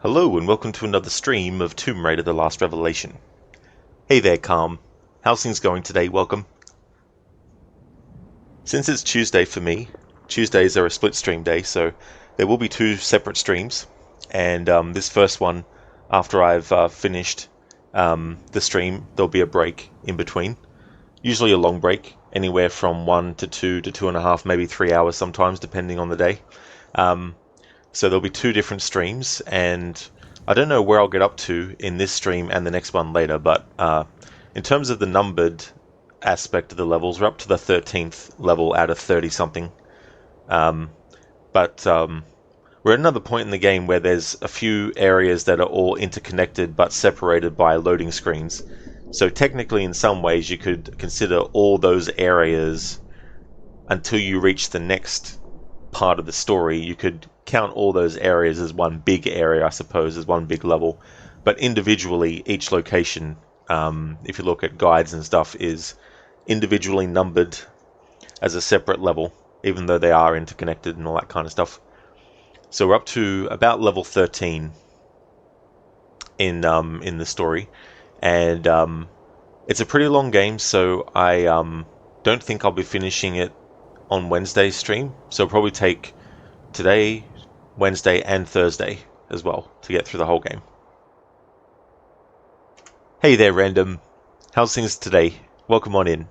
Hello and welcome to another stream of Tomb Raider: The Last Revelation. Hey there, Calm. How's things going today? Welcome. Since it's Tuesday for me, Tuesdays are a split stream day, so there will be two separate streams. And this first one, after I've finished the stream, there'll be a break in between. Usually a long break, anywhere from 1 to 2 to 2.5, maybe 3 hours sometimes, depending on the day. So there'll be two different streams, and I don't know where I'll get up to in this stream and the next one later, but in terms of the numbered aspect of the levels, we're up to the 13th level out of 30-something. But we're at another point in the game where there's a few areas that are all interconnected but separated by loading screens. So technically, in some ways, you could consider all those areas until you reach the next part of the story. You could count all those areas as one big area, I suppose, as one big level. But individually, each location, if you look at guides and stuff, is individually numbered as a separate level, even though they are interconnected and all that kind of stuff. So we're up to about level 13 in the story, and it's a pretty long game, so I don't think I'll be finishing it on Wednesday's stream. So it'll probably take today, Wednesday, and Thursday as well to get through the whole game. Hey there, Random. How's things today? Welcome on in.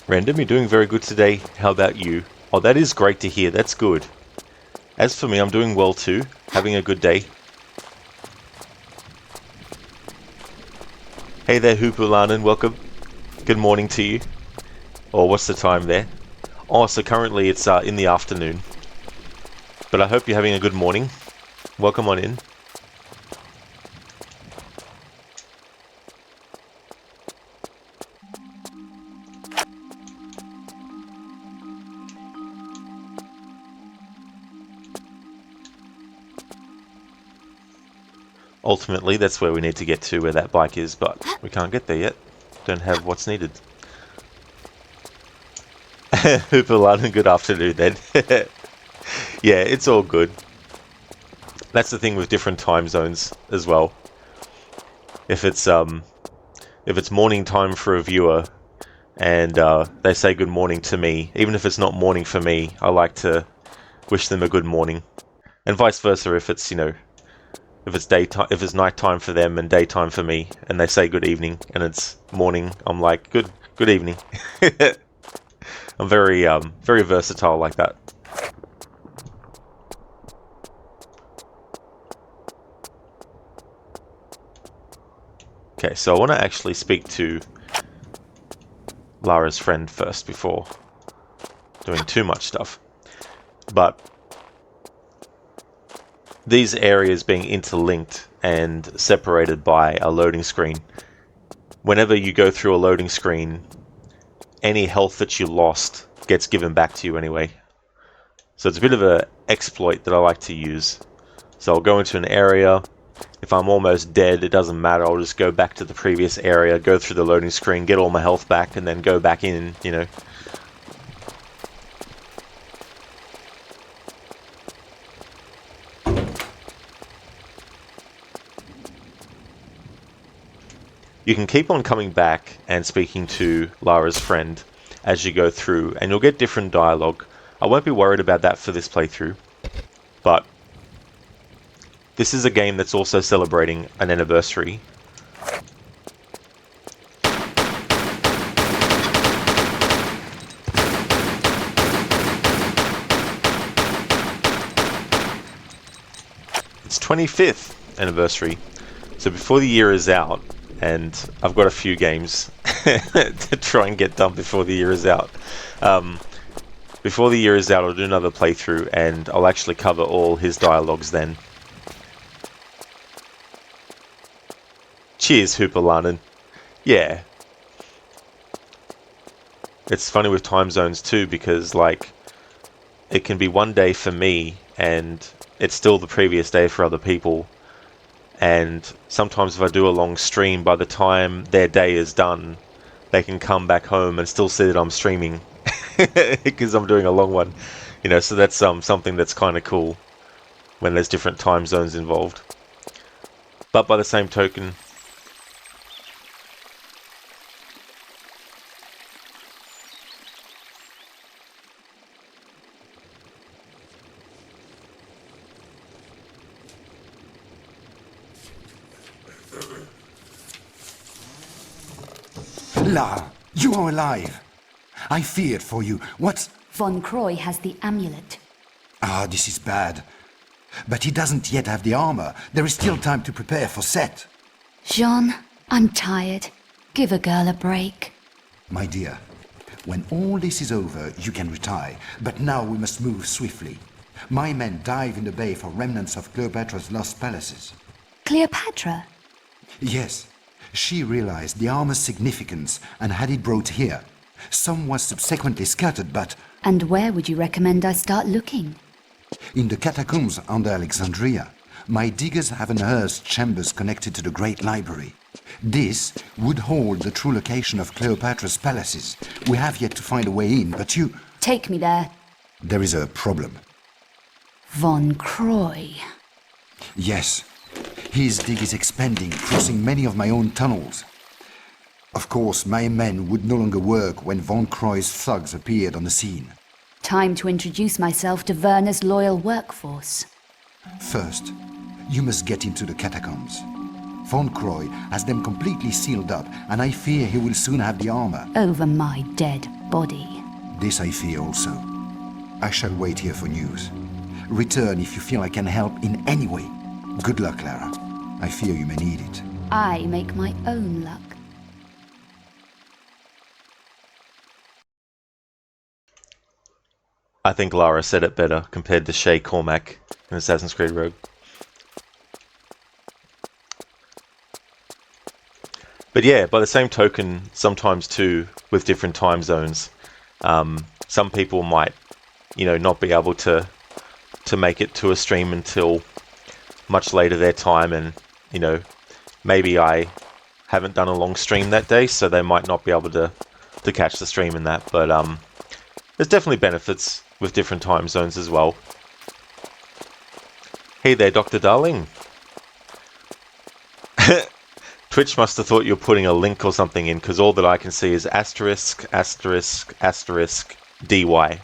Random, you're doing very good today. How about you? Oh, that is great to hear. That's good. As for me, I'm doing well too. Having a good day. Hey there, Hoopulanen. Welcome. Good morning to you. Or what's the time there? Oh, so currently it's in the afternoon. But I hope you're having a good morning. Welcome on in. Ultimately, that's where we need to get to, where that bike is, but we can't get there yet. Don't have what's needed. Hoopalanen, good afternoon then. Yeah, it's all good. That's the thing with different time zones as well. If it's morning time for a viewer and they say good morning to me, even if it's not morning for me, I like to wish them a good morning. And vice versa, if it's, if it's daytime, if it's nighttime for them and daytime for me, and they say good evening and it's morning, I'm like good evening. I'm very versatile like that. Okay, so I want to actually speak to Lara's friend first before doing too much stuff. But these areas being interlinked and separated by a loading screen, whenever you go through a loading screen, any health that you lost gets given back to you anyway. So it's a bit of an exploit that I like to use. So I'll go into an area. If I'm almost dead, it doesn't matter. I'll just go back to the previous area, go through the loading screen, get all my health back, and then go back in, you know. You can keep on coming back and speaking to Lara's friend as you go through, and you'll get different dialogue. I won't be worried about that for this playthrough, but this is a game that's also celebrating an anniversary. It's 25th anniversary, so before the year is out, and I've got a few games to try and get done before the year is out. Before the year is out, I'll do another playthrough, and I'll actually cover all his dialogues then. Cheers, Hooperlanen. Yeah. It's funny with time zones too, because like, it can be one day for me, and it's still the previous day for other people. And sometimes if I do a long stream, by the time their day is done, they can come back home and still see that I'm streaming because I'm doing a long one, you know. So that's something that's kind of cool when there's different time zones involved. But by the same token, Lara, you are alive. I feared for you. What's... Von Croy has the amulet. Ah, this is bad. But he doesn't yet have the armor. There is still time to prepare for Set. Jean, I'm tired. Give a girl a break. My dear, when all this is over, you can retire. But now we must move swiftly. My men dive in the bay for remnants of Cleopatra's lost palaces. Cleopatra? Yes. She realized the armor's significance and had it brought here. Some was subsequently scattered, but... And where would you recommend I start looking? In the catacombs under Alexandria, my diggers have unearthed chambers connected to the Great Library. This would hold the true location of Cleopatra's palaces. We have yet to find a way in, but you... Take me there. There is a problem. Von Croy. Yes. His dig is expanding, crossing many of my own tunnels. Of course, my men would no longer work when Von Croy's thugs appeared on the scene. Time to introduce myself to Werner's loyal workforce. First, you must get into the catacombs. Von Croy has them completely sealed up, and I fear he will soon have the armor. Over my dead body. This I fear also. I shall wait here for news. Return if you feel I can help in any way. Good luck, Clara. I fear you may need it. I make my own luck. I think Lara said it better compared to Shay Cormac in Assassin's Creed Rogue. But yeah, by the same token, sometimes too, with different time zones, some people might, you know, not be able to make it to a stream until much later their time, and, you know, maybe I haven't done a long stream that day, so they might not be able to catch the stream in that, but there's definitely benefits with different time zones as well. Hey there, Dr. Darling. Twitch must have thought you were putting a link or something in, because all that I can see is asterisk, asterisk, asterisk, DY.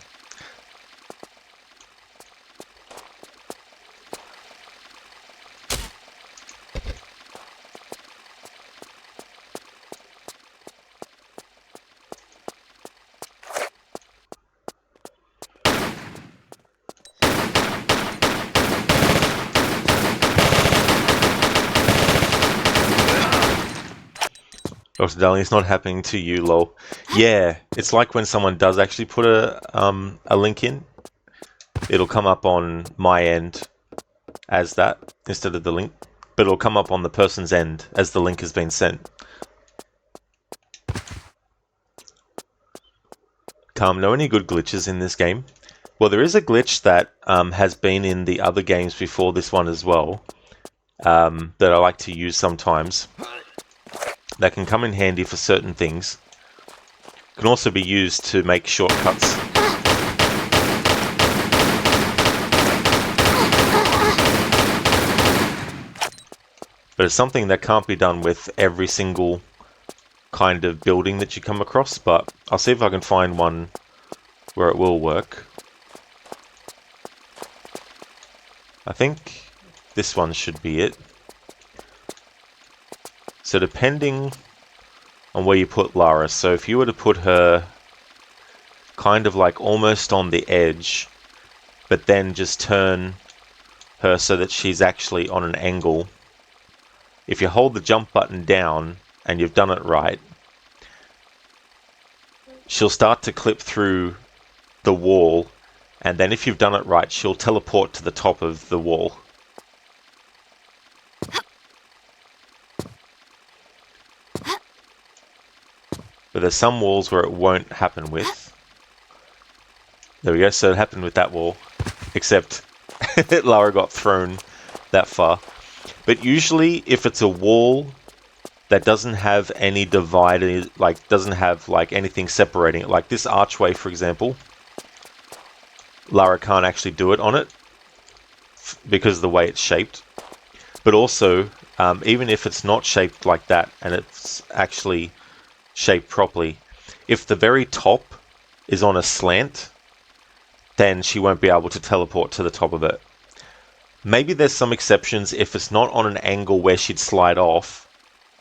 Dr. Darling, it's not happening to you, lol. Yeah, it's like when someone does actually put a link in, it'll come up on my end as that instead of the link, but it'll come up on the person's end as the link has been sent. Calm, know any good glitches in this game? Well, there is a glitch that has been in the other games before this one as well, that I like to use sometimes, that can come in handy for certain things. Can also be used to make shortcuts. But it's something that can't be done with every single kind of building that you come across, but I'll see if I can find one where it will work. I think this one should be it. So depending on where you put Lara, so if you were to put her kind of like almost on the edge, but then just turn her so that she's actually on an angle, if you hold the jump button down and you've done it right, she'll start to clip through the wall, and then if you've done it right, she'll teleport to the top of the wall. But there's some walls where it won't happen with. There we go, so it happened with that wall, except Lara got thrown that far. But usually if it's a wall that doesn't have any divider, like doesn't have like anything separating it, like this archway for example, Lara can't actually do it on it because of the way it's shaped. But also, even if it's not shaped like that and it's actually shaped properly, if the very top is on a slant, then she won't be able to teleport to the top of it. Maybe there's some exceptions if it's not on an angle where she'd slide off,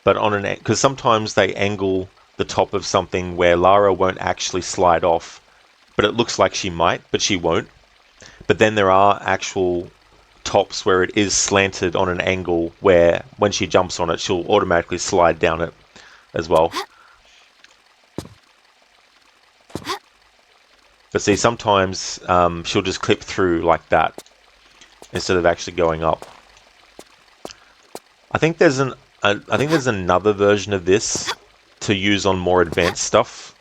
but on an, because sometimes they angle the top of something where Lara won't actually slide off, but it looks like she might, but she won't. But then there are actual tops where it is slanted on an angle where when she jumps on it, she'll automatically slide down it as well. But see, sometimes she'll just clip through like that instead of actually going up. I think there's another version of this to use on more advanced stuff.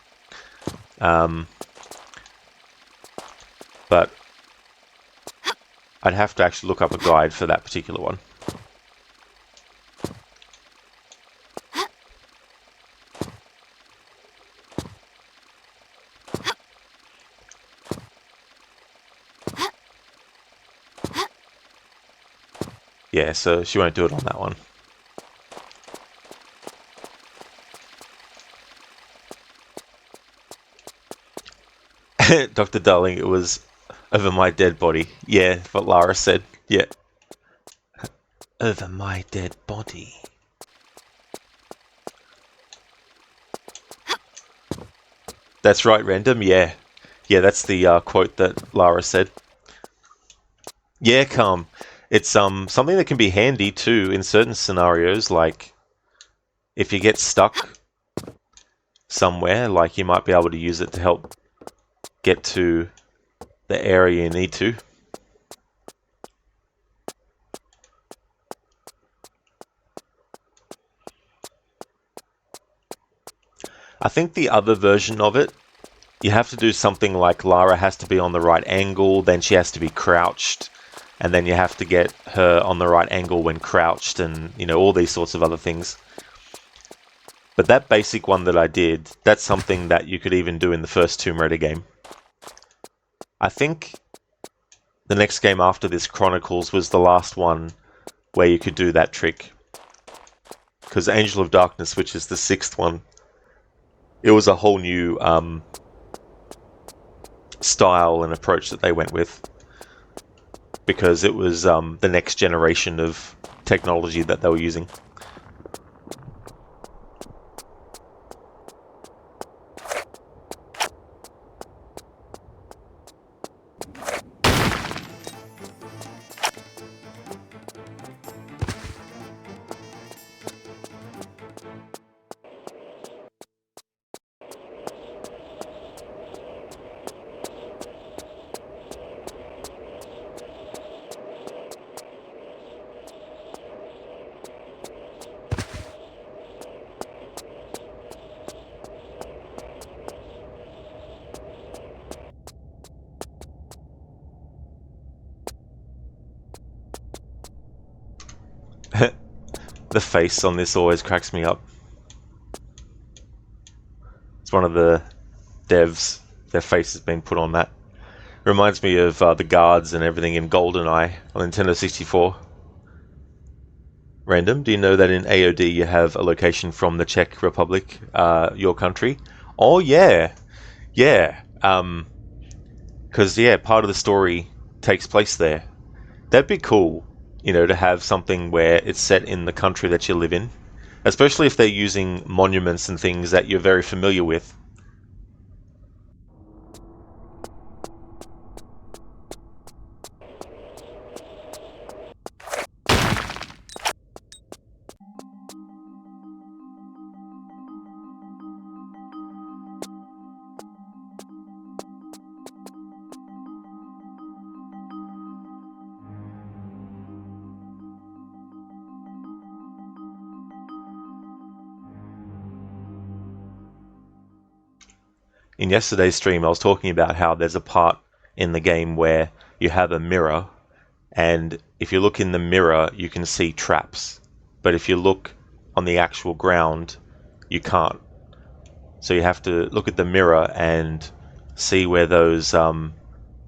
But I'd have to actually look up a guide for that particular one. Yeah, so she won't do it on that one. Dr. Darling, it was over my dead body. Yeah, what Lara said. Yeah. Over my dead body. That's right, Random. Yeah. Yeah, that's the quote that Lara said. Yeah, Calm. It's something that can be handy too in certain scenarios, like if you get stuck somewhere, like you might be able to use it to help get to the area you need to. I think the other version of it, you have to do something like Lara has to be on the right angle, then she has to be crouched, and then you have to get her on the right angle when crouched, and you know, all these sorts of other things. But that basic one that I did, that's something that you could even do in the first Tomb Raider game. I think the next game after this, Chronicles, was the last one where you could do that trick. Because Angel of Darkness, which is the 6th one, it was a whole new style and approach that they went with. Because it was the next generation of technology that they were using. The face on this always cracks me up. It's one of the devs. Their face has been put on that. Reminds me of the guards and everything in GoldenEye on Nintendo 64. Random, do you know that in AOD you have a location from the Czech Republic, your country? Oh yeah, yeah. Because part of the story takes place there. That'd be cool, to have something where it's set in the country that you live in, especially if they're using monuments and things that you're very familiar with. In yesterday's stream, I was talking about how there's a part in the game where you have a mirror, and if you look in the mirror, you can see traps. But if you look on the actual ground, you can't. So you have to look at the mirror and see where those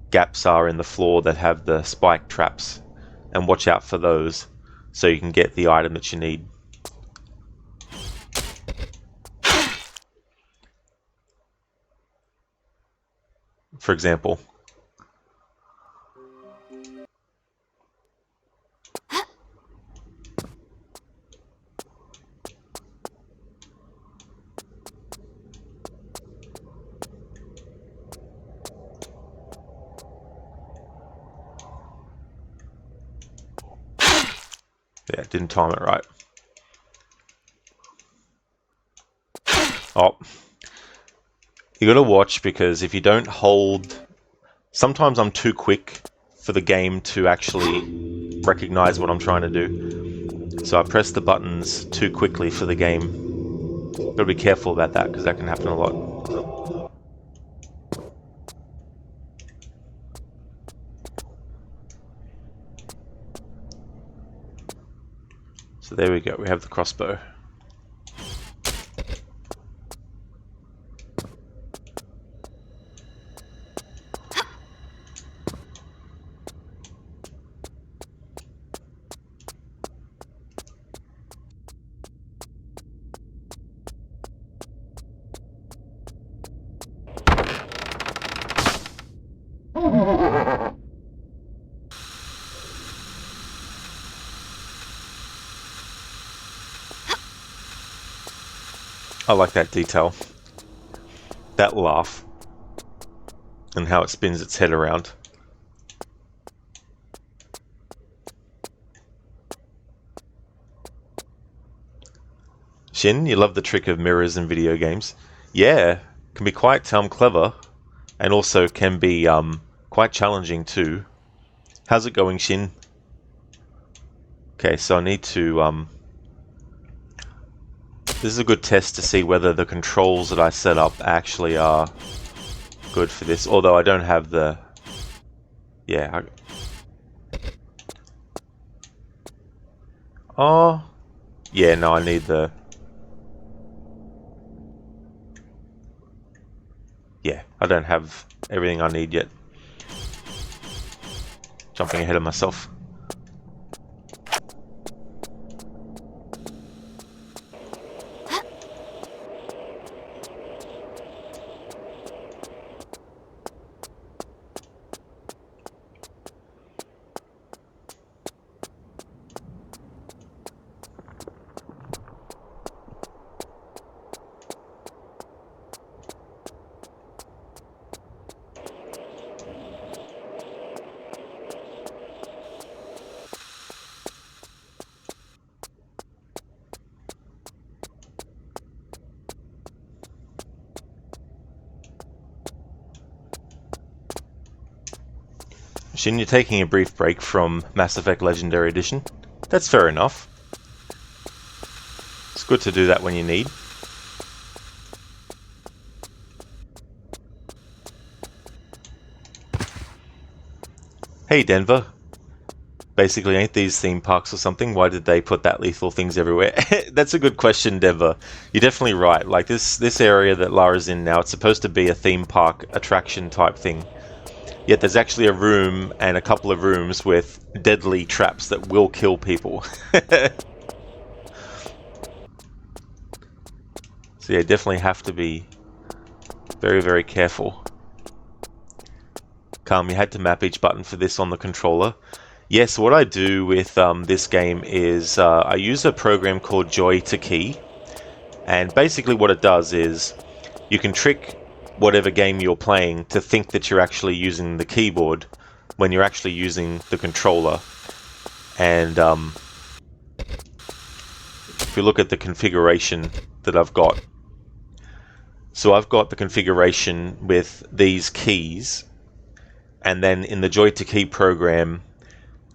gaps are in the floor that have the spike traps, and watch out for those so you can get the item that you need. For example. Yeah, didn't time it right. Oh. You gotta watch, because if you don't hold... Sometimes I'm too quick for the game to actually recognize what I'm trying to do. So I press the buttons too quickly for the game. Gotta be careful about that, because that can happen a lot. So there we go, we have the crossbow. I like that detail. That laugh. And how it spins its head around. Shin, you love the trick of mirrors in video games. Yeah, can be quite clever, and also can be quite challenging too. How's it going, Shin? Okay, so I need to... This is a good test to see whether the controls that I set up actually are good for this, although I don't have the... Yeah. Oh. Yeah, no, I need the... Yeah, I don't have everything I need yet. Jumping ahead of myself. Shin, you're taking a brief break from Mass Effect Legendary Edition. That's fair enough. It's good to do that when you need. Hey Denver. Basically, ain't these theme parks or something? Why did they put that lethal things everywhere? That's a good question, Denver. You're definitely right. Like this area that Lara's in now, it's supposed to be a theme park attraction type thing. Yet there's actually a room and a couple of rooms with deadly traps that will kill people. So yeah, definitely have to be very, very careful. You had to map each button for this on the controller. Yes, what I do with this game is I use a program called Joy to Key, and basically what it does is you can trick whatever game you're playing to think that you're actually using the keyboard when you're actually using the controller. And if you look at the configuration that I've got, so I've got the configuration with these keys, and then in the Joy to Key program,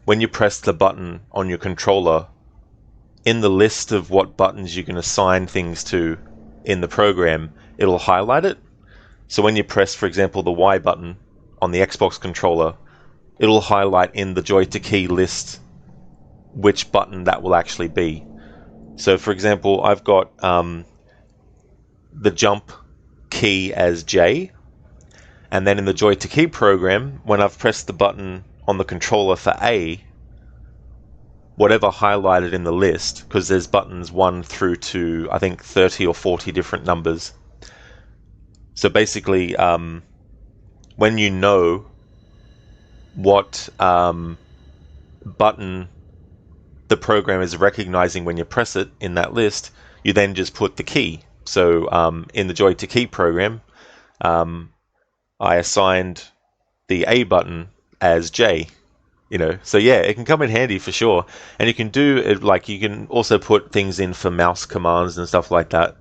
when you press the button on your controller, in the list of what buttons you can assign things to in the program, it'll highlight it. So when you press, for example, the Y button on the Xbox controller, it'll highlight in the Joy to Key list which button that will actually be. So for example, I've got the jump key as J, and then in the Joy to Key program, when I've pressed the button on the controller for A, whatever highlighted in the list, because there's buttons 1 through to I think 30 or 40 different numbers. So basically, when you know what button the program is recognizing when you press it in that list, you then just put the key. So in the Joy to Key program, I assigned the A button as J. So yeah, it can come in handy for sure. And you can do it, like you can also put things in for mouse commands and stuff like that.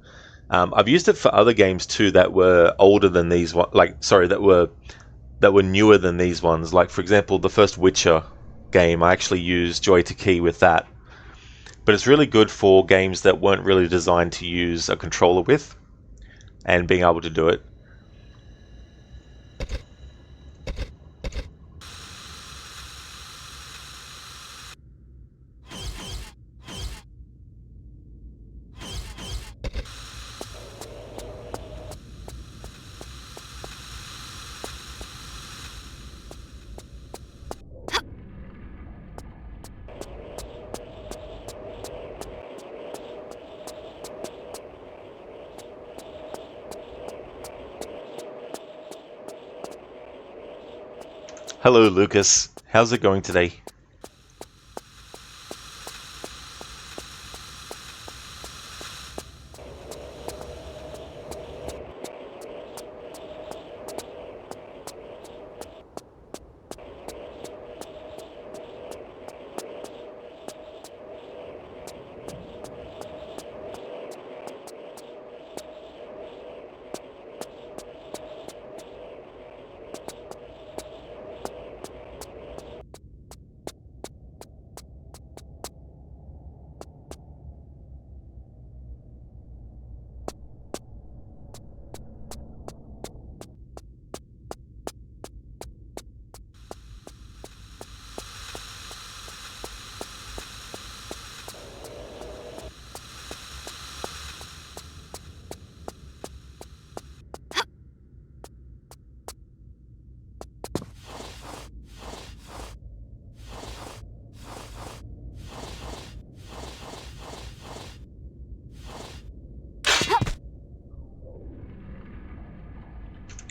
I've used it for other games too that were older than these ones, that were newer than these ones. Like for example, the first Witcher game, I actually used Joy to Key with that. But it's really good for games that weren't really designed to use a controller with, and being able to do it. Hello, Lucas. How's it going today?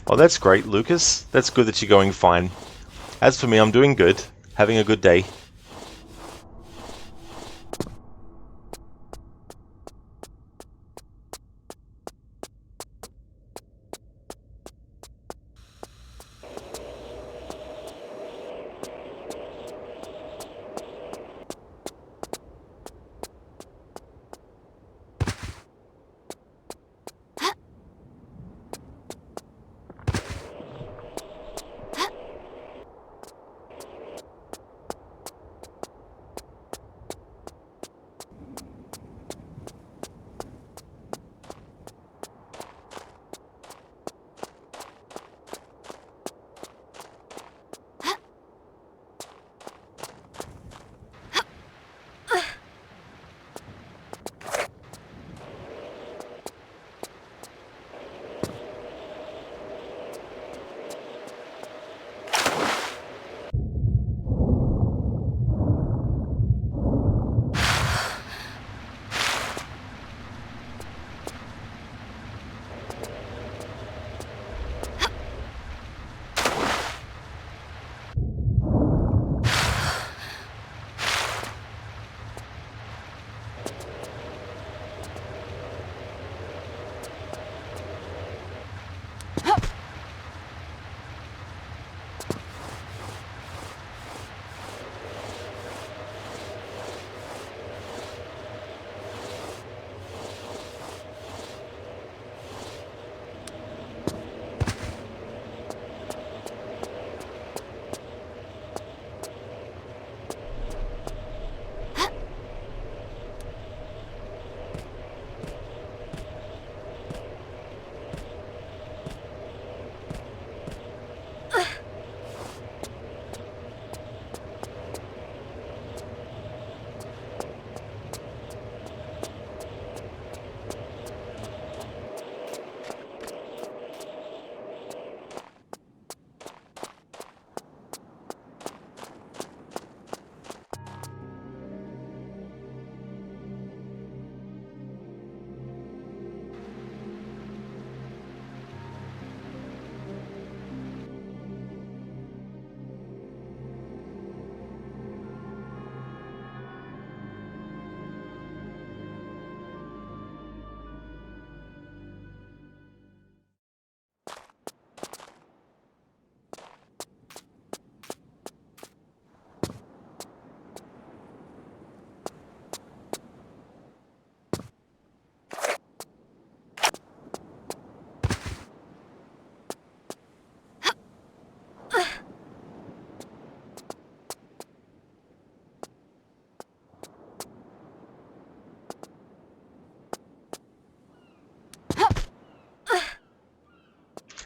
Oh, that's great, Lucas. That's good that you're going fine. As for me, I'm doing good. Having a good day.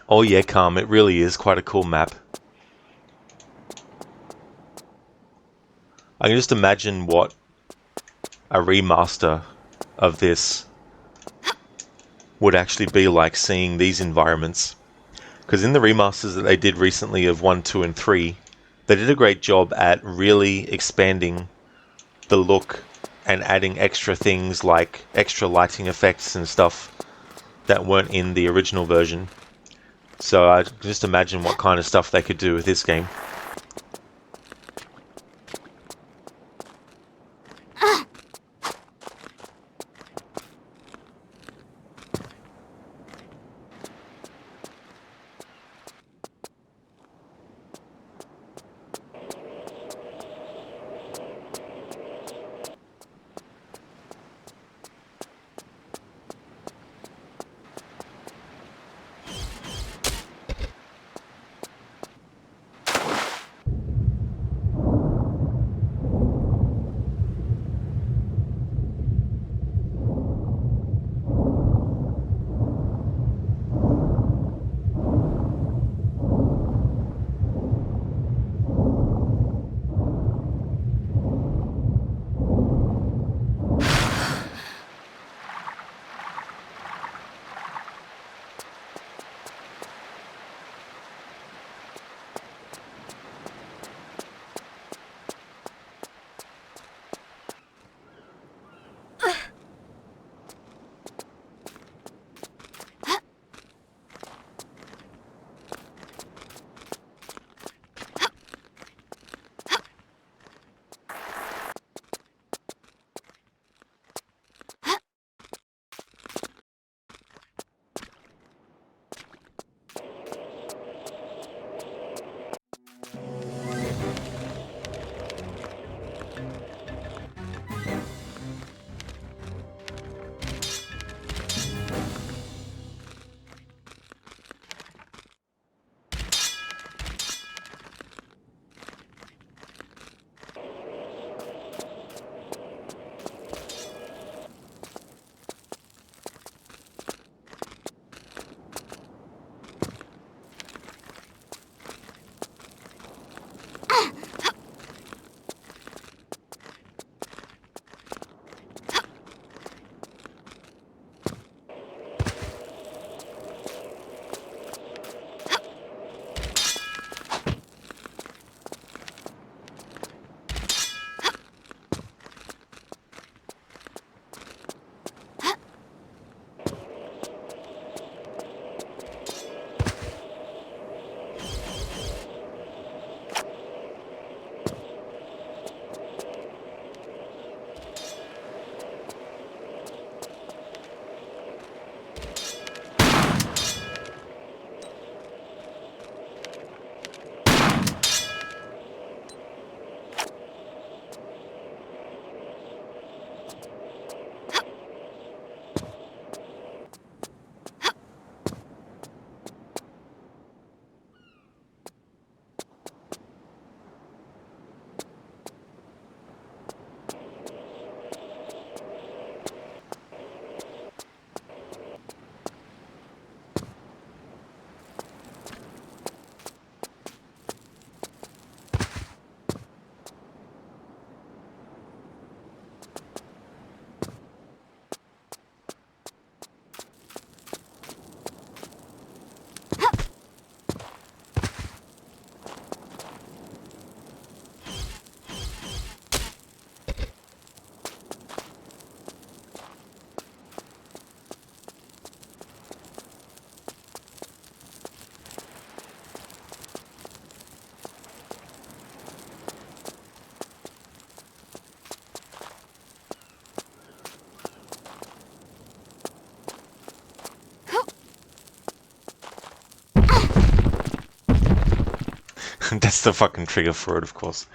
Oh yeah, Calm, it really is quite a cool map. I can just imagine what a remaster of this would actually be like, seeing these environments. Because in the remasters that they did recently of 1, 2, and 3, they did a great job at really expanding the look and adding extra things like extra lighting effects and stuff that weren't in the original version. So I can just imagine what kind of stuff they could do with this game. That's the fucking trigger for it, of course.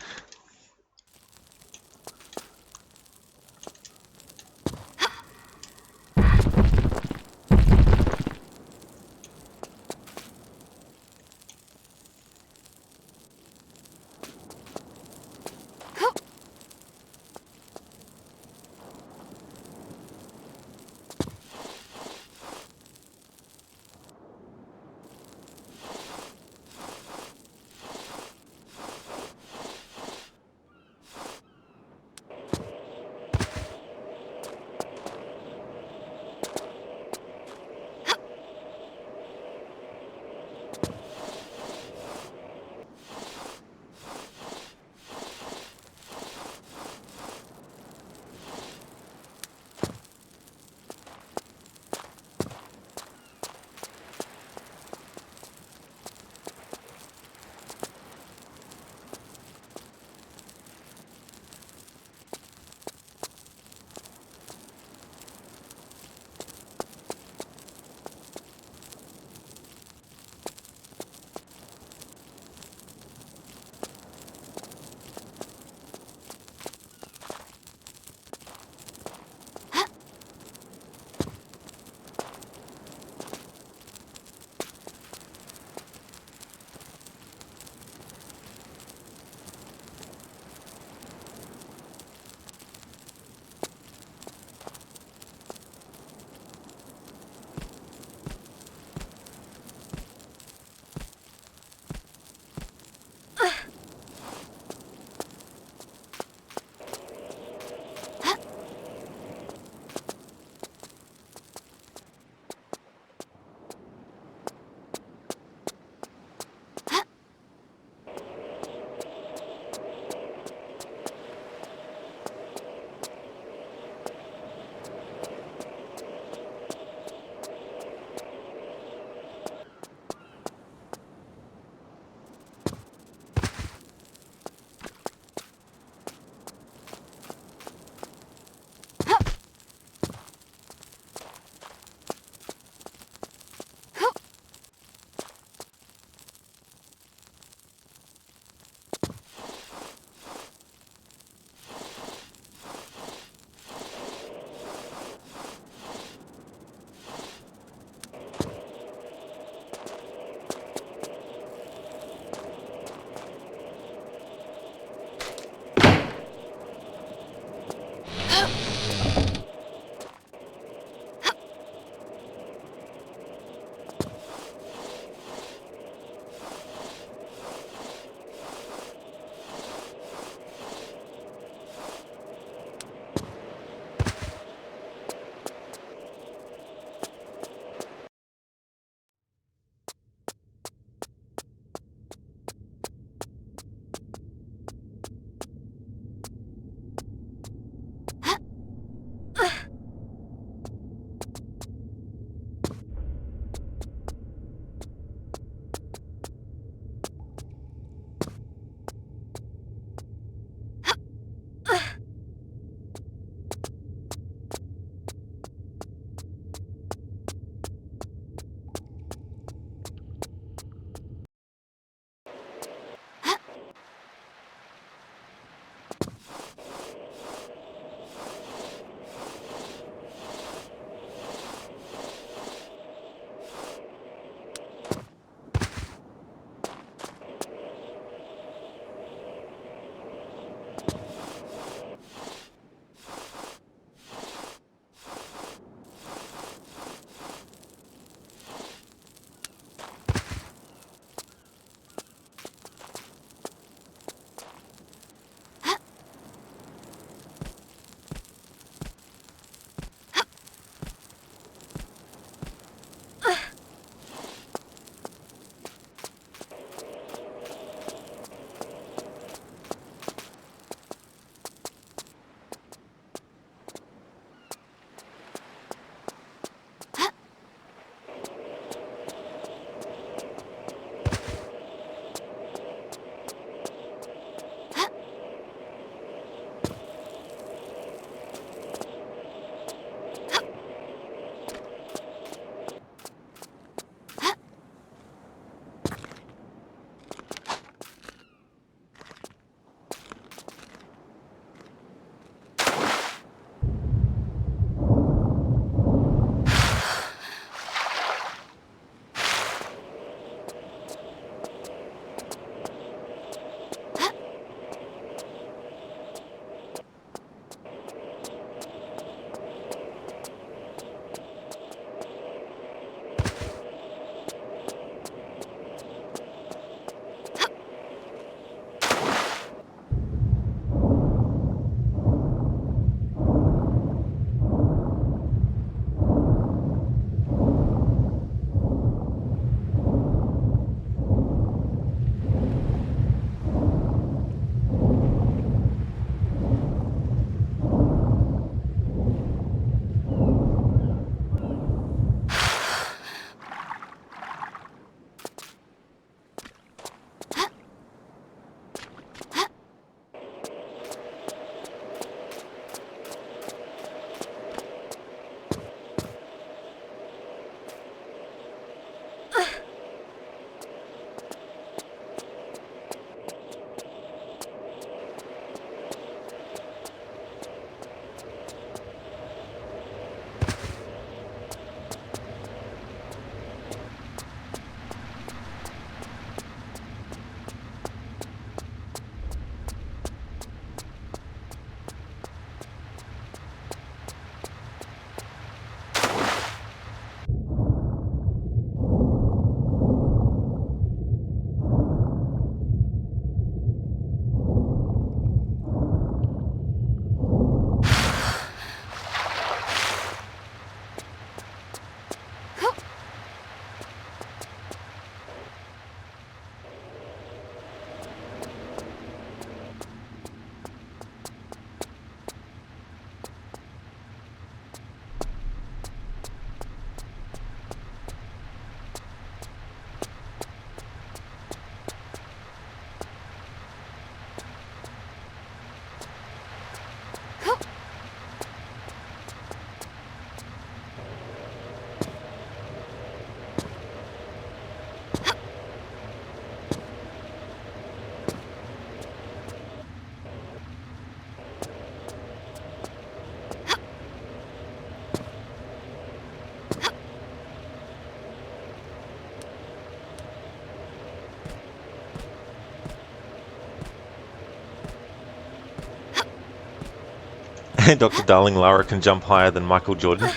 Dr. Darling, Lara can jump higher than Michael Jordan.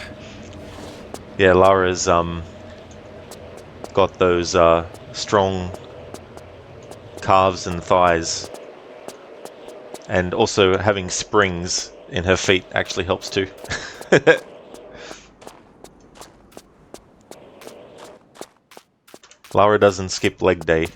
Yeah, Lara's got those strong calves and thighs. And also having springs in her feet actually helps too. Lara doesn't skip leg day.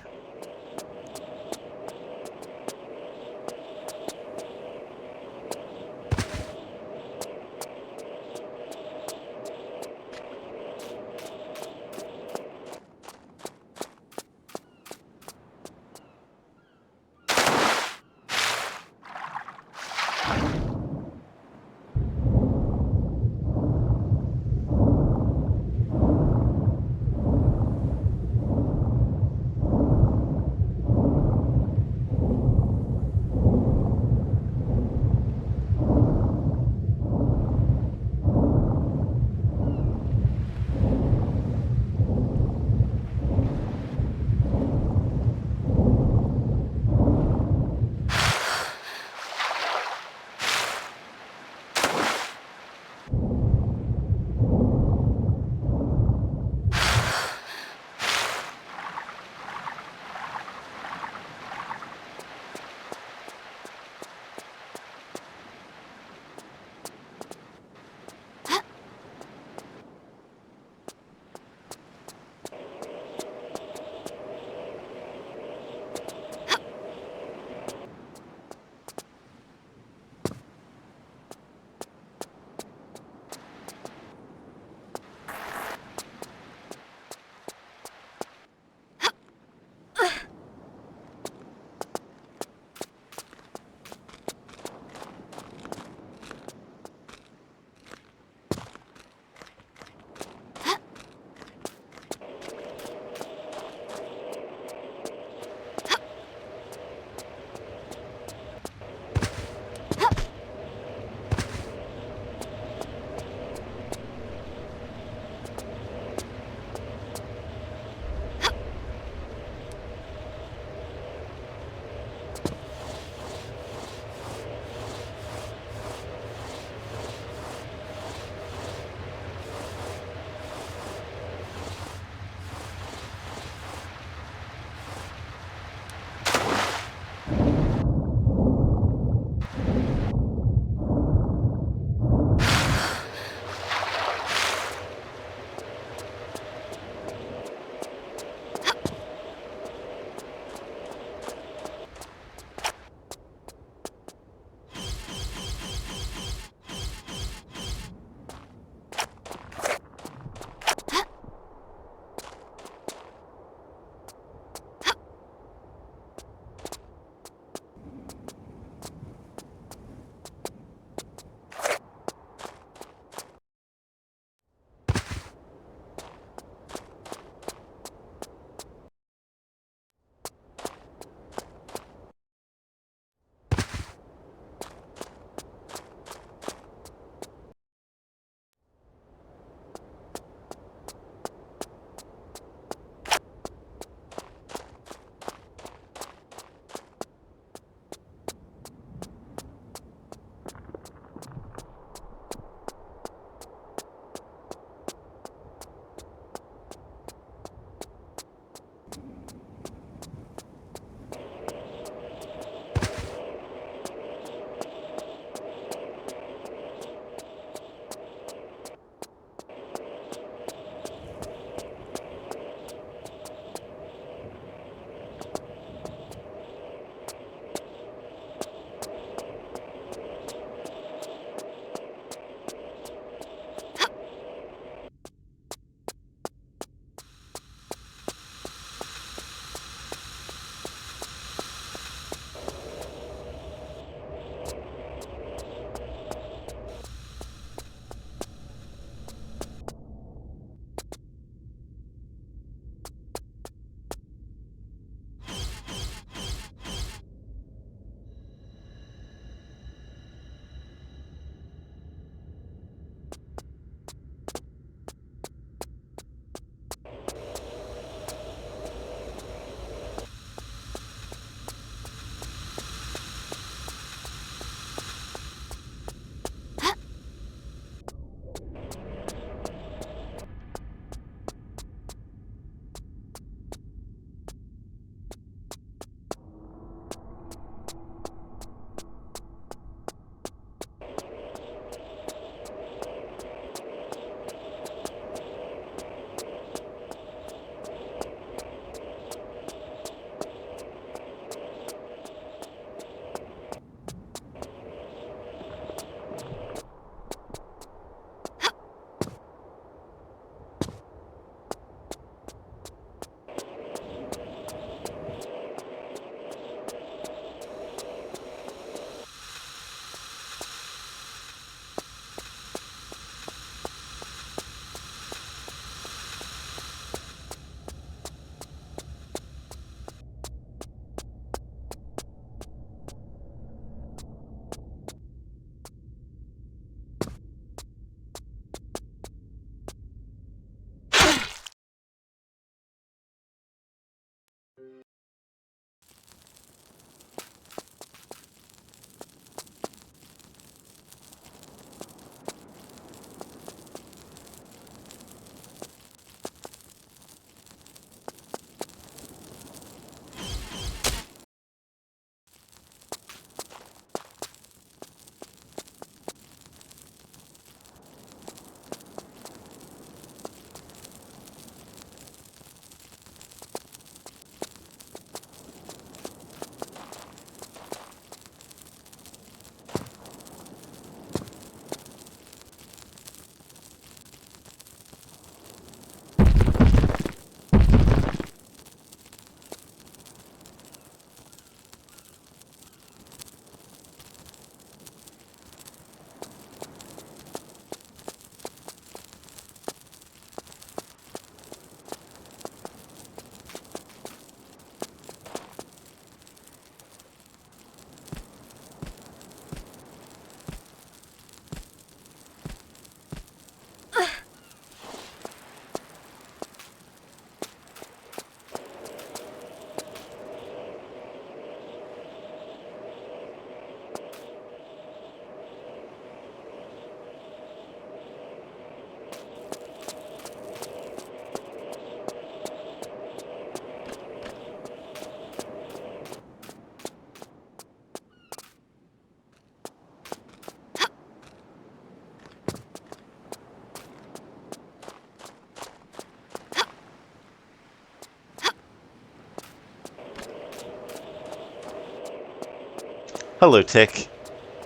Hello, Tech.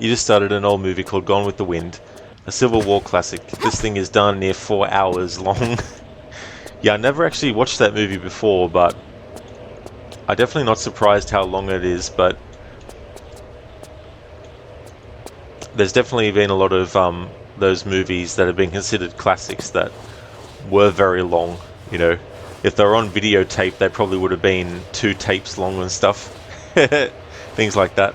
You just started an old movie called Gone with the Wind, a Civil War classic. This thing is done near 4 hours long. Yeah, I never actually watched that movie before, but I'm definitely not surprised how long it is, but there's definitely been a lot of those movies that have been considered classics that were very long. You know, if they're on videotape, they probably would have been 2 tapes long and stuff. Things like that.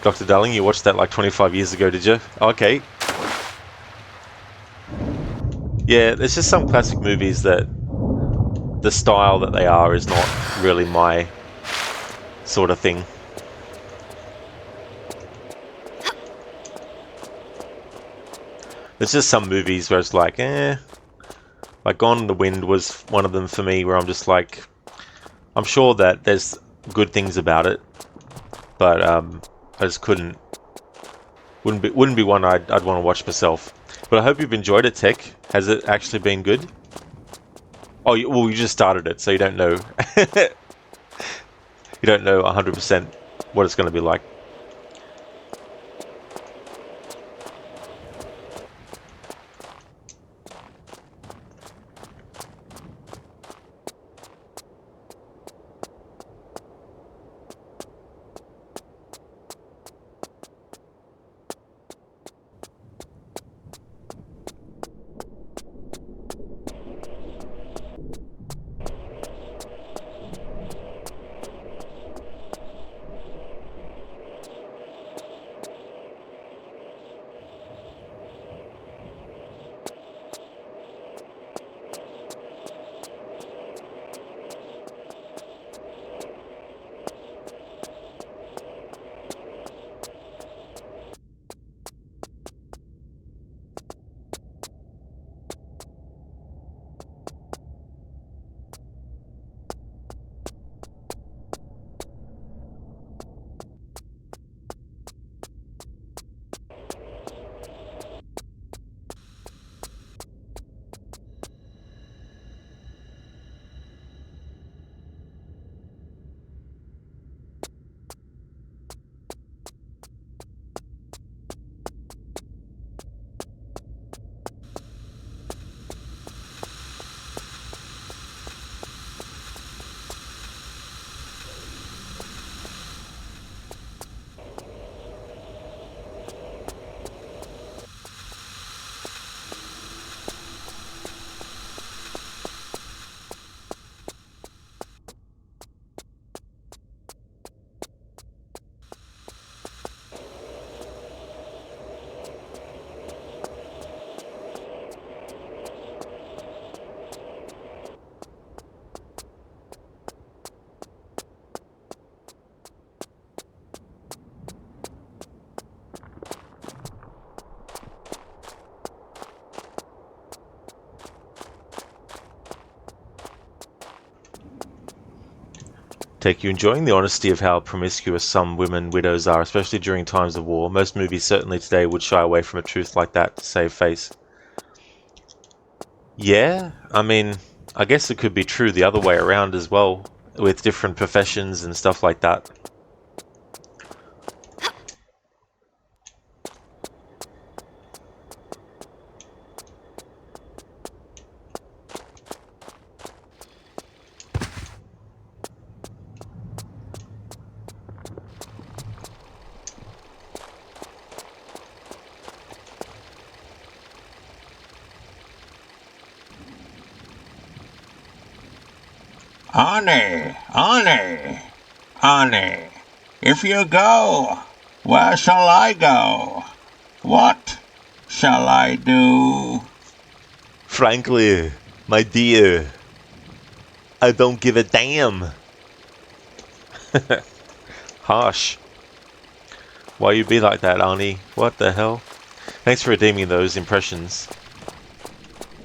Dr. Darling, you watched that like 25 years ago, did you? Okay. Yeah, there's just some classic movies that the style that they are is not really my sort of thing. There's just some movies where it's like, like Gone in the Wind was one of them for me, where I'm just like, I'm sure that there's good things about it, but I just wouldn't be one I'd want to watch myself. But I hope you've enjoyed it, Tech. Has it actually been good? Oh, well, you just started it, so you don't know. You don't know 100% what it's going to be like. Take you enjoying the honesty of how promiscuous some women widows are, especially during times of war. Most movies certainly today would shy away from a truth like that to save face. Yeah, I mean, I guess it could be true the other way around as well, with different professions and stuff like that. Annie, if you go, where shall I go? What shall I do? Frankly, my dear, I don't give a damn. Harsh. Why you be like that, Arnie? What the hell? Thanks for redeeming those impressions,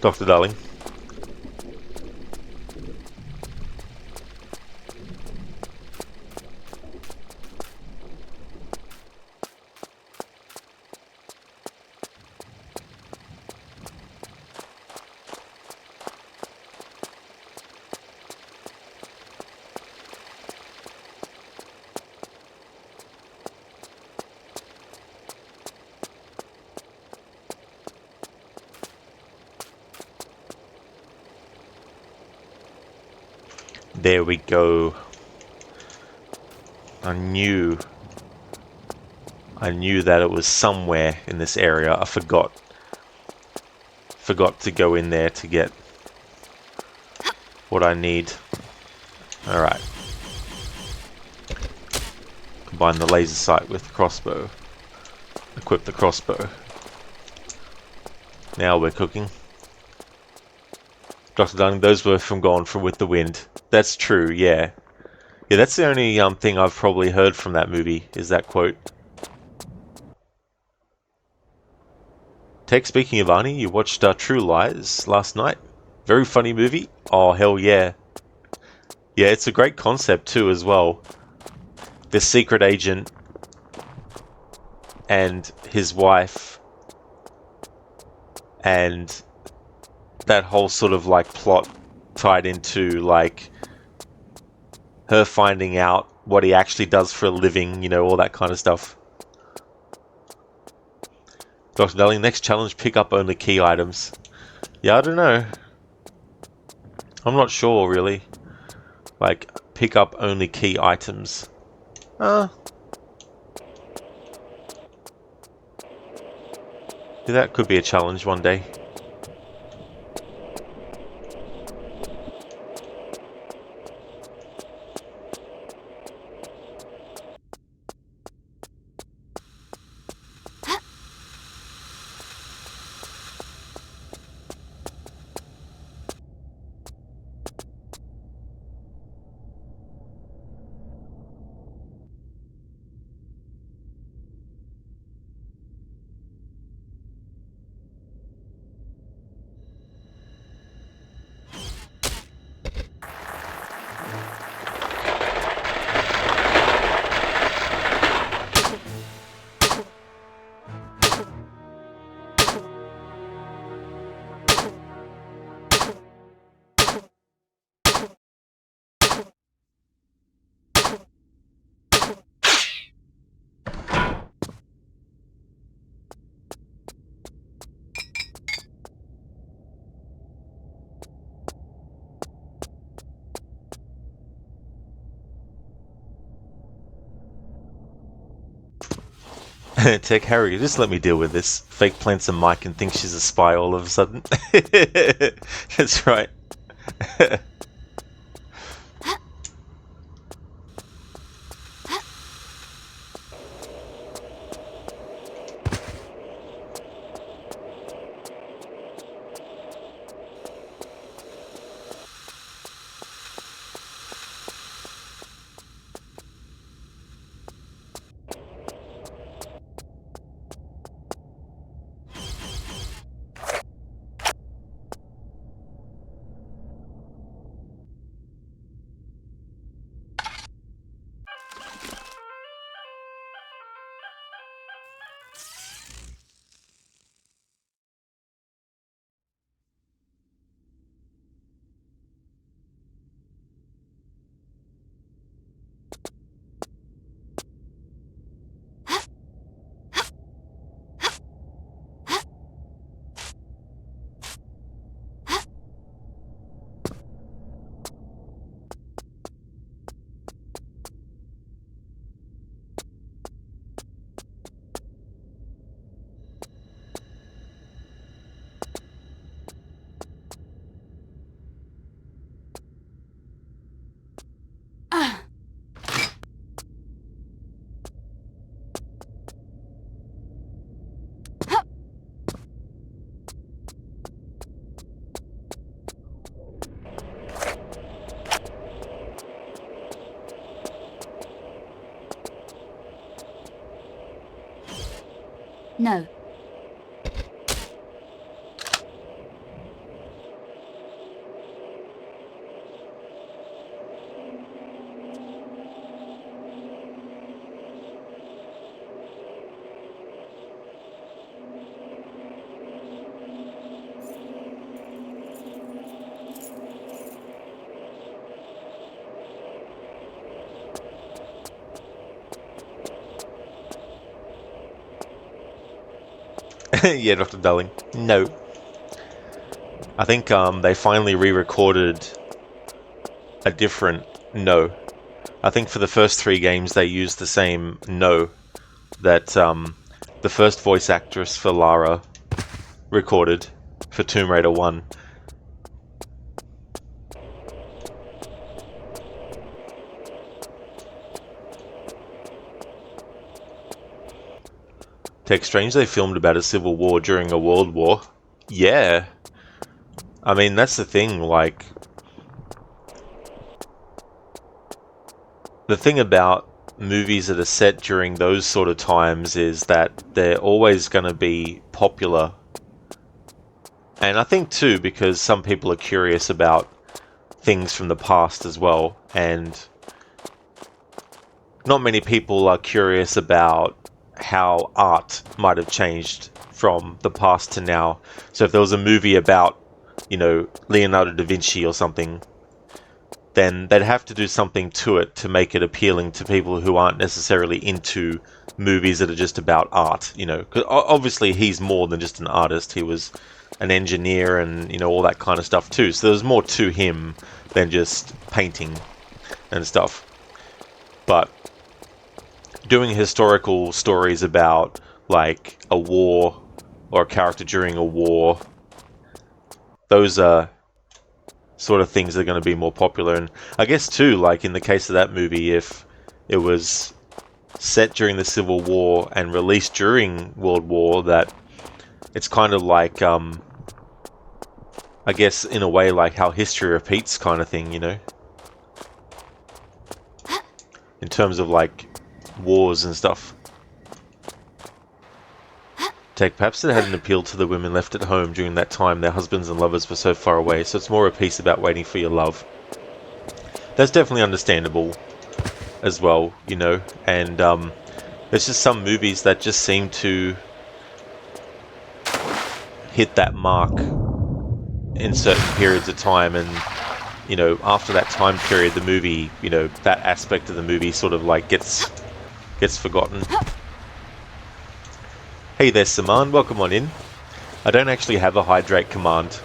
Dr. Darling. There we go. I knew that it was somewhere in this area. I forgot to go in there to get what I need. Alright. Combine the laser sight with the crossbow. Equip the crossbow. Now we're cooking. Dr. Dunning, those were from Gone with the Wind. That's true, yeah. Yeah, that's the only thing I've probably heard from that movie, is that quote. Tech, speaking of Arnie, you watched True Lies last night. Very funny movie. Oh, hell yeah. Yeah, it's a great concept too as well. This secret agent and his wife and that whole sort of like plot tied into like her finding out what he actually does for a living, you know, all that kind of stuff. Dr. Darling, next challenge, pick up only key items. Yeah, I don't know. I'm not sure really. Like, pick up only key items. Yeah, that could be a challenge one day. Tech Harry, just let me deal with this. Fake plants a mic and thinks she's a spy all of a sudden. That's right. No. Yeah, Dr. Darling. No. I think they finally re-recorded a different no. I think for the first 3 games they used the same no that the first voice actress for Lara recorded for Tomb Raider 1. Tech Strange, they filmed about a civil war during a world war. Yeah. I mean, that's the thing, like... The thing about movies that are set during those sort of times is that they're always going to be popular. And I think too, because some people are curious about things from the past as well, and not many people are curious about how art might have changed from the past to now. So if there was a movie about, you know, Leonardo da Vinci or something, then they'd have to do something to it to make it appealing to people who aren't necessarily into movies that are just about art, you know. 'Cause obviously he's more than just an artist. He was an engineer and, you know, all that kind of stuff too. So there's more to him than just painting and stuff. But doing historical stories about, like, a war or a character during a war, those are sort of things that are going to be more popular. And I guess too, like in the case of that movie, if it was set during the Civil War and released during World War, that it's kind of like, I guess in a way like how history repeats kind of thing, you know? In terms of like wars and stuff. Perhaps it had an appeal to the women left at home during that time. Their husbands and lovers were so far away, so it's more a piece about waiting for your love. That's definitely understandable as well, you know, and there's just some movies that just seem to hit that mark in certain periods of time, and, you know, after that time period, the movie, you know, that aspect of the movie sort of like gets forgotten. Hey there, Saman, welcome on in. I don't actually have a hydrate command,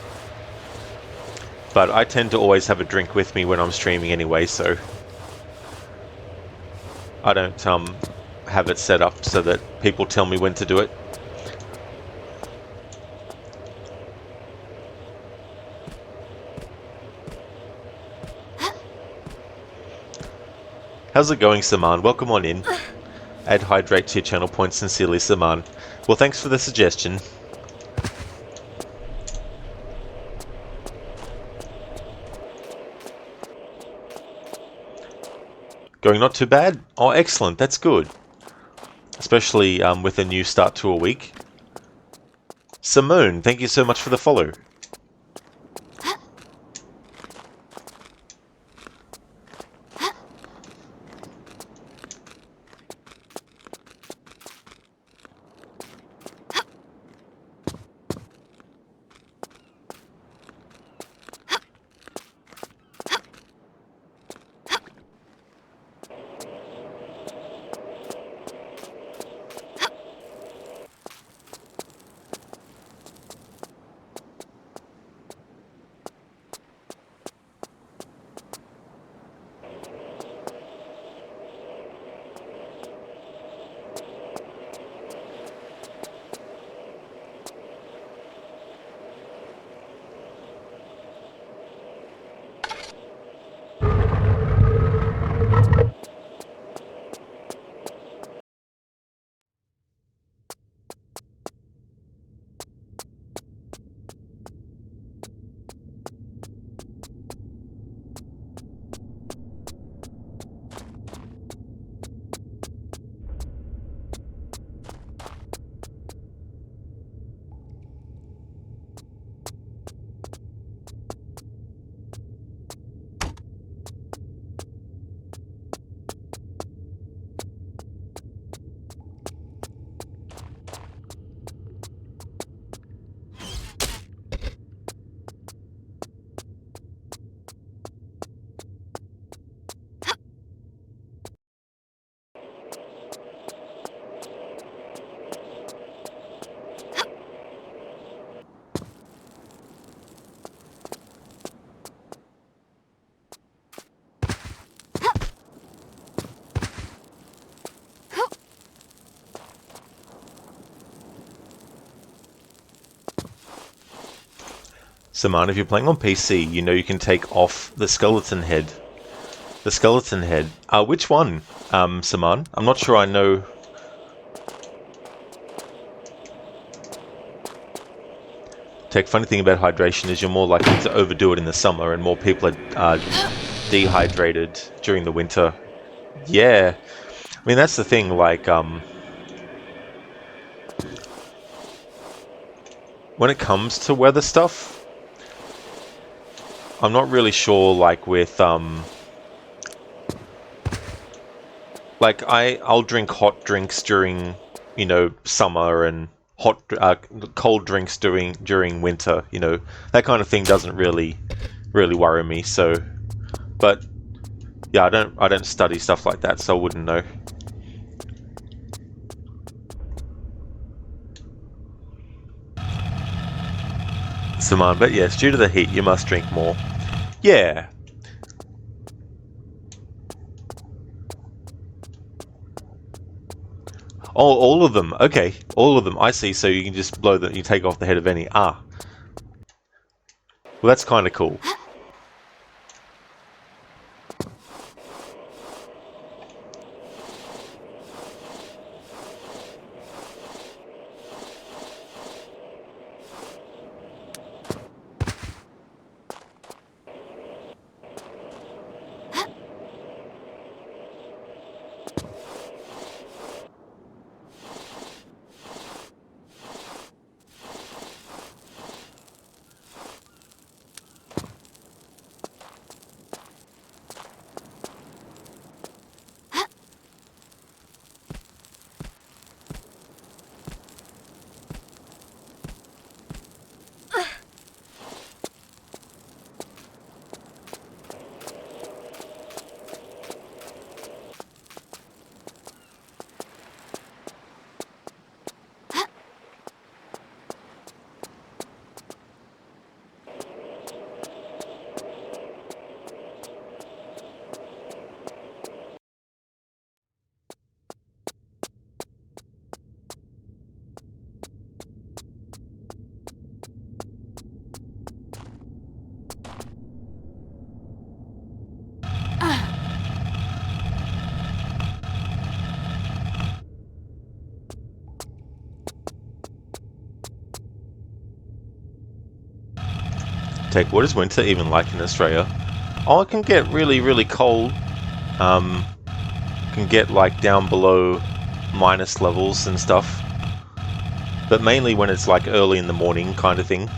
but I tend to always have a drink with me when I'm streaming anyway, so I don't have it set up so that people tell me when to do it. How's it going, Saman? Welcome on in. Add hydrate to your channel point, sincerely, Saman. Well, thanks for the suggestion. Going not too bad? Oh, excellent. That's good. Especially with a new start to a week. Simone, thank you so much for the follow. Saman, if you're playing on PC, you know you can take off the skeleton head. The skeleton head. Which one, Saman? I'm not sure I know. Tech, funny thing about hydration is you're more likely to overdo it in the summer, and more people are dehydrated during the winter. Yeah. I mean, that's the thing, like, when it comes to weather stuff, I'm not really sure, like, with, like, I'll drink hot drinks during, you know, summer, and cold drinks during winter, you know, that kind of thing doesn't really worry me, so, but, yeah, I don't study stuff like that, so I wouldn't know. Saman, but yes, due to the heat, you must drink more. Yeah. Oh, all of them. Okay, all of them. I see. So you can just blow them. You take off the head of any. Ah. Well, that's kind of cool. Tech, what is winter even like in Australia? Oh, it can get really cold. Can get like down below minus levels and stuff. But mainly when it's like early in the morning kind of thing.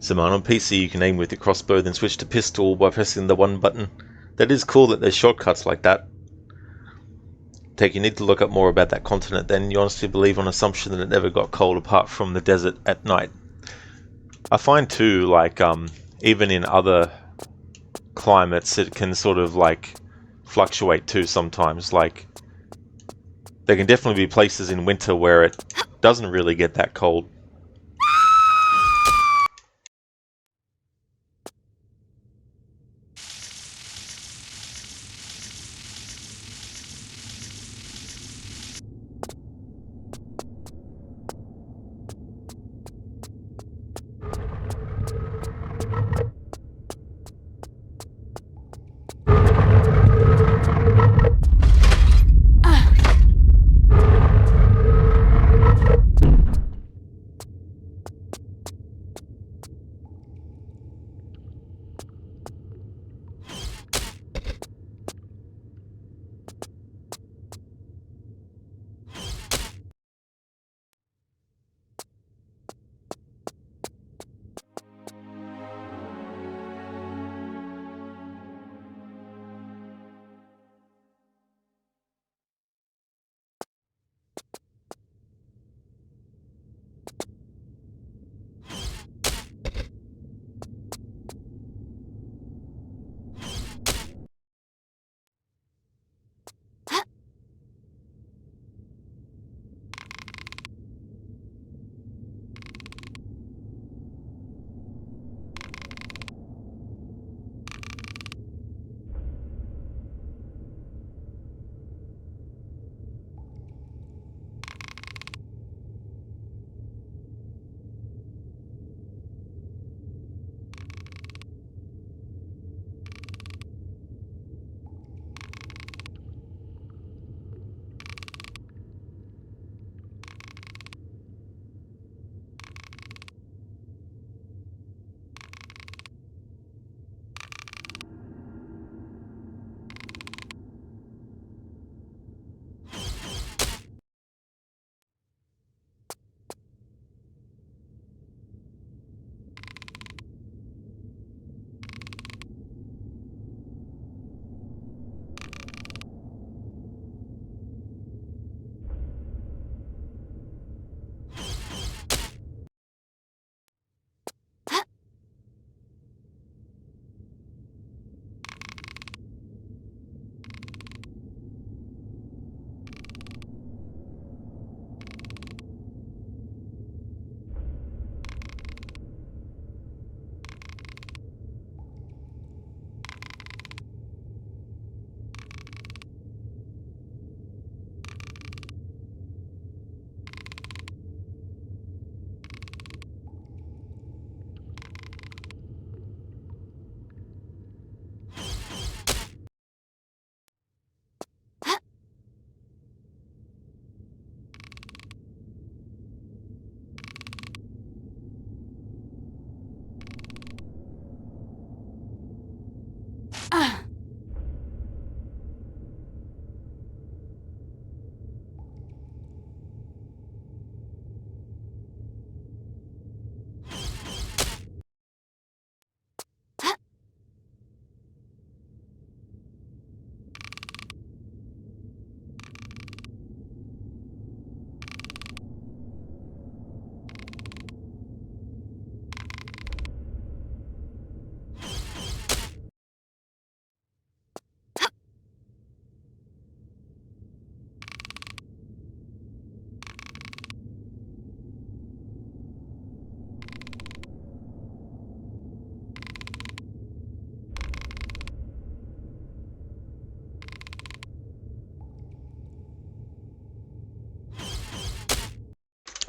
Simon, on PC you can aim with your crossbow then switch to pistol by pressing the 1 button. That is cool that there's shortcuts like that. Take, you need to look up more about that continent then. You honestly believe on assumption that it never got cold apart from the desert at night. I find too, like, even in other climates it can sort of like fluctuate too sometimes. Like, there can definitely be places in winter where it doesn't really get that cold.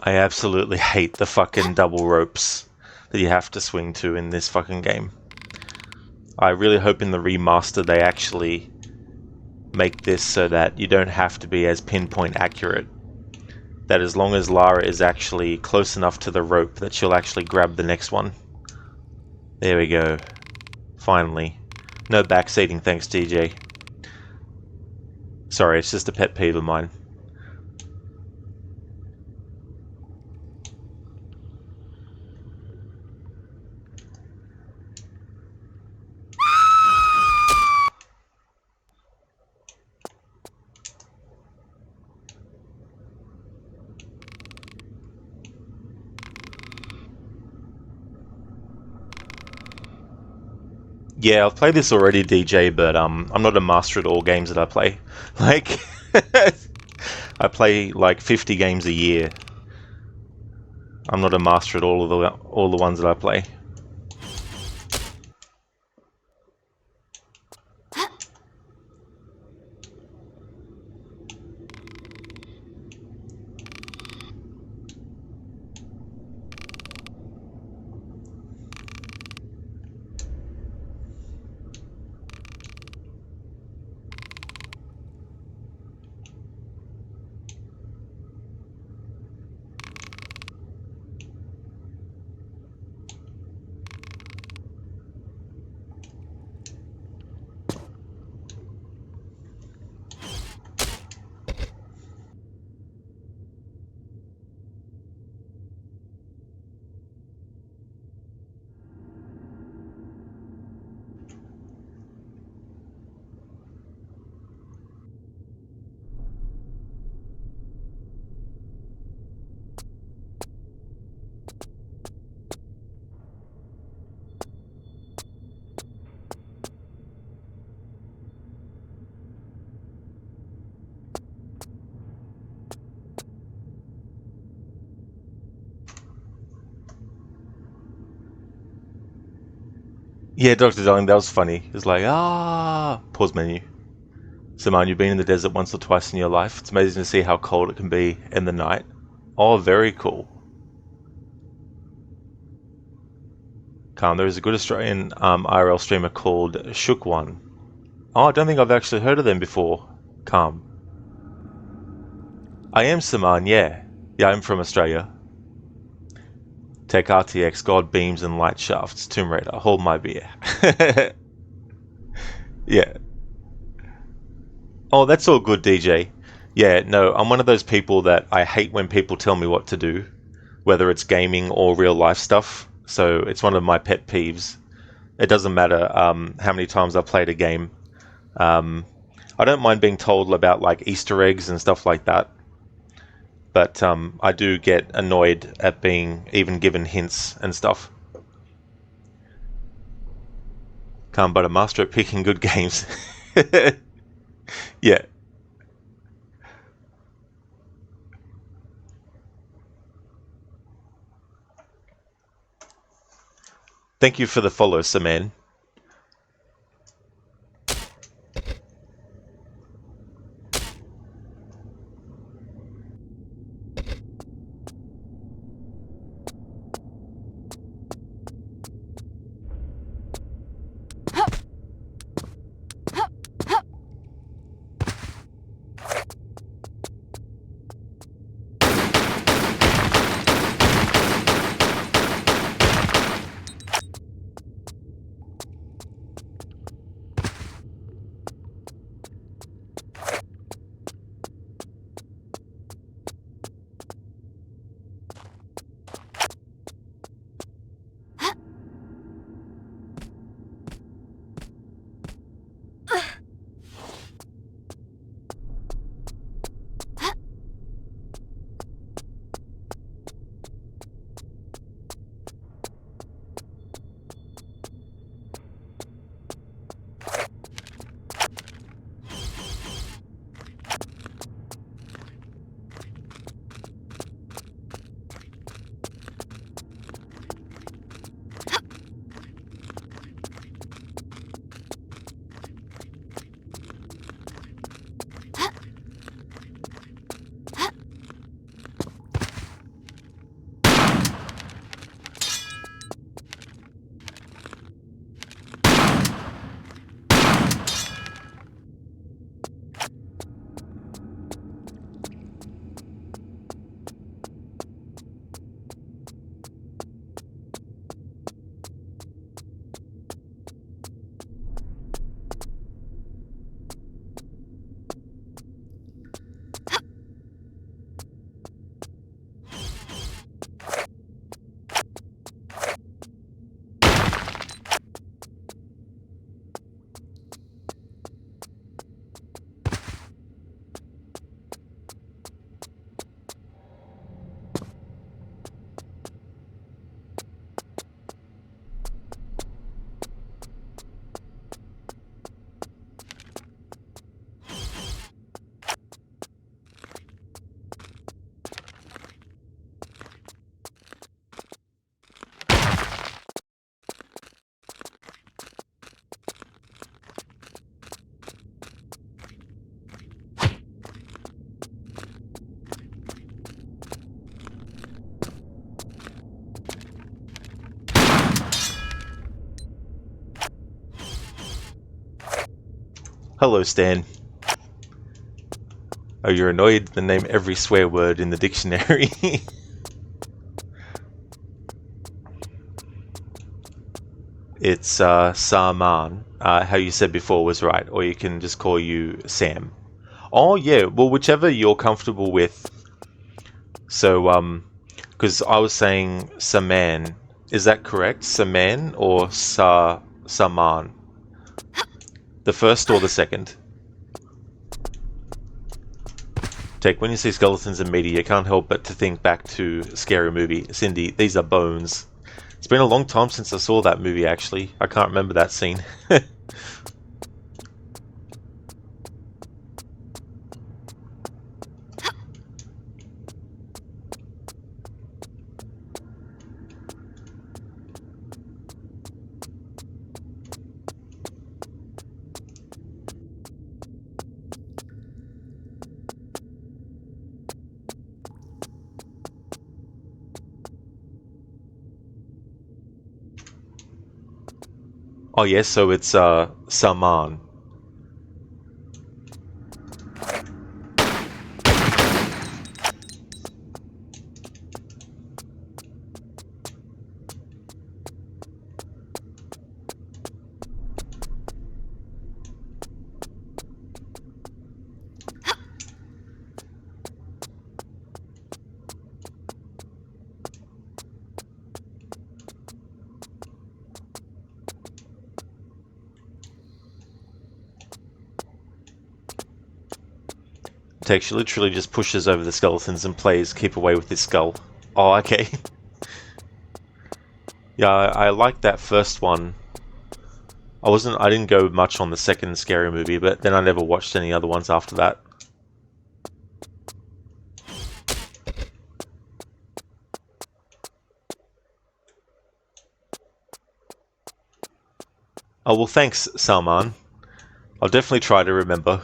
I absolutely hate the fucking double ropes that you have to swing to in this fucking game. I really hope in the remaster they actually make this so that you don't have to be as pinpoint accurate. That as long as Lara is actually close enough to the rope that she'll actually grab the next one. There we go. Finally. No backseating, thanks DJ. Sorry, it's just a pet peeve of mine. Yeah, I've played this already, DJ, but I'm not a master at all games that I play. Like, I play like 50 games a year. I'm not a master at all the ones that I play. Yeah, Dr. Darling, that was funny. It's like, pause menu. Simon, you've been in the desert once or twice in your life. It's amazing to see how cold it can be in the night. Oh, very cool. Calm, there is a good Australian IRL streamer called Shook One. Oh, I don't think I've actually heard of them before. Calm. I am Simon, yeah. Yeah, I'm from Australia. Tech RTX, God Beams and Light Shafts, Tomb Raider, hold my beer. Yeah. Oh, that's all good, DJ. Yeah, no, I'm one of those people that I hate when people tell me what to do, whether it's gaming or real life stuff. So it's one of my pet peeves. It doesn't matter how many times I've played a game. I don't mind being told about like Easter eggs and stuff like that, but I do get annoyed at being even given hints and stuff. Can't but a master at picking good games. Yeah. Thank you for the follow, Saman. Hello, Stan. Oh, you're annoyed to name every swear word in the dictionary. It's Saman. How you said before was right, or you can just call you Sam. Oh yeah, well whichever you're comfortable with. So because I was saying Saman, is that correct? Saman or Saman? The first or the second? Take, when you see skeletons in media, you can't help but to think back to Scary Movie. Cindy, these are bones. It's been a long time since I saw that movie, actually. I can't remember that scene. Oh yes, so it's Saman. She literally just pushes over the skeletons and plays keep away with his skull. Oh, okay. Yeah, I liked that first one. I didn't go much on the second Scary Movie, but then I never watched any other ones after that. Oh well, thanks, Salman. I'll definitely try to remember.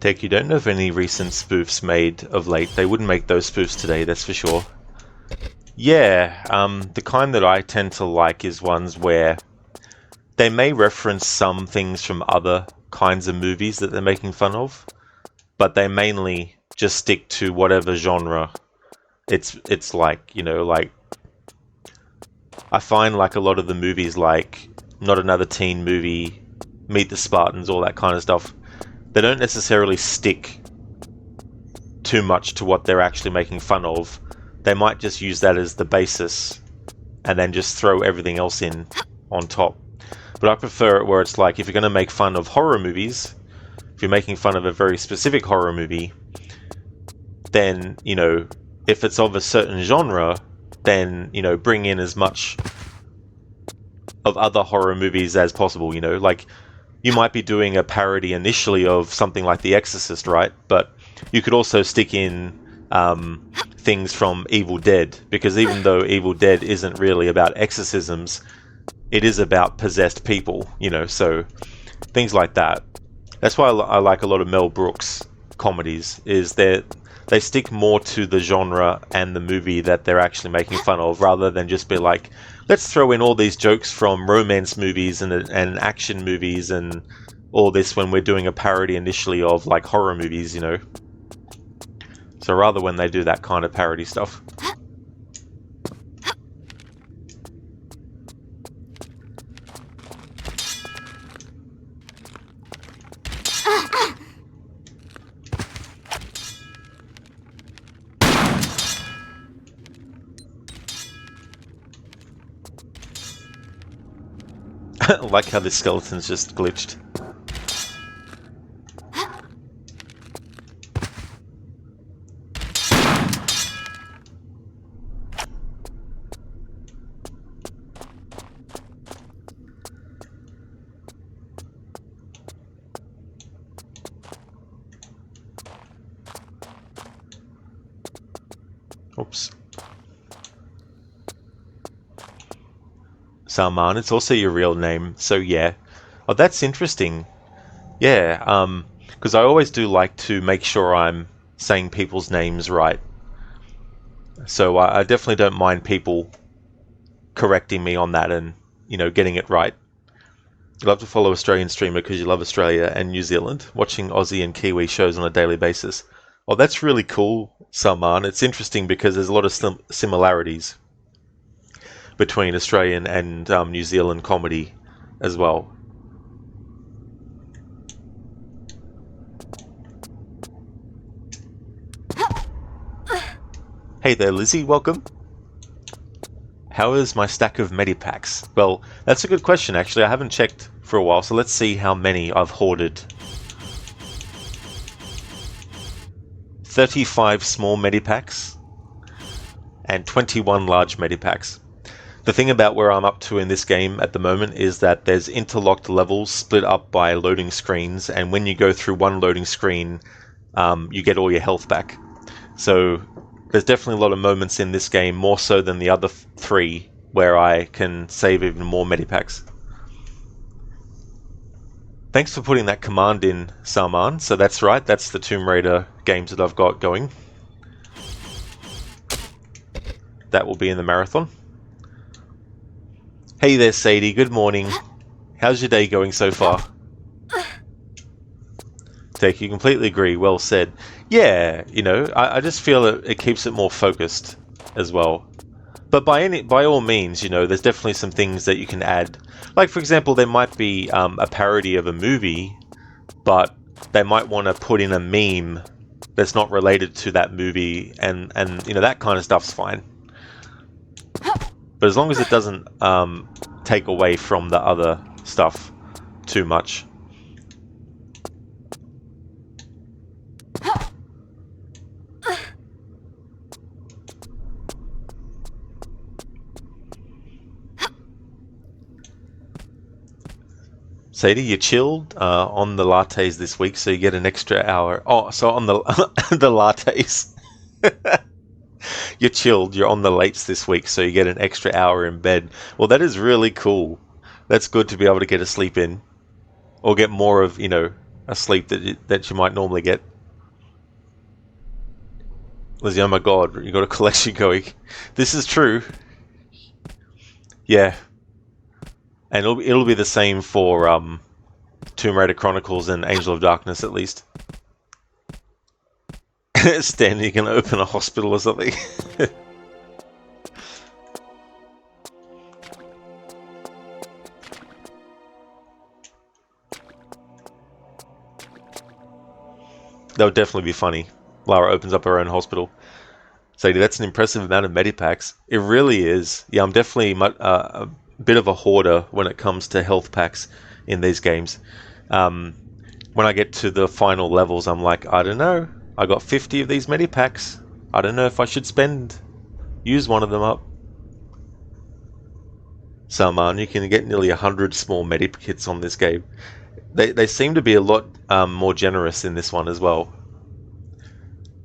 Tech, you don't know of any recent spoofs made of late. They wouldn't make those spoofs today, that's for sure. Yeah, the kind that I tend to like is ones where they may reference some things from other kinds of movies that they're making fun of, but they mainly just stick to whatever genre it's like, you know, like I find like a lot of the movies like Not Another Teen Movie, Meet the Spartans, all that kind of stuff, they don't necessarily stick too much to what they're actually making fun of. They might just use that as the basis and then just throw everything else in on top. But I prefer it where it's like, if you're going to make fun of horror movies, if you're making fun of a very specific horror movie, then, you know, if it's of a certain genre, then, you know, bring in as much of other horror movies as possible, you know, like you might be doing a parody initially of something like The Exorcist, right? But you could also stick in things from Evil Dead, because even though Evil Dead isn't really about exorcisms, it is about possessed people, you know, so things like that. That's why I like a lot of Mel Brooks comedies, is they stick more to the genre and the movie that they're actually making fun of, rather than just be like, let's throw in all these jokes from romance movies and action movies and all this when we're doing a parody initially of like horror movies, you know. So rather when they do that kind of parody stuff. I like how this skeleton's just glitched. Oops. Salman, it's also your real name, so yeah. Oh, that's interesting. Yeah, because I always do like to make sure I'm saying people's names right. So I definitely don't mind people correcting me on that and, you know, getting it right. You love to follow Australian streamer because you love Australia and New Zealand, watching Aussie and Kiwi shows on a daily basis. Oh, that's really cool, Salman. It's interesting because there's a lot of similarities between Australian and New Zealand comedy as well. Hey there, Lizzie, welcome. How is my stack of Medipacks? Well, that's a good question, actually. I haven't checked for a while, so let's see how many I've hoarded. 35 small Medipacks and 21 large Medipacks. The thing about where I'm up to in this game at the moment is that there's interlocked levels split up by loading screens, and when you go through one loading screen, you get all your health back. So there's definitely a lot of moments in this game, more so than the other three, where I can save even more Medipacks. Thanks for putting that command in, Salman. So that's right, that's the Tomb Raider games that I've got going. That will be in the marathon. Hey there, Sadie. Good morning. How's your day going so far? Take, you completely agree. Well said. Yeah, you know, I just feel it keeps it more focused as well. But by all means, you know, there's definitely some things that you can add. Like, for example, there might be a parody of a movie, but they might want to put in a meme that's not related to that movie, and you know, that kind of stuff's fine. But as long as it doesn't take away from the other stuff too much. Sadie, you chilled on the lattes this week, so you get an extra hour. Oh, so on the the lattes. You're chilled, you're on the lates this week, so you get an extra hour in bed. Well, that is really cool. That's good to be able to get a sleep in. Or get more of, you know, a sleep that you might normally get. Lizzie, oh my god, you got a collection going. This is true. Yeah. And it'll be the same for Tomb Raider Chronicles and Angel of Darkness, at least. Stan, you can open a hospital or something. That would definitely be funny. Lara opens up her own hospital. Sadie, that's an impressive amount of medipacks. It really is. Yeah, I'm definitely a bit of a hoarder when it comes to health packs in these games. When I get to the final levels, I'm like, I don't know. I got 50 of these medipacks. I don't know if I should use one of them up. Salman, you can get nearly 100 small medikits on this game. They seem to be a lot more generous in this one as well.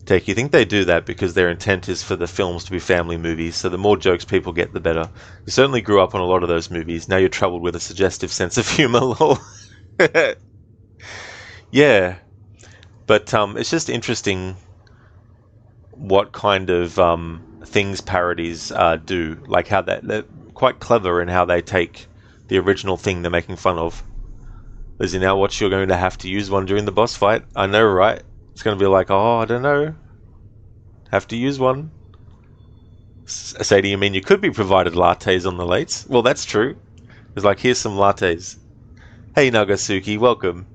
Take, you think they do that because their intent is for the films to be family movies, so the more jokes people get, the better. You certainly grew up on a lot of those movies. Now you're troubled with a suggestive sense of humor, lol. Yeah, but it's just interesting what kind of things parodies do. Like how they're quite clever in how they take the original thing they're making fun of. As you now watch, you're going to have to use one during the boss fight. I know, right? It's going to be like, oh, I don't know. Have to use one. Sadie, you mean you could be provided lattes on the lates? Well, that's true. It's like, here's some lattes. Hey, Nagasuki, welcome.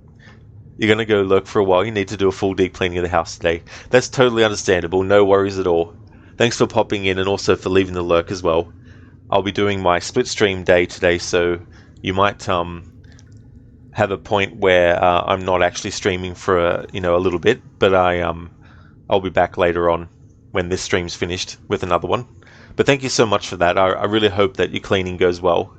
You're going to go lurk for a while. You need to do a full deep cleaning of the house today. That's totally understandable. No worries at all. Thanks for popping in and also for leaving the lurk as well. I'll be doing my split stream day today, so you might have a point where I'm not actually streaming for a little bit, but I'll be back later on when this stream's finished with another one. But thank you so much for that. I really hope that your cleaning goes well.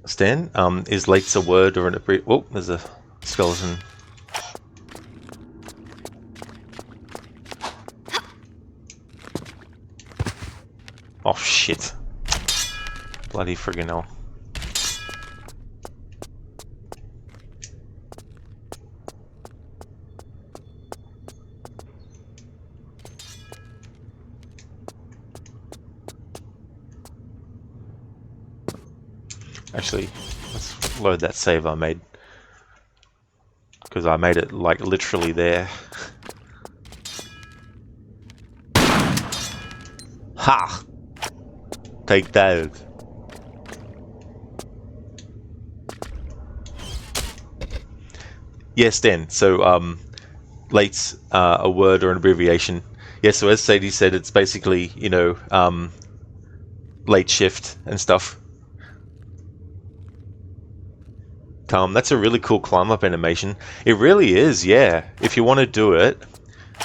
Stan, is late's a word or an abbreviation? Oh, there's a skeleton. Oh shit. Bloody friggin' hell. Actually, let's load that save I made. Because I made it, like, literally there. Ha! Take that. Yes, Dan. So, late's a word or an abbreviation. Yeah, so as Sadie said, it's basically, late shift and stuff. That's a really cool climb up animation. It really is, yeah. If you want to do it,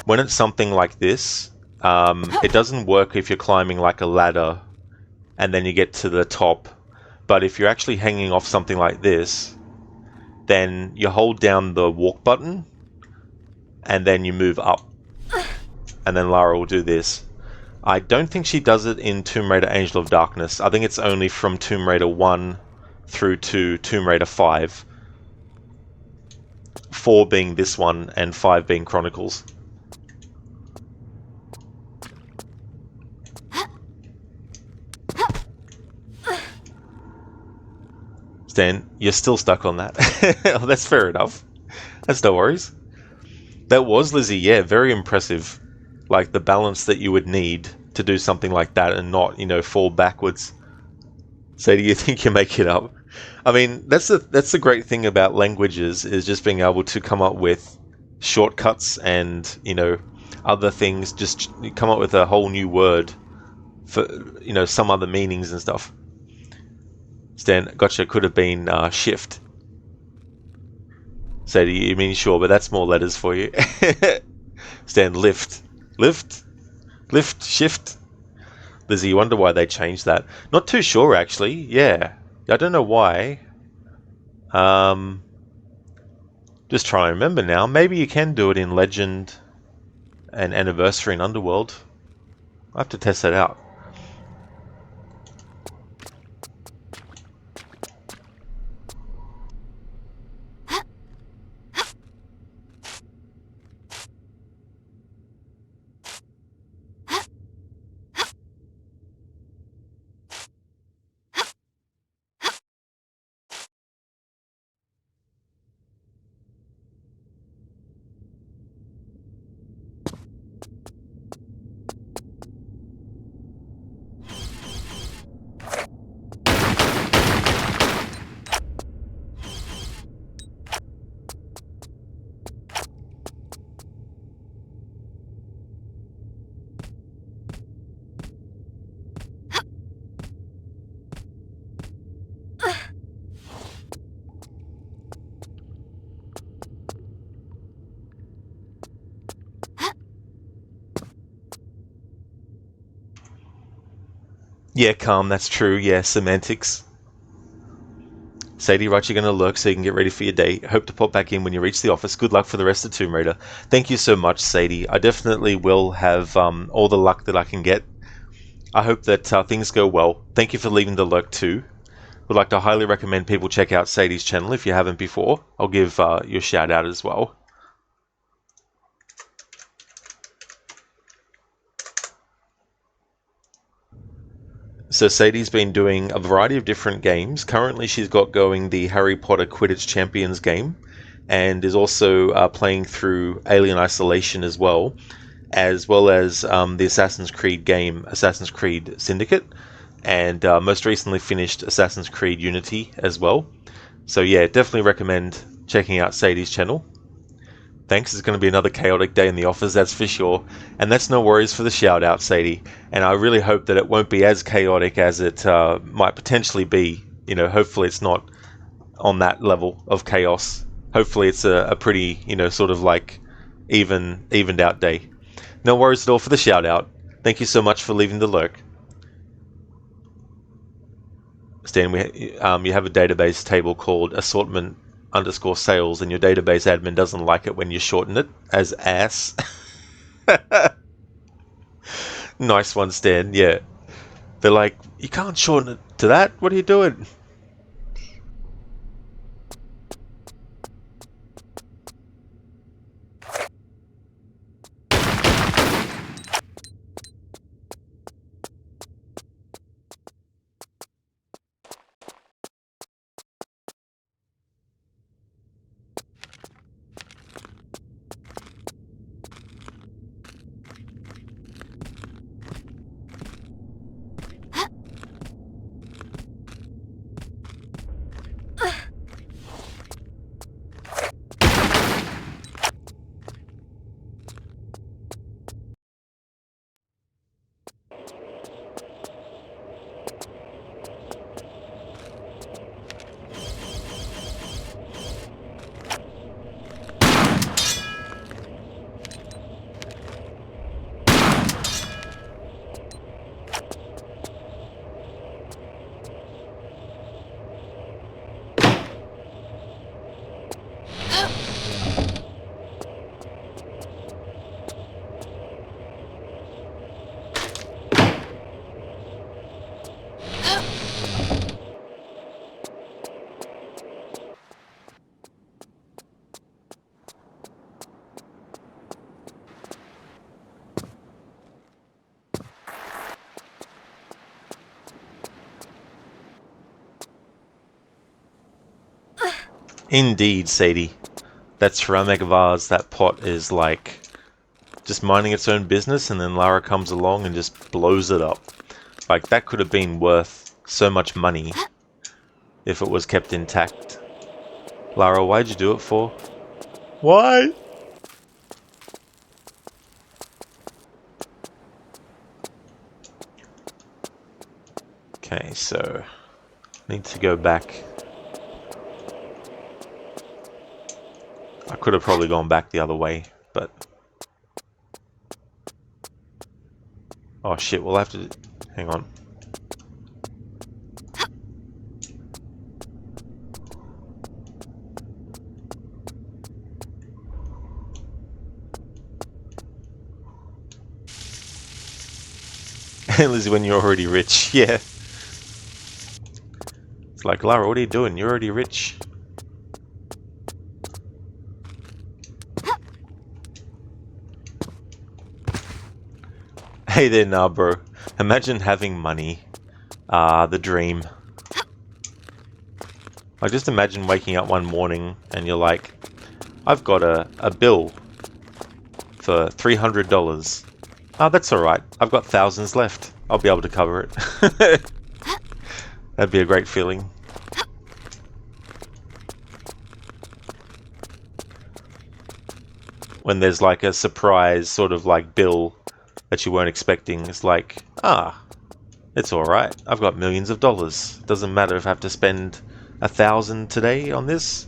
when it's something like this, it doesn't work if you're climbing like a ladder and then you get to the top. But if you're actually hanging off something like this, then you hold down the walk button and then you move up. And then Lara will do this. I don't think she does it in Tomb Raider Angel of Darkness. I think it's only from Tomb Raider 1 through to Tomb Raider 5. 4 being this one, and 5 being Chronicles. Stan, you're still stuck on that. Oh, that's fair enough. That's no worries. That was Lizzie, yeah, very impressive. Like the balance that you would need to do something like that and not, fall backwards. So do you think you make it up? I mean, that's the great thing about languages is just being able to come up with shortcuts and, other things, just come up with a whole new word for, some other meanings and stuff. Stan, gotcha, could have been shift. So do you mean sure, but that's more letters for you. Stan, lift. Lift? Lift, shift. Lizzie, you wonder why they changed that. Not too sure, actually. Yeah. I don't know why. Just try and remember now. Maybe you can do it in Legend and Anniversary in Underworld. I'll have to test that out. Yeah, calm, that's true. Yeah, semantics. Sadie, right, you're going to lurk so you can get ready for your day. Hope to pop back in when you reach the office. Good luck for the rest of Tomb Raider. Thank you so much, Sadie. I definitely will have all the luck that I can get. I hope that things go well. Thank you for leaving the lurk too. Would like to highly recommend people check out Sadie's channel if you haven't before. I'll give you a shout out as well. So Sadie's been doing a variety of different games. Currently she's got going the Harry Potter Quidditch Champions game and is also playing through Alien Isolation as well as the Assassin's Creed game, Assassin's Creed Syndicate, and most recently finished Assassin's Creed Unity as well. So yeah, definitely recommend checking out Sadie's channel. Thanks, it's going to be another chaotic day in the office, that's for sure. And that's no worries for the shout out, Sadie. And I really hope that it won't be as chaotic as it might potentially be. Hopefully it's not on that level of chaos. Hopefully it's a pretty, sort of like evened out day. No worries at all for the shout out. Thank you so much for leaving the lurk. Stan, you have a database table called assortment_sales, and your database admin doesn't like it when you shorten it as ass. Nice one, Stan. Yeah. They're like, you can't shorten it to that. What are you doing? Indeed, Sadie. that ceramic vase, that pot is like just minding its own business, and then Lara comes along and just blows it up. Like, that could have been worth so much money if it was kept intact. Lara, why'd you do it for? Why? Okay, so I need to go back. I could have probably gone back the other way, but... Oh shit, we'll have to... Hang on. Lizzie, when you're already rich, yeah. It's like, Lara, what are you doing? You're already rich. Hey there, nah, bro. Imagine having money. The dream. Like, just imagine waking up one morning and you're like, I've got a bill for $300. Oh, that's alright. I've got thousands left. I'll be able to cover it. That'd be a great feeling. When there's like a surprise sort of like bill that you weren't expecting, it's like, it's alright. I've got millions of dollars. Doesn't matter if I have to spend 1,000 today on this.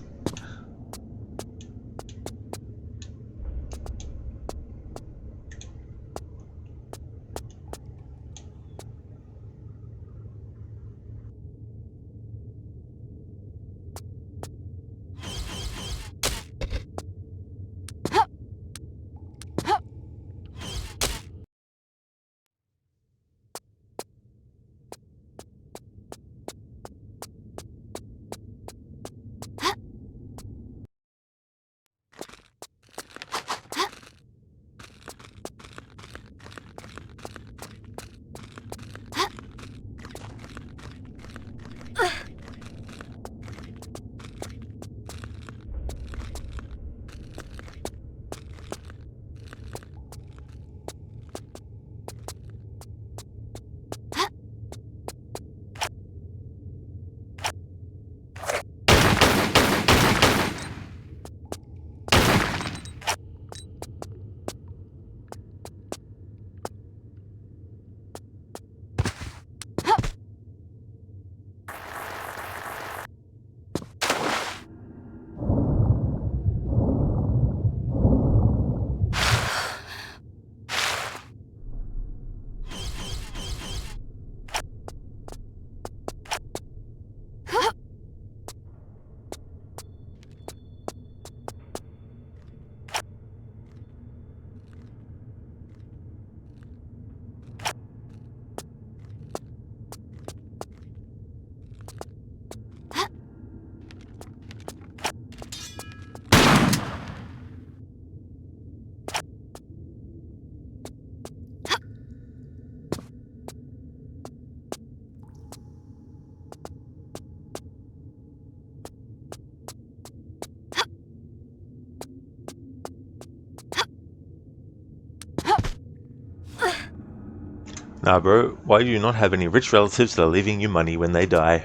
Nah, bro, why do you not have any rich relatives that are leaving you money when they die?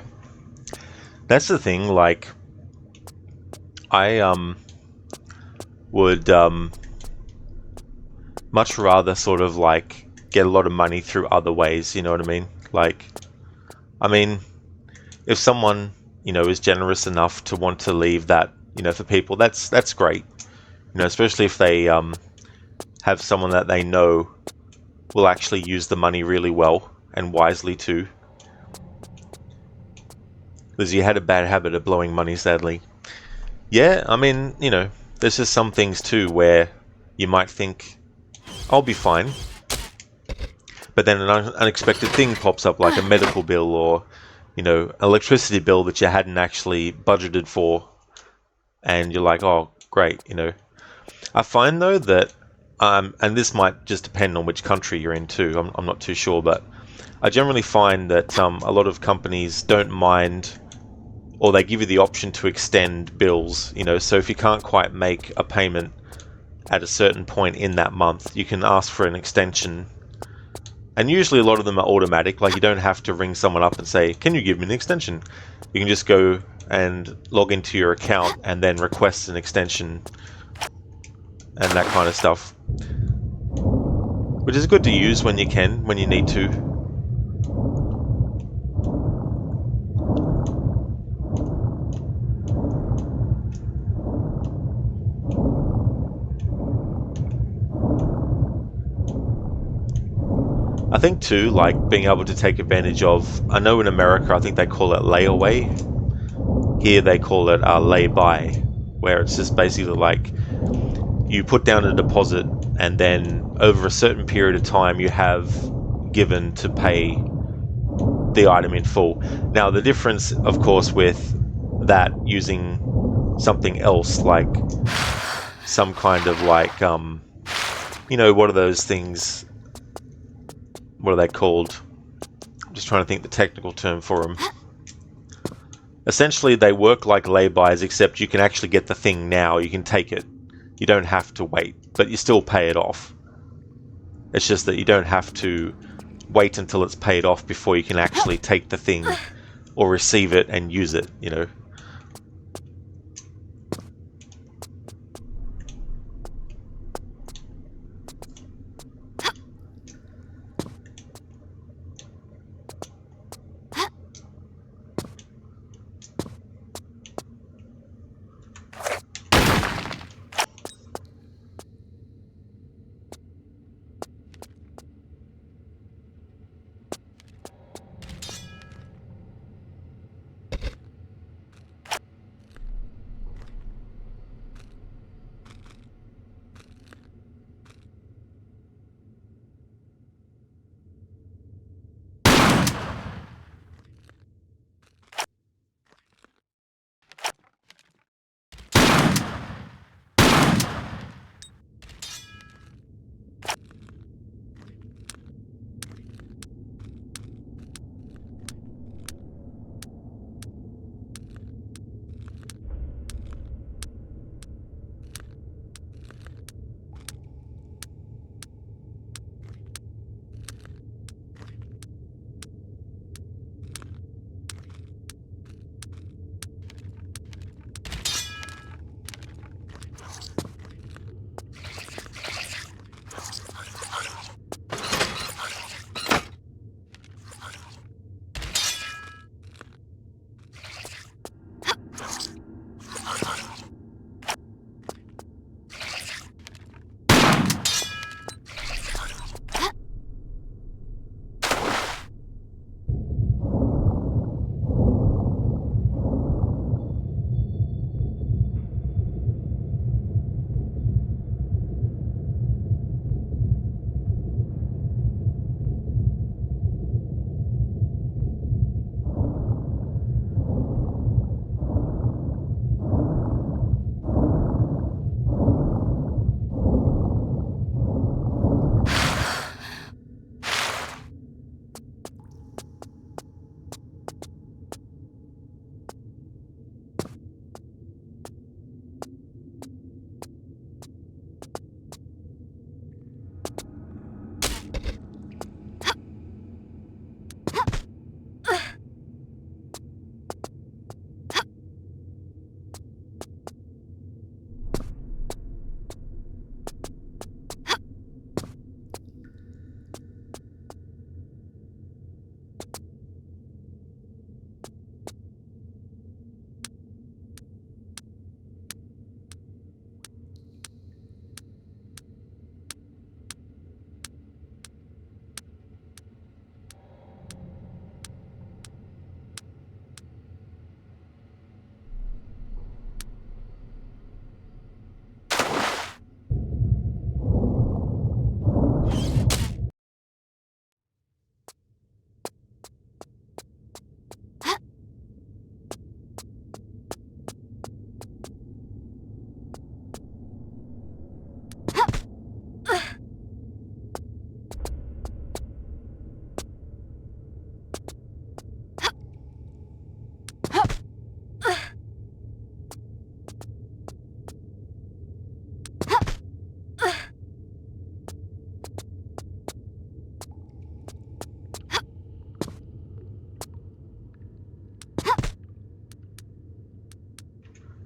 That's the thing, like, I, would, much rather sort of, like, get a lot of money through other ways, you know what I mean? Like, I mean, if someone, you know, is generous enough to want to leave that, you know, for people, that's great. You know, especially if they, have someone that they know will actually use the money really well and wisely too. Because you had a bad habit of blowing money, sadly. Yeah, I mean, you know, there's just some things too where you might think, I'll be fine. But then an unexpected thing pops up, like a medical bill or, you know, electricity bill that you hadn't actually budgeted for. And you're like, oh, great, you know. I find though that and this might just depend on which country you're in too, I'm not too sure, but I generally find that a lot of companies don't mind or they give you the option to extend bills, you know, so if you can't quite make a payment at a certain point in that month, you can ask for an extension. And usually a lot of them are automatic, like you don't have to ring someone up and say, can you give me an extension? You can just go and log into your account and then request an extension and that kind of stuff. Which is good to use when you can, when you need to. I think too, like being able to take advantage of, I know in America I think they call it layaway. Here they call it lay-by, where it's just basically like you put down a deposit and then over a certain period of time you have given to pay the item in full. Now the difference, of course, with that using something else like some kind of like, you know, what are those things? What are they called? I'm just trying to think the technical term for them. Essentially, they work like lay-bys, except you can actually get the thing now. You can take it. You don't have to wait, but you still pay it off. It's just that you don't have to wait until it's paid off before you can actually take the thing or receive it and use it, you know.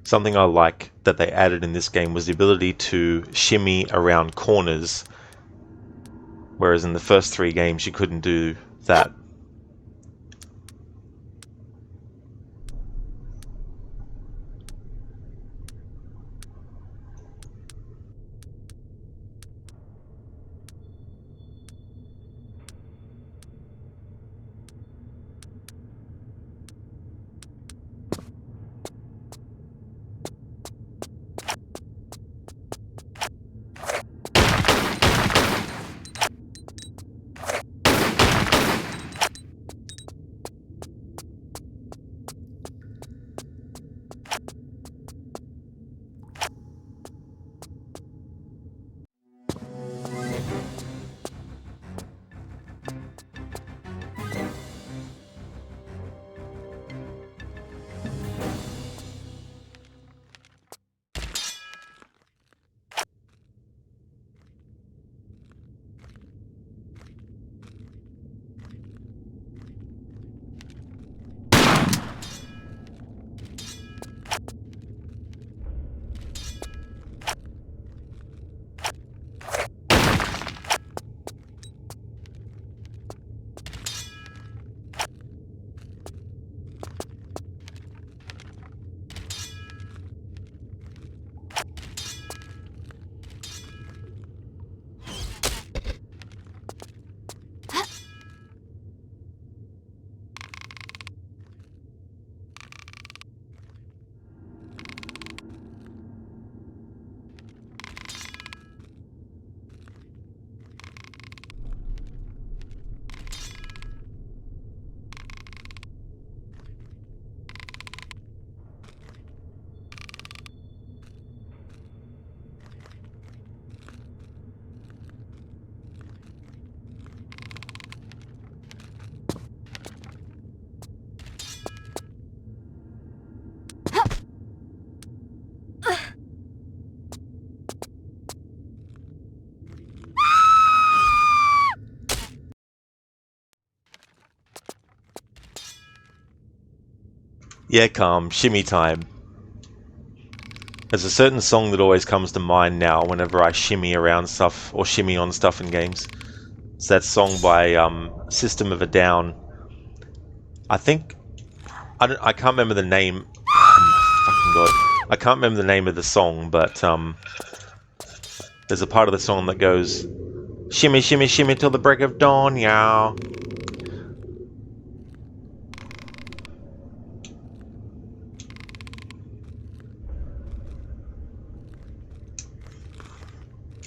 Something I like that they added in this game was the ability to shimmy around corners, whereas in the first 3 games you couldn't do that. Yeah, calm, shimmy time. There's a certain song that always comes to mind now whenever I shimmy around stuff or shimmy on stuff in games. It's that song by System of a Down. I think I can't remember the name. Oh my fucking god! I can't remember the name of the song, but there's a part of the song that goes, "Shimmy, shimmy, shimmy till the break of dawn, yow."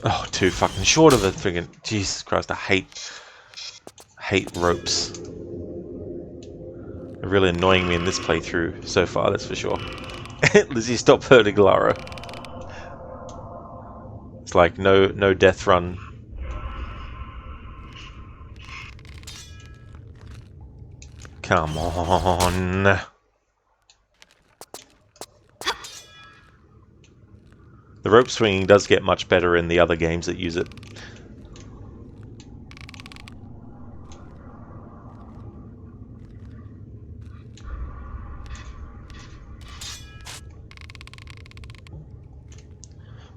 Oh, too fucking short of the friggin'. Jesus Christ, I hate ropes. They're really annoying me in this playthrough so far, that's for sure. Lizzie, stop hurting Lara. It's like no death run. Come on. The rope swinging does get much better in the other games that use it.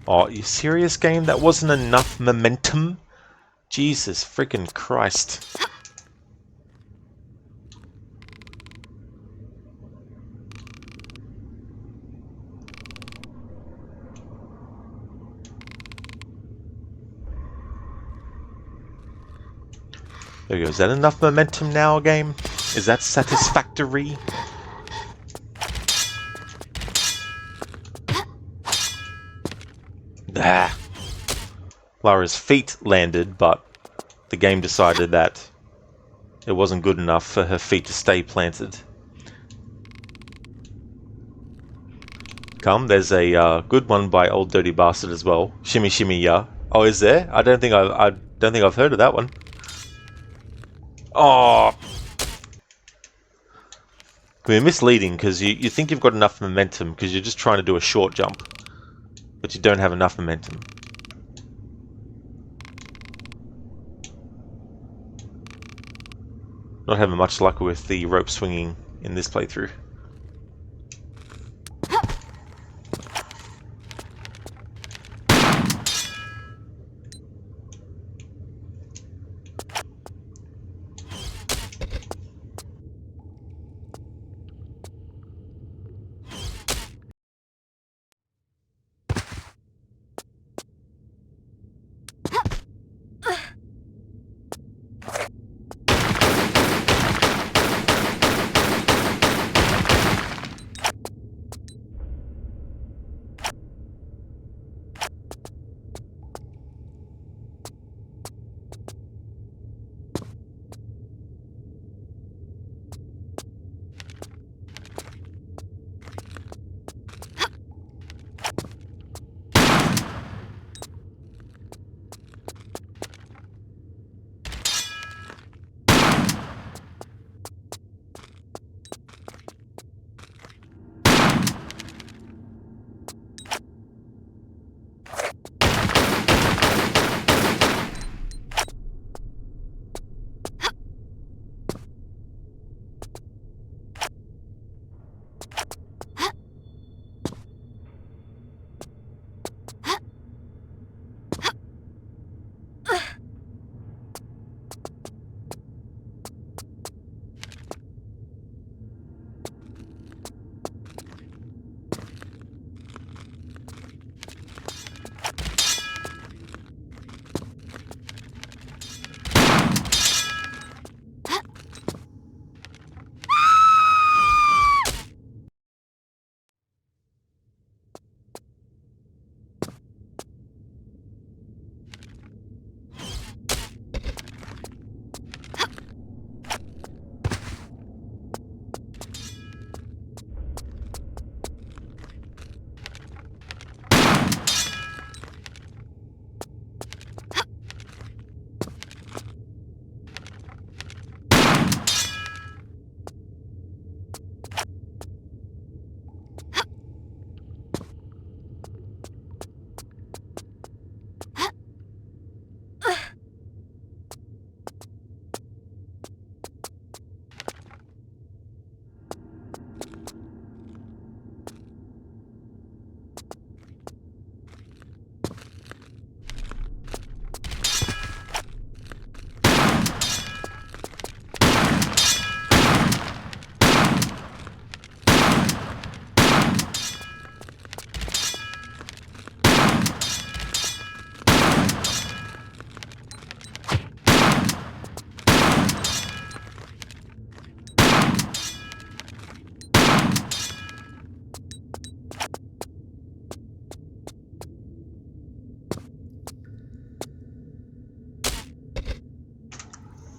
Oh, you serious, game? That wasn't enough momentum? Jesus freaking Christ. There we go. Is that enough momentum now, game? Is that satisfactory? Ah. Lara's feet landed, but the game decided that it wasn't good enough for her feet to stay planted. Come, there's a good one by Old Dirty Bastard as well. Shimmy Shimmy Ya. Oh, is there? I don't think I've heard of that one. Oh, we're misleading because you think you've got enough momentum because you're just trying to do a short jump, but you don't have enough momentum. Not having much luck with the rope swinging in this playthrough.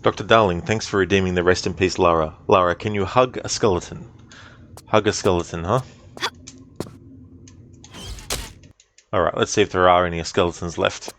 Dr. Darling, thanks for redeeming the rest in peace Lara. Lara, can you hug a skeleton? Hug a skeleton, huh? Alright, let's see if there are any skeletons left.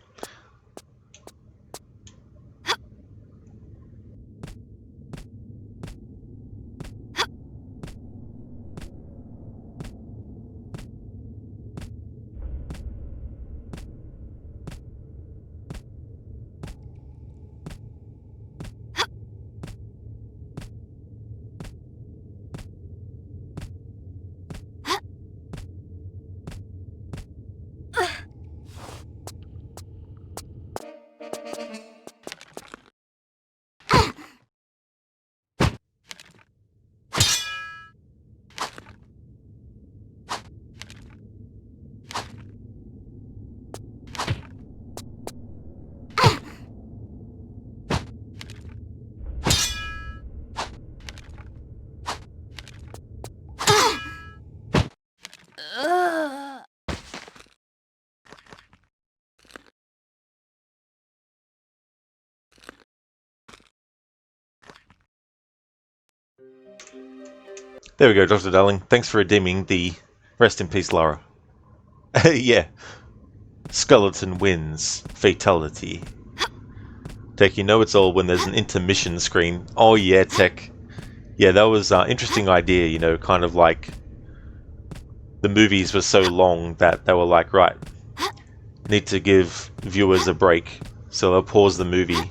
There we go, Dr. Darling. Thanks for redeeming the rest in peace Lara. Yeah. Skeleton wins. Fatality. Tech, you know it's all when there's an intermission screen. Oh yeah, Tech. Yeah, that was an interesting idea, you know, kind of like the movies were so long that they were like, right, need to give viewers a break. So they'll pause the movie.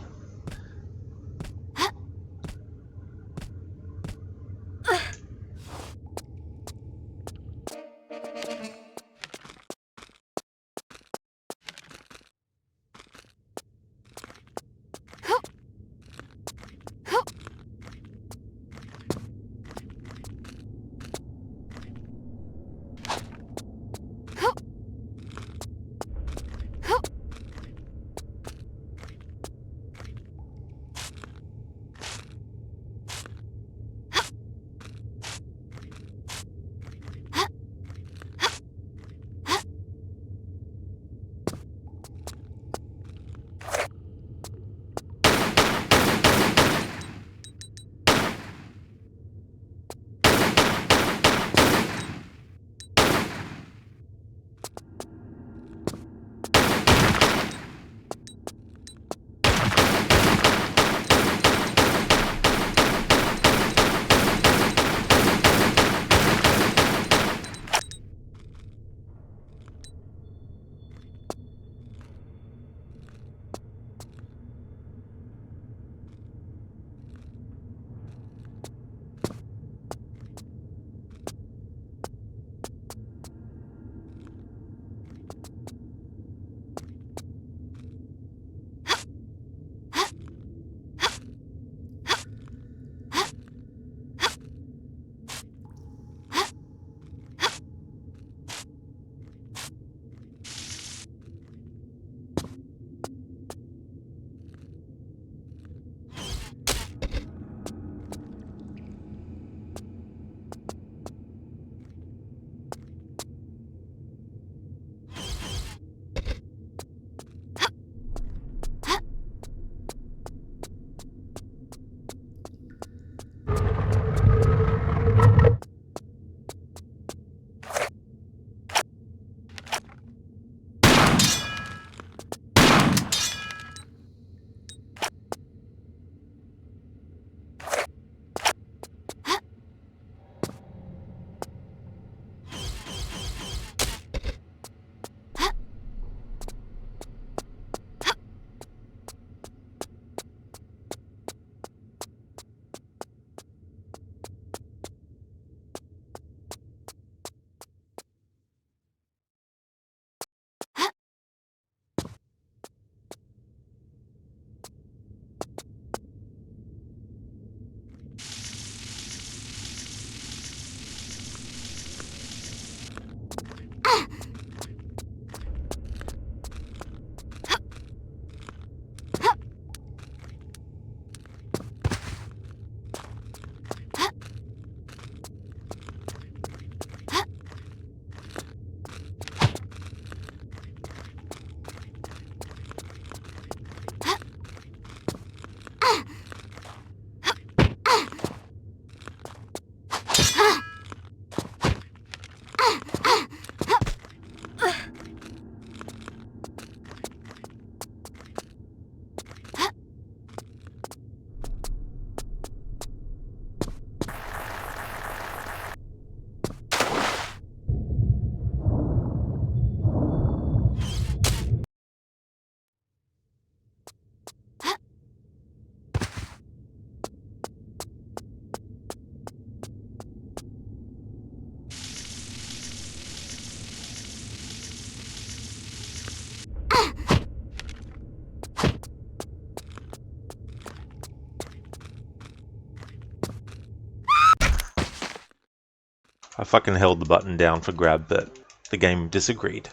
I fucking held the button down for grab, but the game disagreed.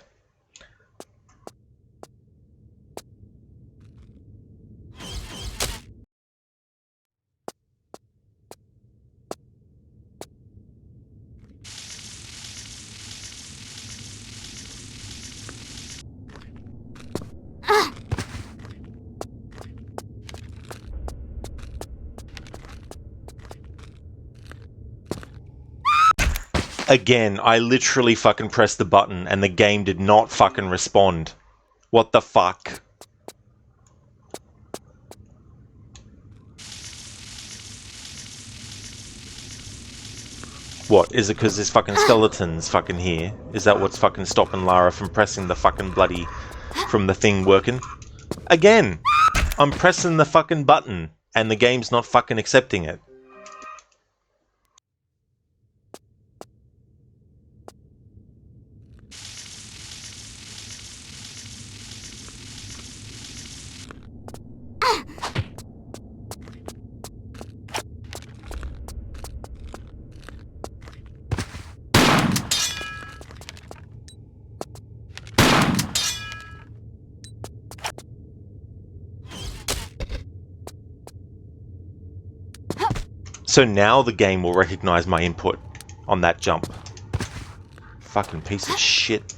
Again, I literally fucking pressed the button and the game did not fucking respond. What the fuck? What, is it because there's fucking skeletons fucking here? Is that what's fucking stopping Lara from pressing the fucking bloody... from the thing working? Again! I'm pressing the fucking button and the game's not fucking accepting it. So now the game will recognize my input on that jump. Fucking piece of shit.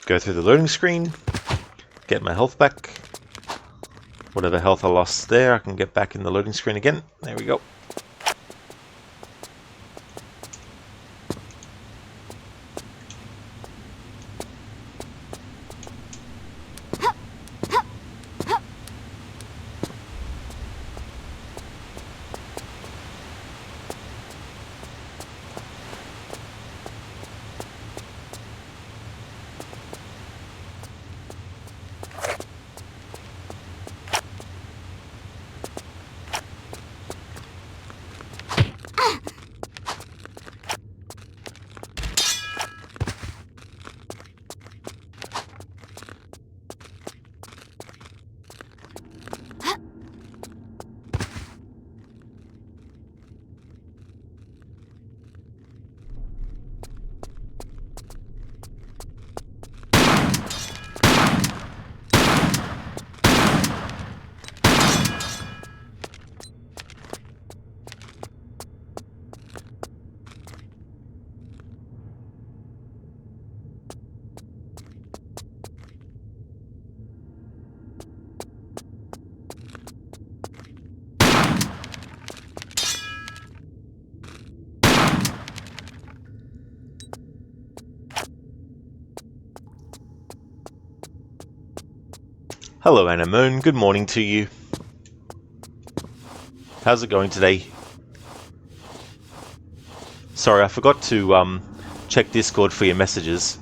Go through the loading screen, get my health back. Whatever health I lost there, I can get back in the loading screen again. There we go. Hello, Anemone. Good morning to you. How's it going today? Sorry, I forgot to check Discord for your messages.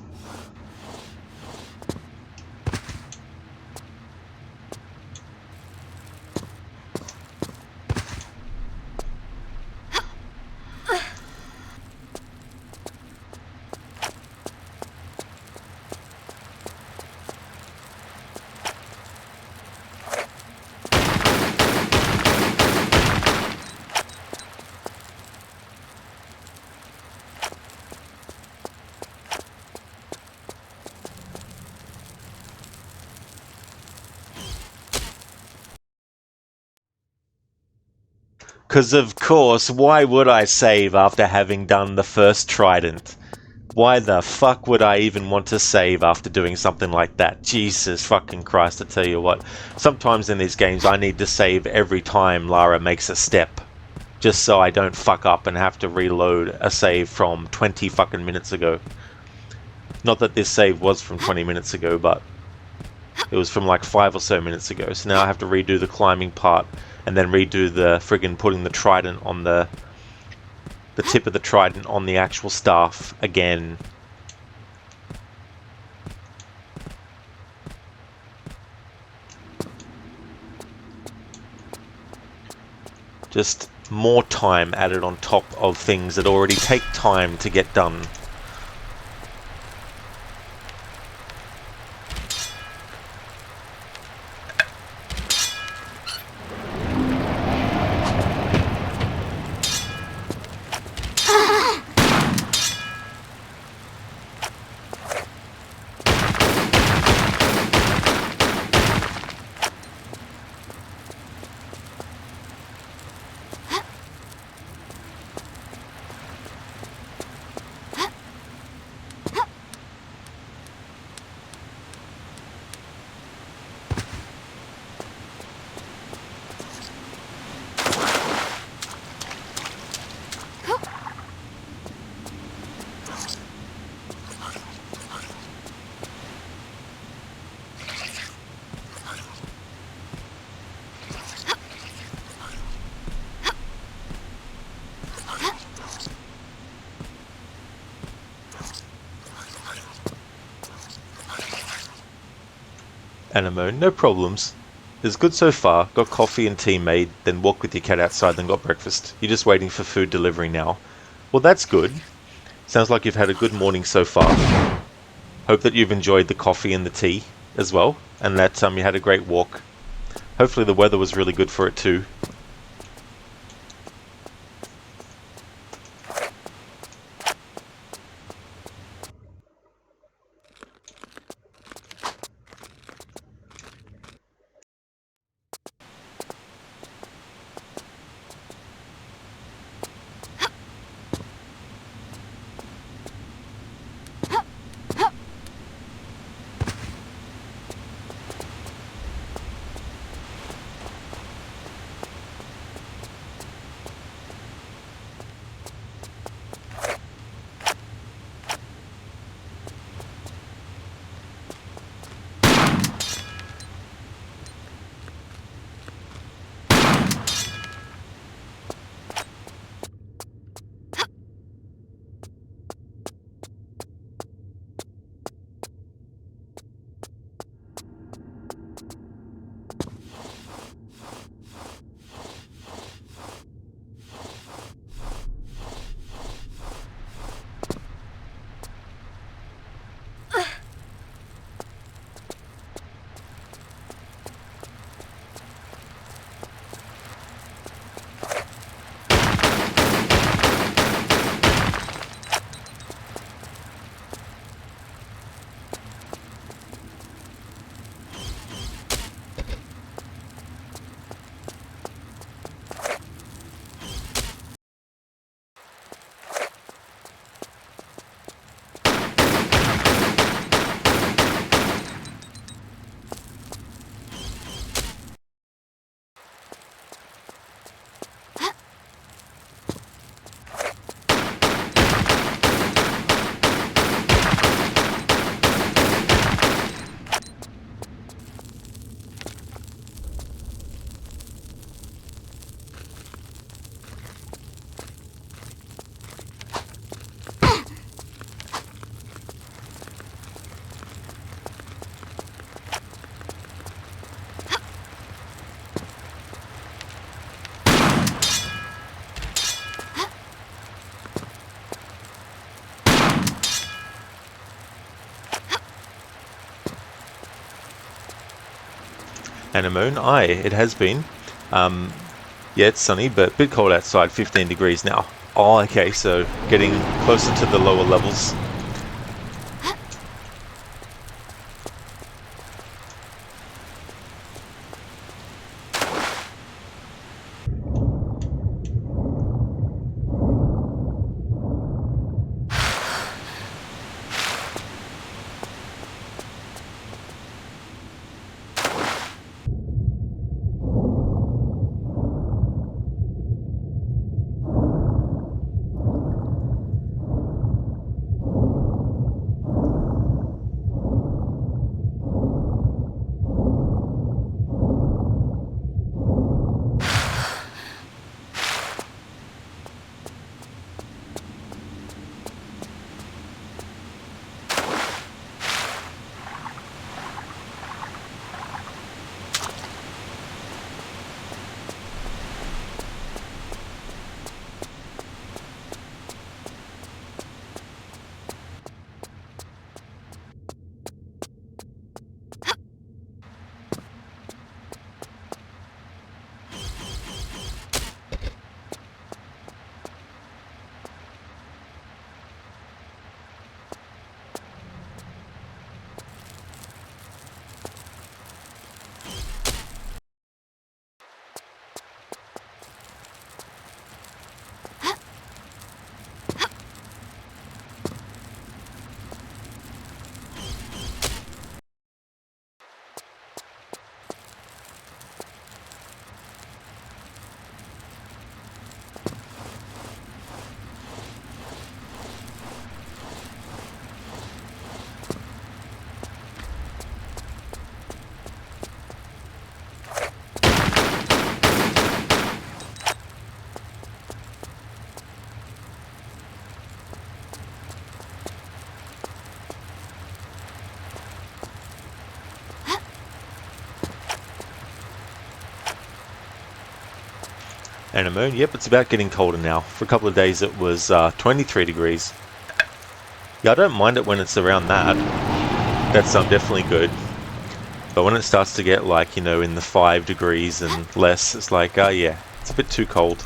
Because of course, why would I save after having done the first Trident? Why the fuck would I even want to save after doing something like that? Jesus fucking Christ, I tell you what. Sometimes in these games I need to save every time Lara makes a step. Just so I don't fuck up and have to reload a save from 20 fucking minutes ago. Not that this save was from 20 minutes ago, but it was from like 5 or so minutes ago. So now I have to redo the climbing part and then redo the friggin' putting the trident on the tip of the trident on the actual staff again. Just more time added on top of things that already take time to get done. Anemone, no problems. It's good so far. Got coffee and tea made, then walked with your cat outside, then got breakfast. You're just waiting for food delivery now. Well, that's good. Sounds like you've had a good morning so far. Hope that you've enjoyed the coffee and the tea as well, and that you had a great walk. Hopefully the weather was really good for it too. Anemone, aye, it has been. Yeah, it's sunny, but a bit cold outside, 15 degrees now. Oh, okay, so getting closer to the lower levels. Anemone, yep, it's about getting colder now. For a couple of days it was 23 degrees. Yeah, I don't mind it when it's around that. That's definitely good. But when it starts to get like, you know, in the 5 degrees and less, it's like, yeah, it's a bit too cold.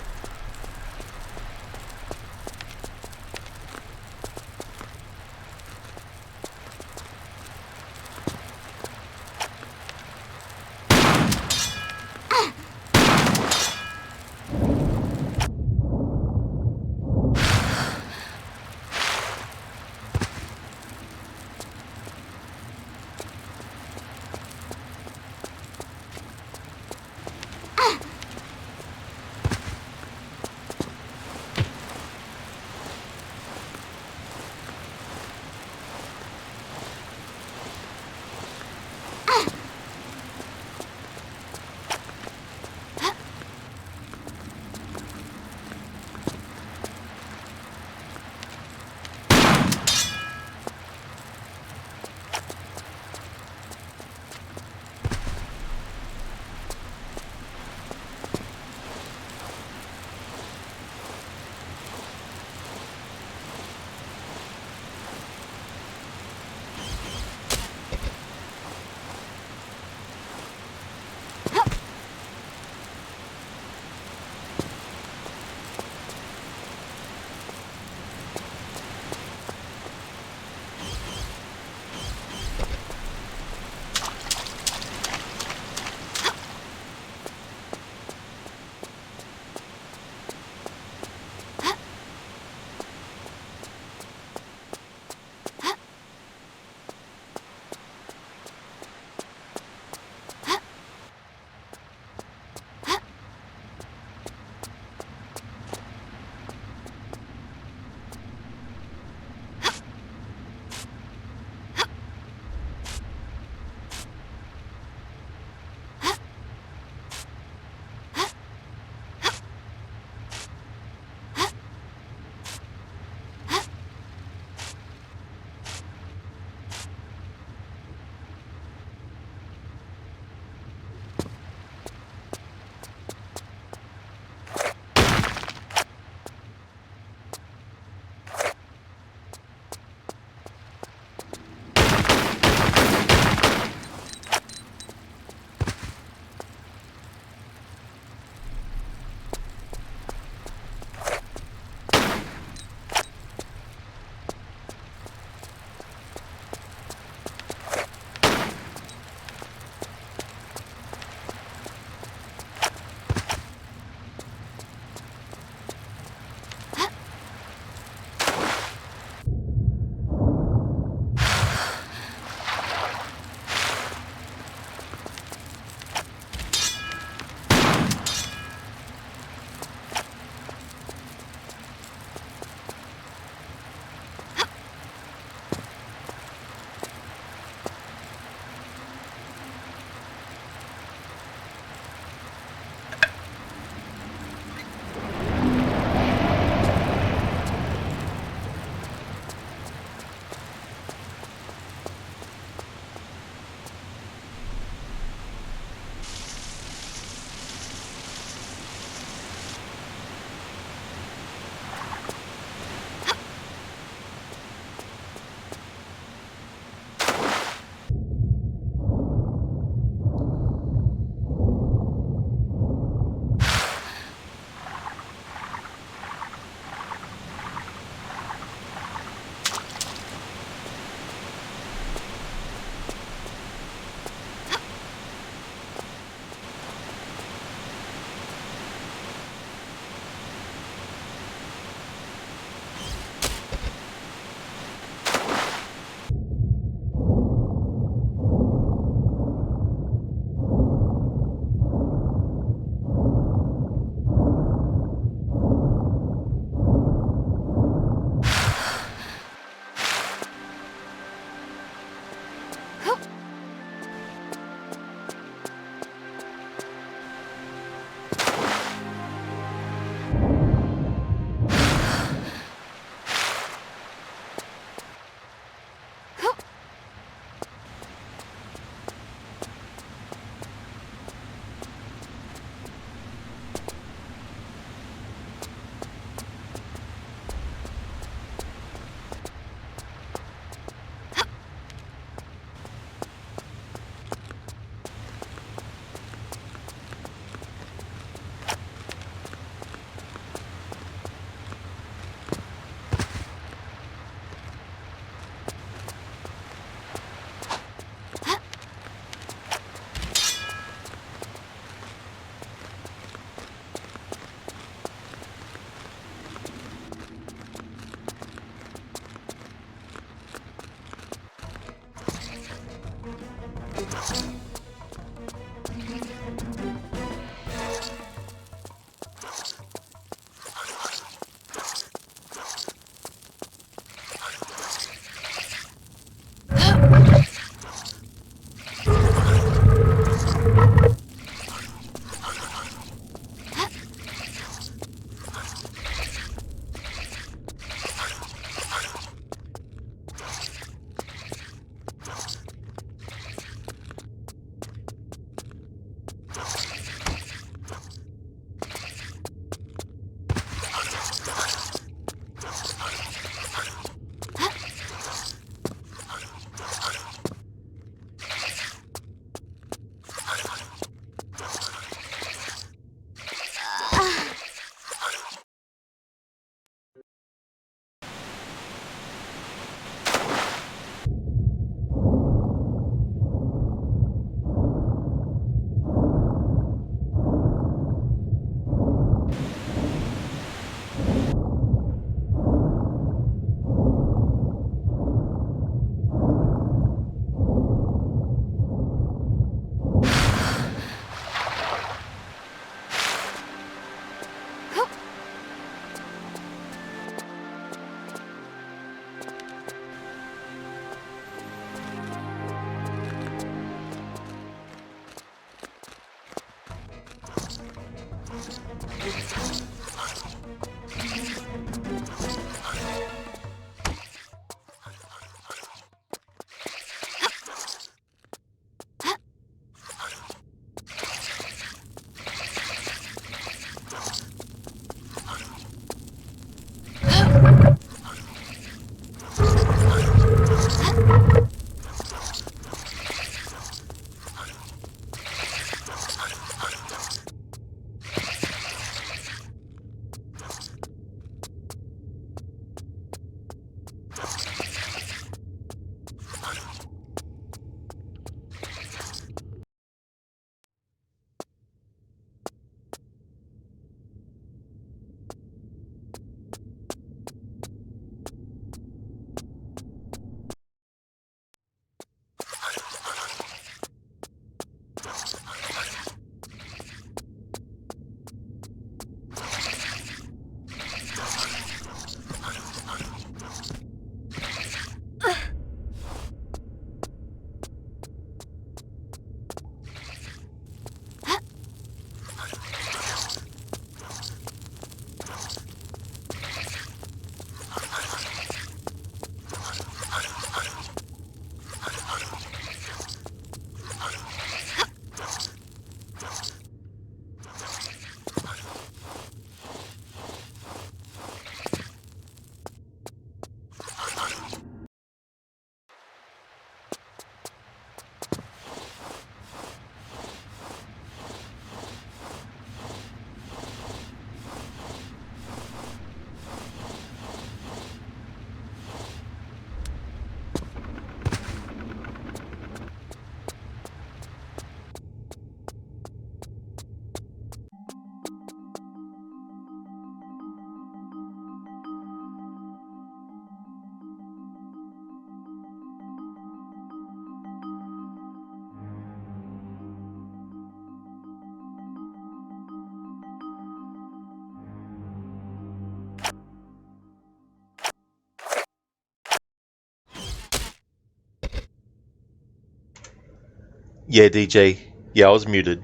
Yeah, DJ. Yeah, I was muted.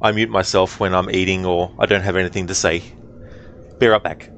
I mute myself when I'm eating or I don't have anything to say. Be right back.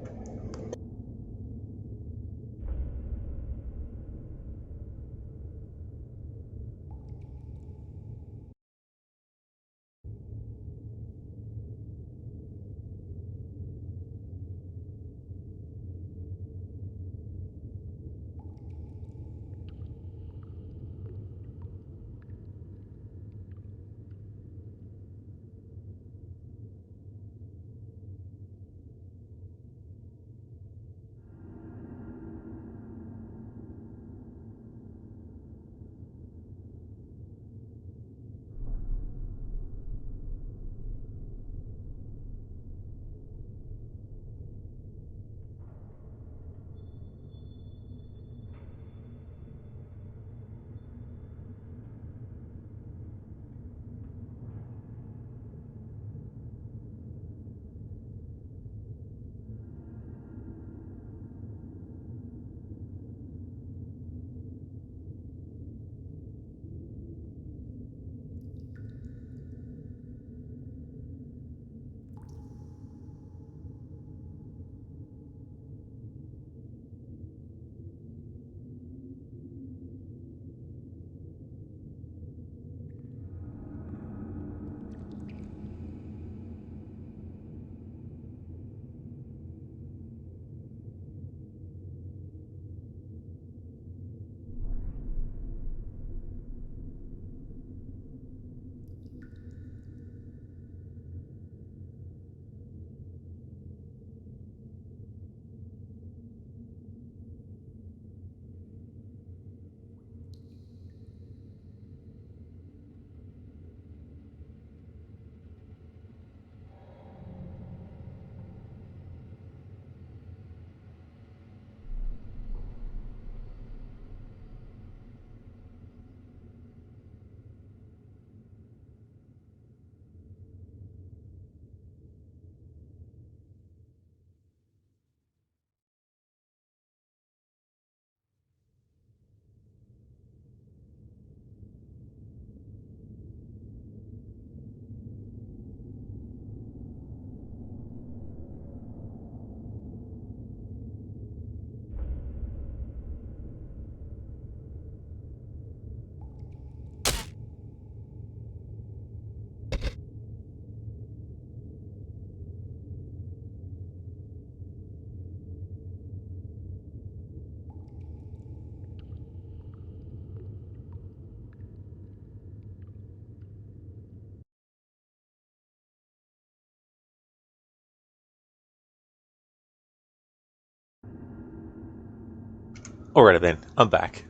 Alright then, I'm back.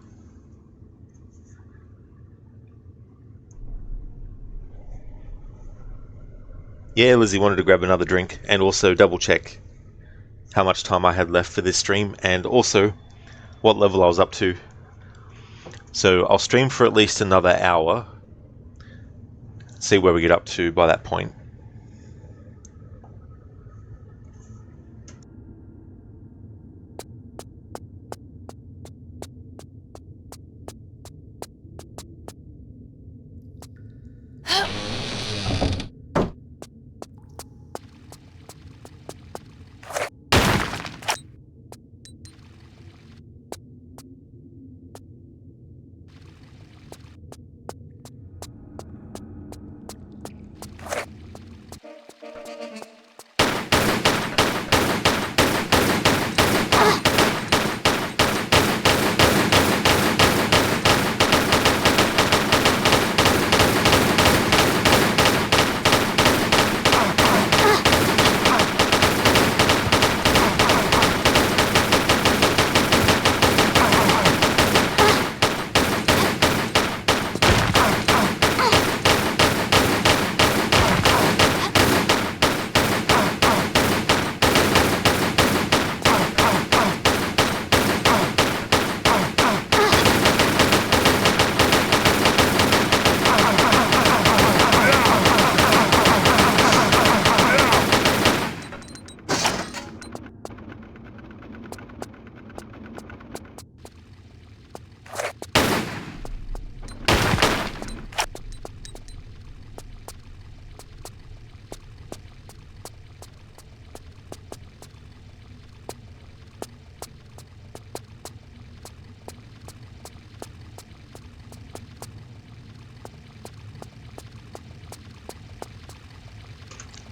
Yeah, Lizzie wanted to grab another drink and also double check how much time I had left for this stream and also what level I was up to. So I'll stream for at least another hour, see where we get up to by that point.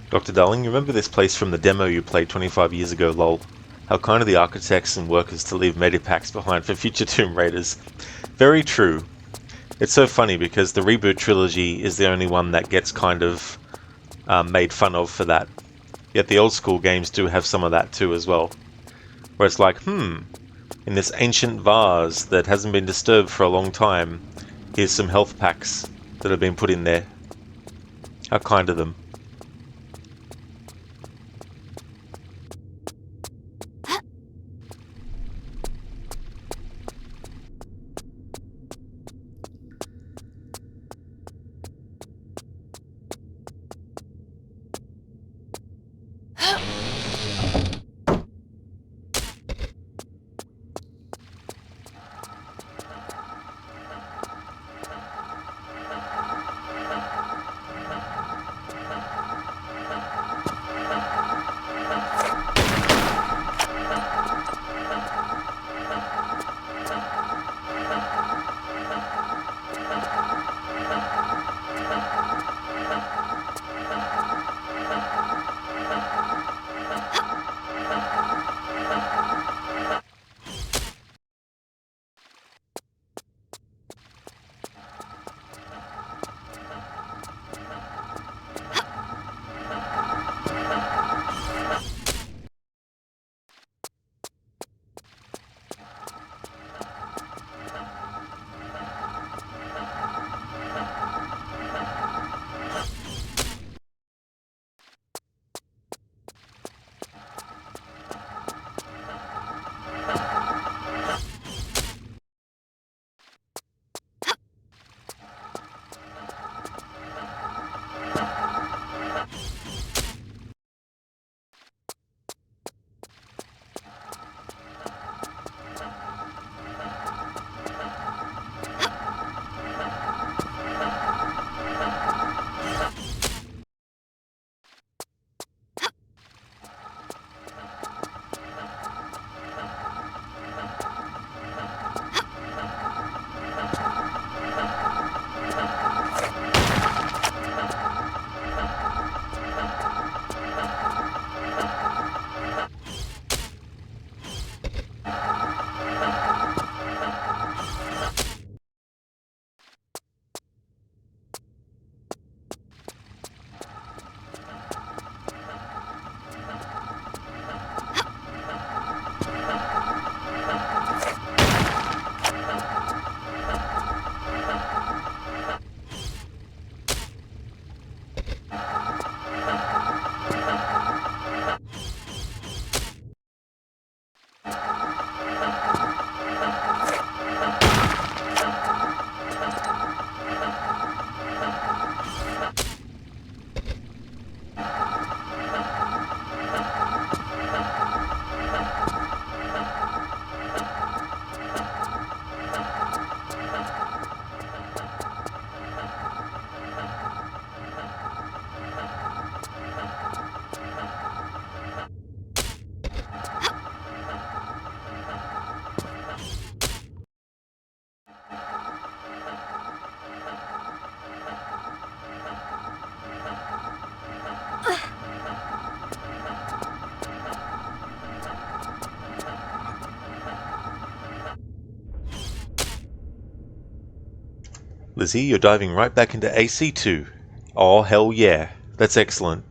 Dr. Darling, you remember this place from the demo you played 25 years ago, lol? How kind of the architects and workers to leave medipacks behind for future Tomb Raiders. Very true. It's so funny because the reboot trilogy is the only one that gets kind of made fun of for that. Yet the old school games do have some of that too as well. Where it's like, in this ancient vase that hasn't been disturbed for a long time, here's some health packs that have been put in there. How kind of them. Lizzie, you're diving right back into AC2. Oh, hell yeah. That's excellent.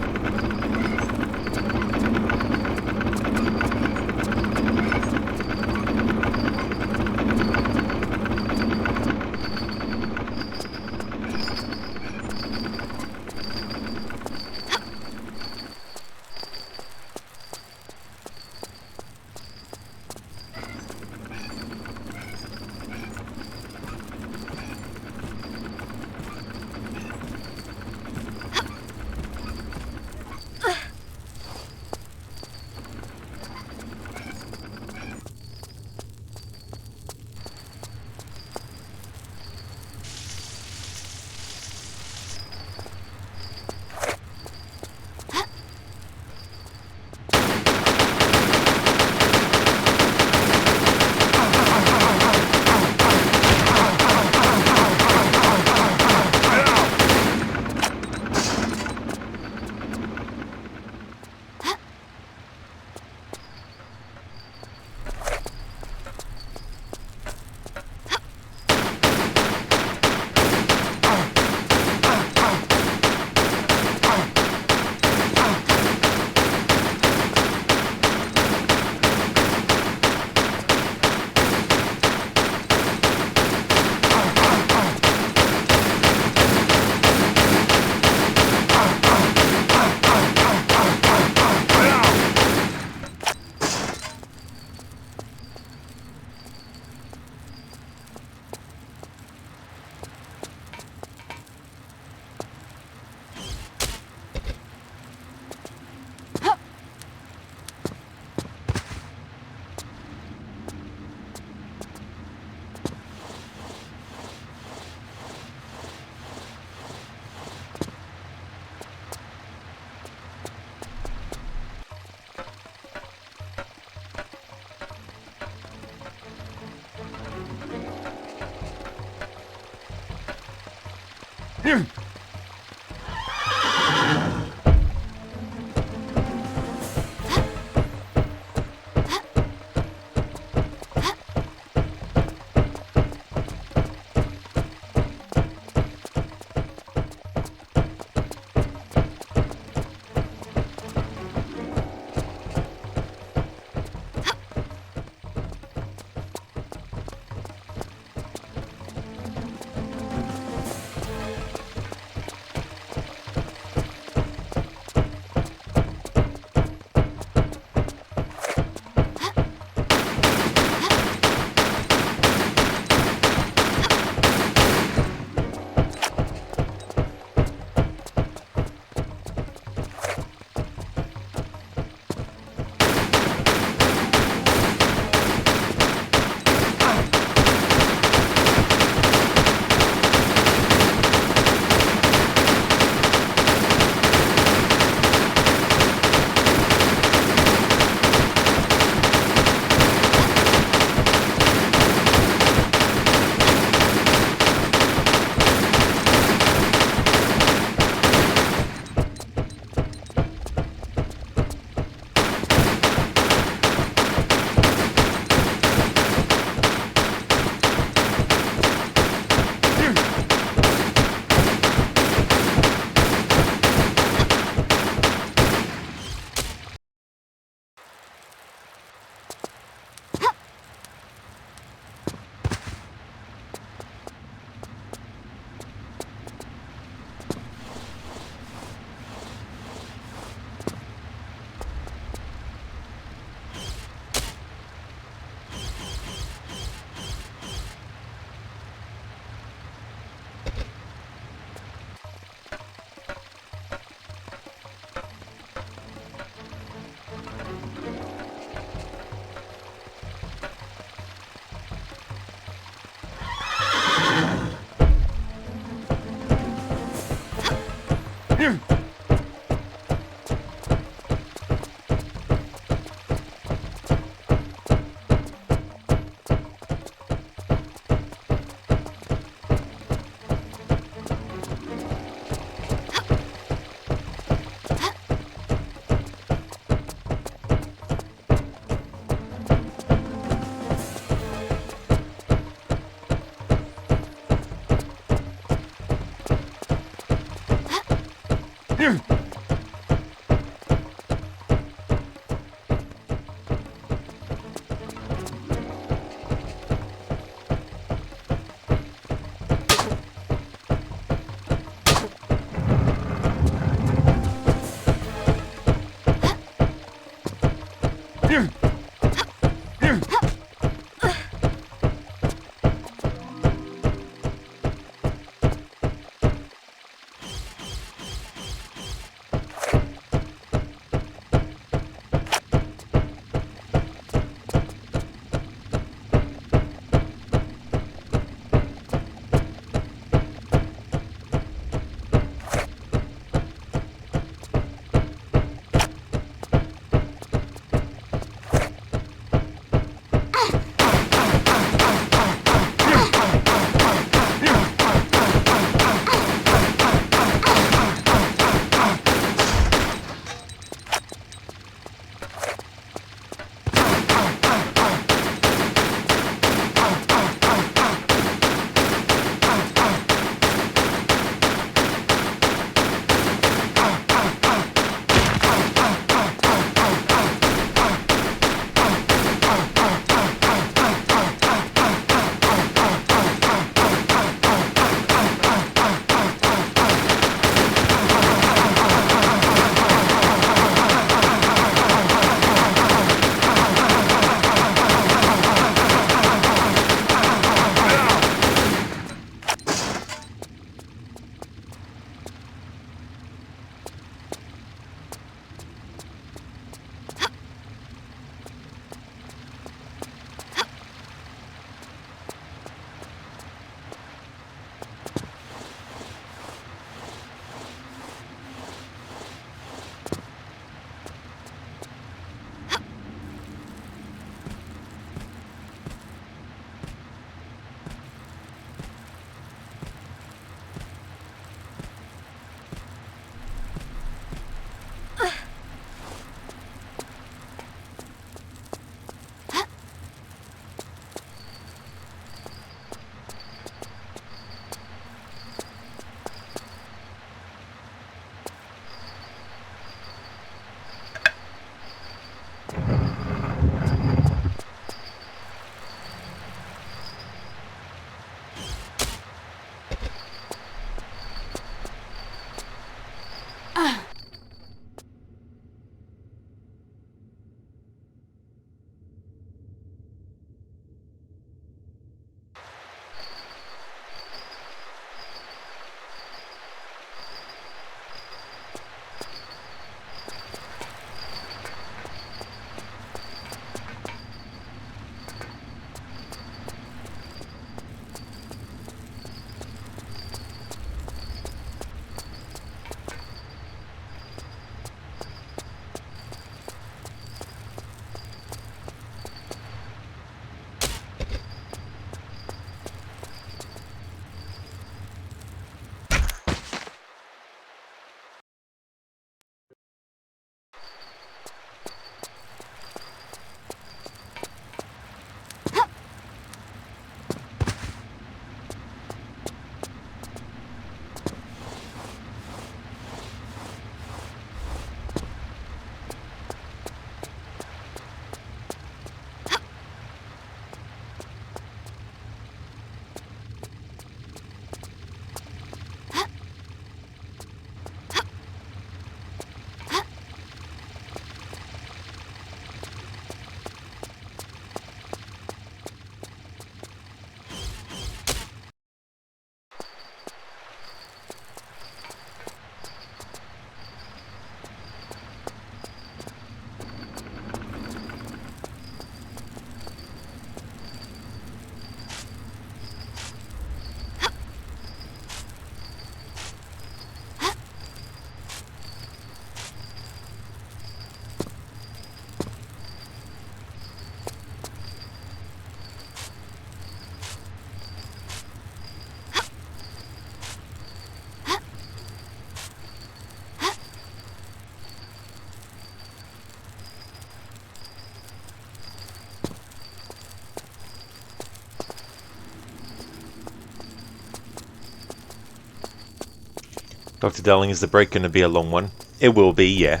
Dr. Darling, is the break going to be a long one? It will be, yeah.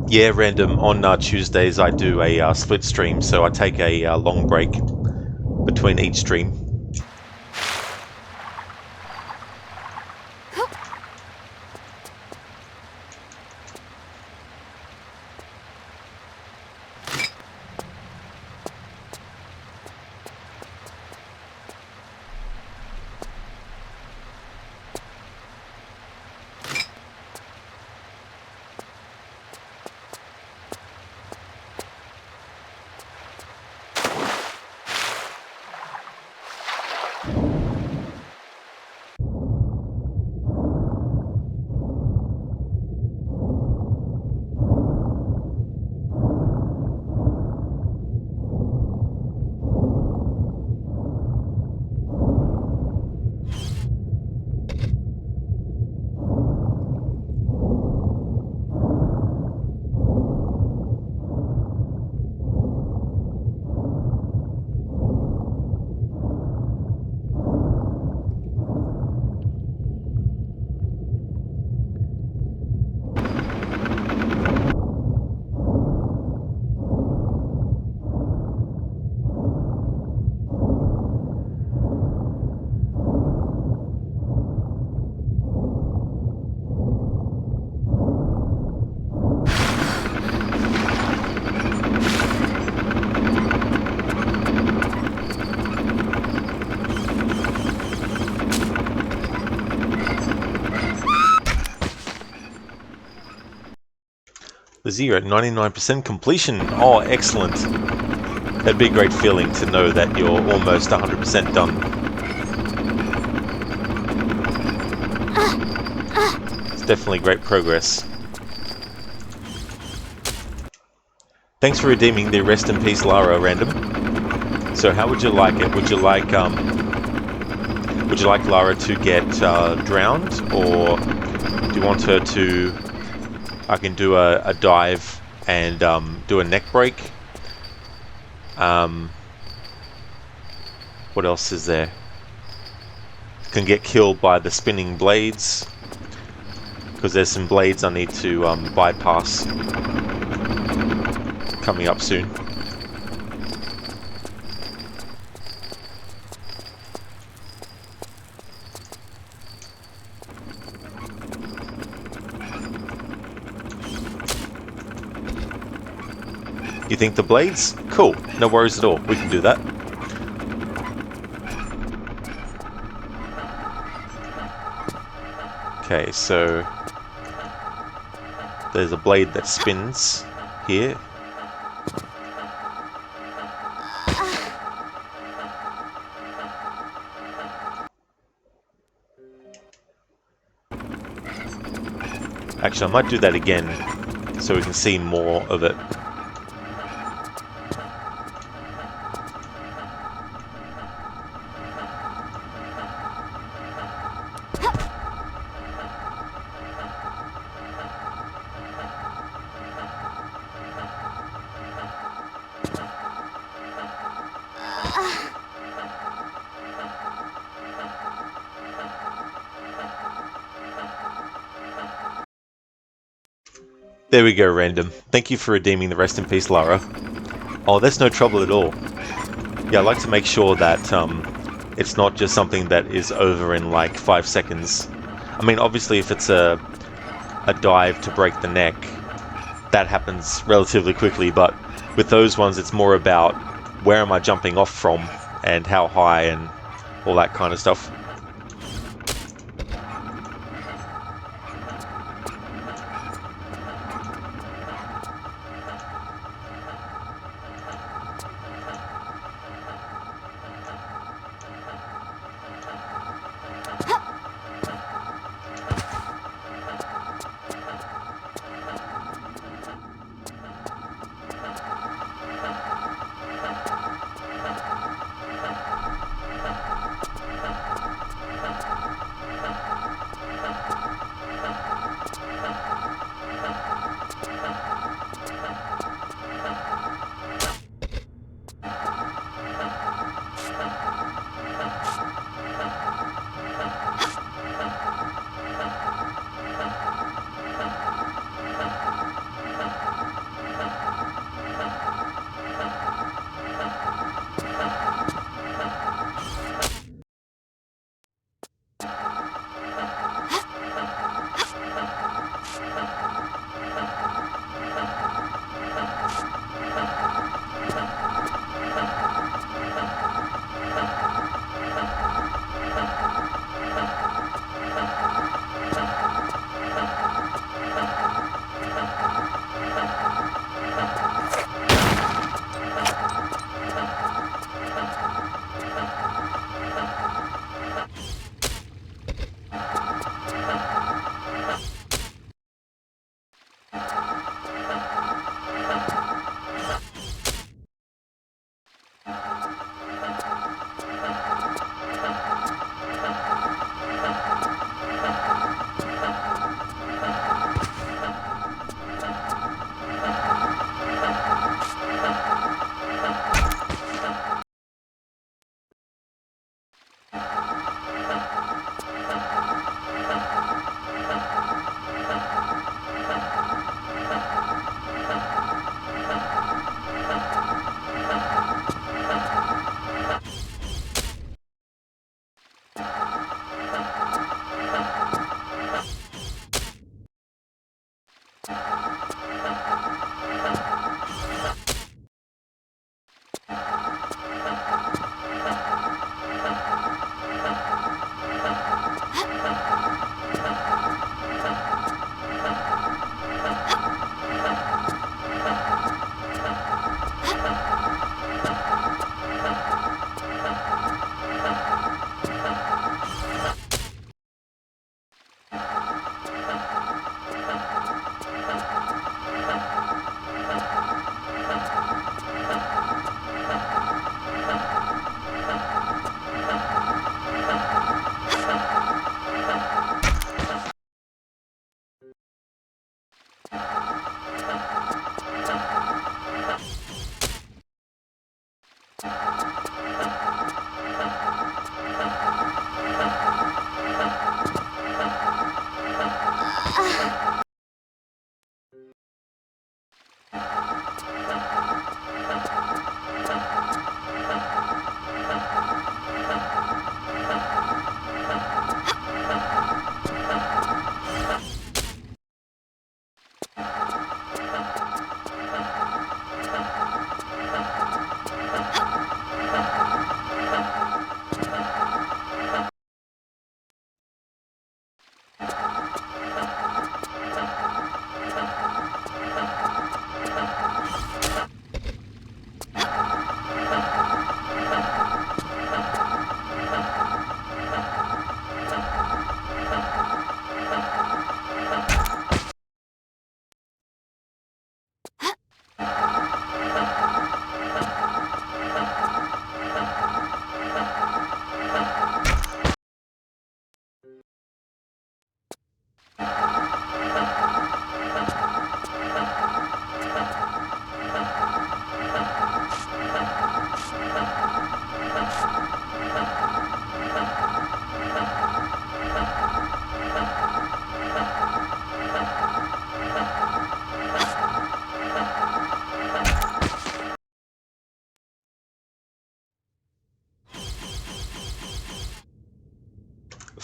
Yeah, Random, on Tuesdays I do a split stream, so I take a long break between each stream. Lizzie, you're at 99% completion. Oh, excellent. That'd be a great feeling to know that you're almost 100% done. It's definitely great progress. Thanks for redeeming the Rest in Peace Lara, Random. So how would you like it? Would you like Lara to get drowned, or do you want her to... I can do a dive and do a neck break. What else is there? Can get killed by the spinning blades, because there's some blades I need to bypass coming up soon. You think the blades? Cool, no worries at all, we can do that. Okay, so there's a blade that spins here. Actually, I might do that again so we can see more of it. There we go, Random. Thank you for redeeming the Rest in Peace Lara. Oh, that's no trouble at all. Yeah, I like to make sure that it's not just something that is over in like 5 seconds. I mean, obviously, if it's a dive to break the neck, that happens relatively quickly, but with those ones, it's more about where am I jumping off from and how high and all that kind of stuff.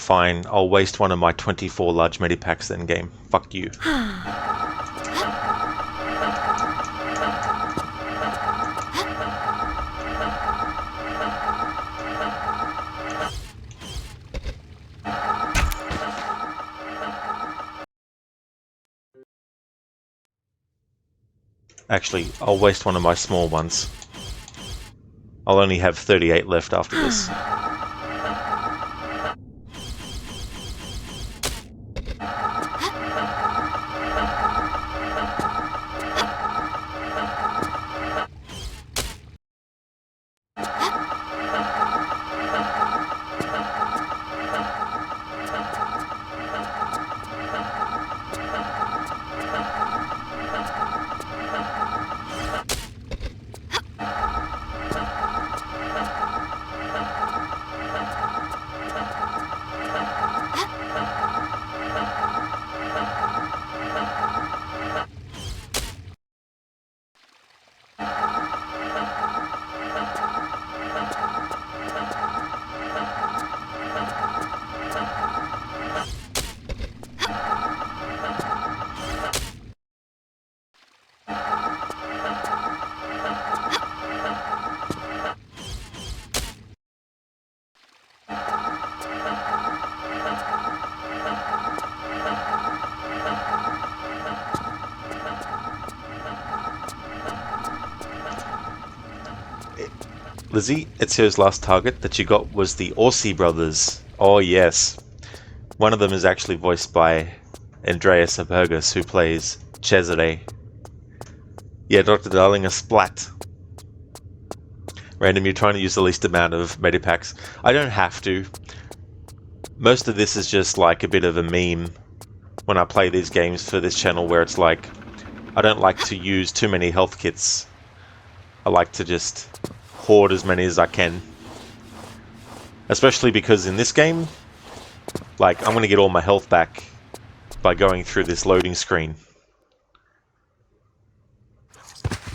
Fine, I'll waste one of my 24 large medipacks then, game. Fuck you. Actually, I'll waste one of my small ones. I'll only have 38 left after this. Lizzie, Ezio's last target that you got was the Orsi brothers. Oh yes. One of them is actually voiced by Andreas Abergus, who plays Cesare. Yeah, Dr. Darling, a splat. Random, you're trying to use the least amount of medipacks. I don't have to. Most of this is just like a bit of a meme when I play these games for this channel, where it's like, I don't like to use too many health kits. I like to just hoard as many as I can. Especially because in this game, like, I'm going to get all my health back by going through this loading screen.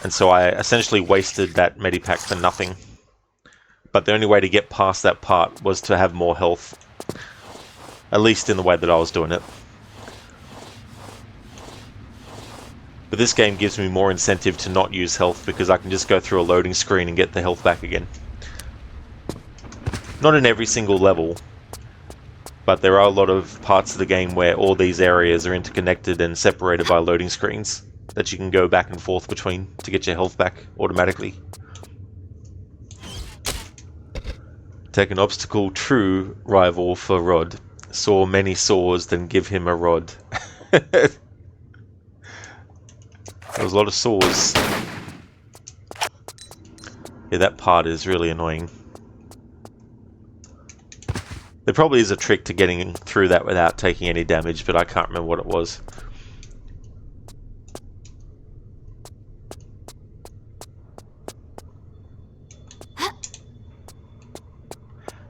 And so I essentially wasted that medipack for nothing. But the only way to get past that part was to have more health. At least in the way that I was doing it. But this game gives me more incentive to not use health, because I can just go through a loading screen and get the health back again. Not in every single level, but there are a lot of parts of the game where all these areas are interconnected and separated by loading screens that you can go back and forth between to get your health back automatically. Take an obstacle, true rival for Rod. Saw many saws, then give him a rod. There was a lot of saws. Yeah, that part is really annoying. There probably is a trick to getting through that without taking any damage, but I can't remember what it was.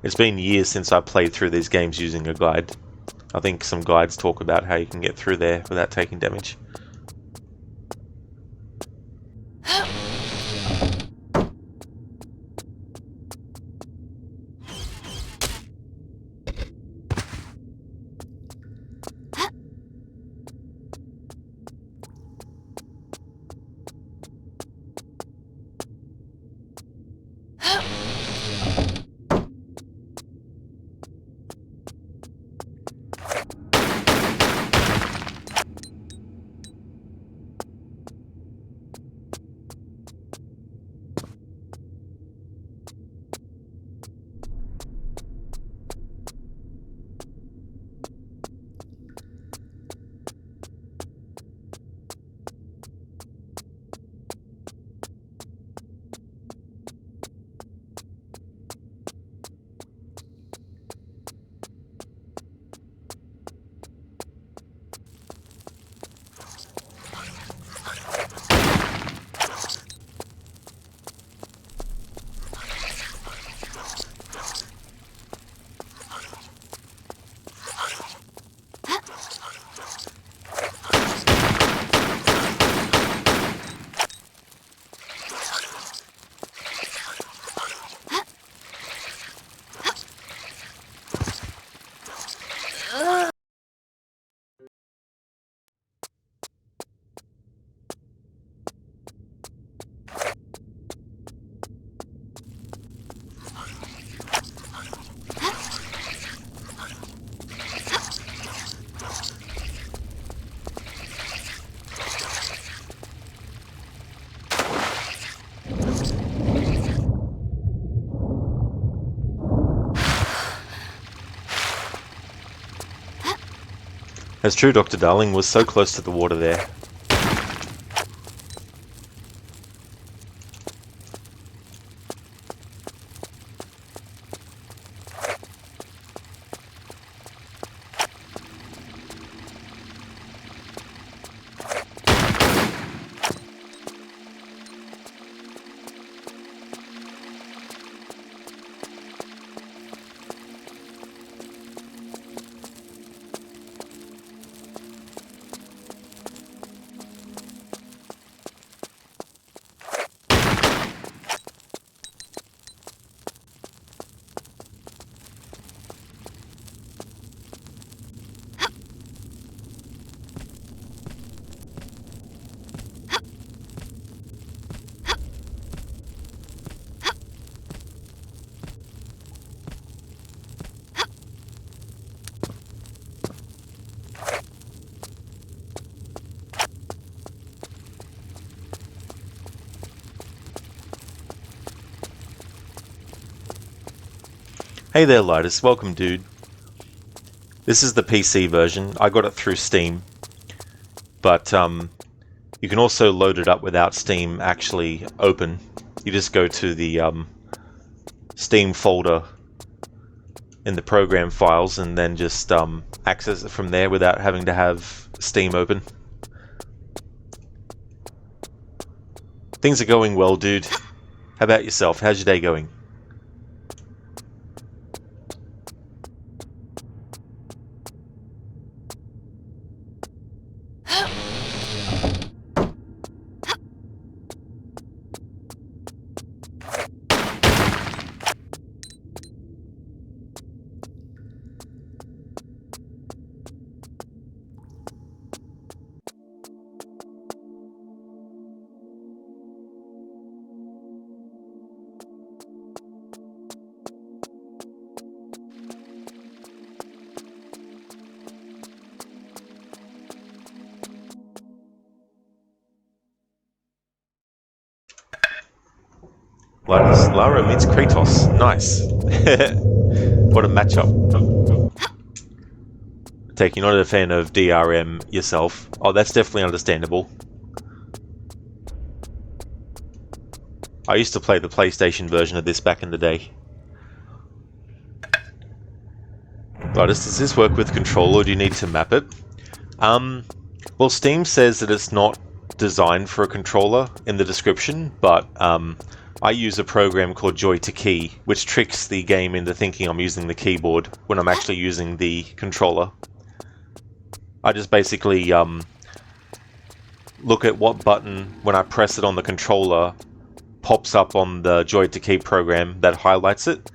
It's been years since I played through these games using a guide. I think some guides talk about how you can get through there without taking damage. That's true, Dr. Darling was so close to the water there. Hey there, Lidus. Welcome, dude. This is the PC version. I got it through Steam. But you can also load it up without Steam actually open. You just go to the Steam folder in the program files and then just access it from there without having to have Steam open. Things are going well, dude. How about yourself? How's your day going? Lara meets Kratos. Nice. What a matchup. Take, you're not a fan of DRM yourself. Oh, that's definitely understandable. I used to play the PlayStation version of this back in the day. Lidus, does this work with control or do you need to map it? Well, Steam says that it's not designed for a controller in the description, but I use a program called Joy2Key, which tricks the game into thinking I'm using the keyboard when I'm actually using the controller. I just basically look at what button, when I press it on the controller, pops up on the Joy2Key program that highlights it.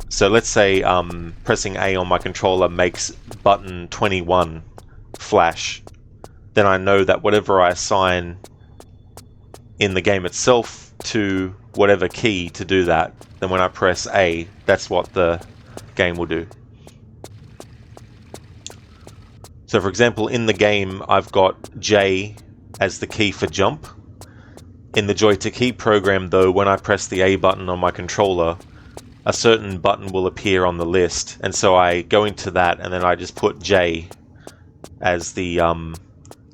So let's say pressing A on my controller makes button 21 flash. Then I know that whatever I assign in the game itself to whatever key to do that, then when I press A, that's what the game will do. So for example, in the game, I've got J as the key for jump. In the Joy2Key program, though, when I press the A button on my controller, a certain button will appear on the list, and so I go into that and then I just put J as the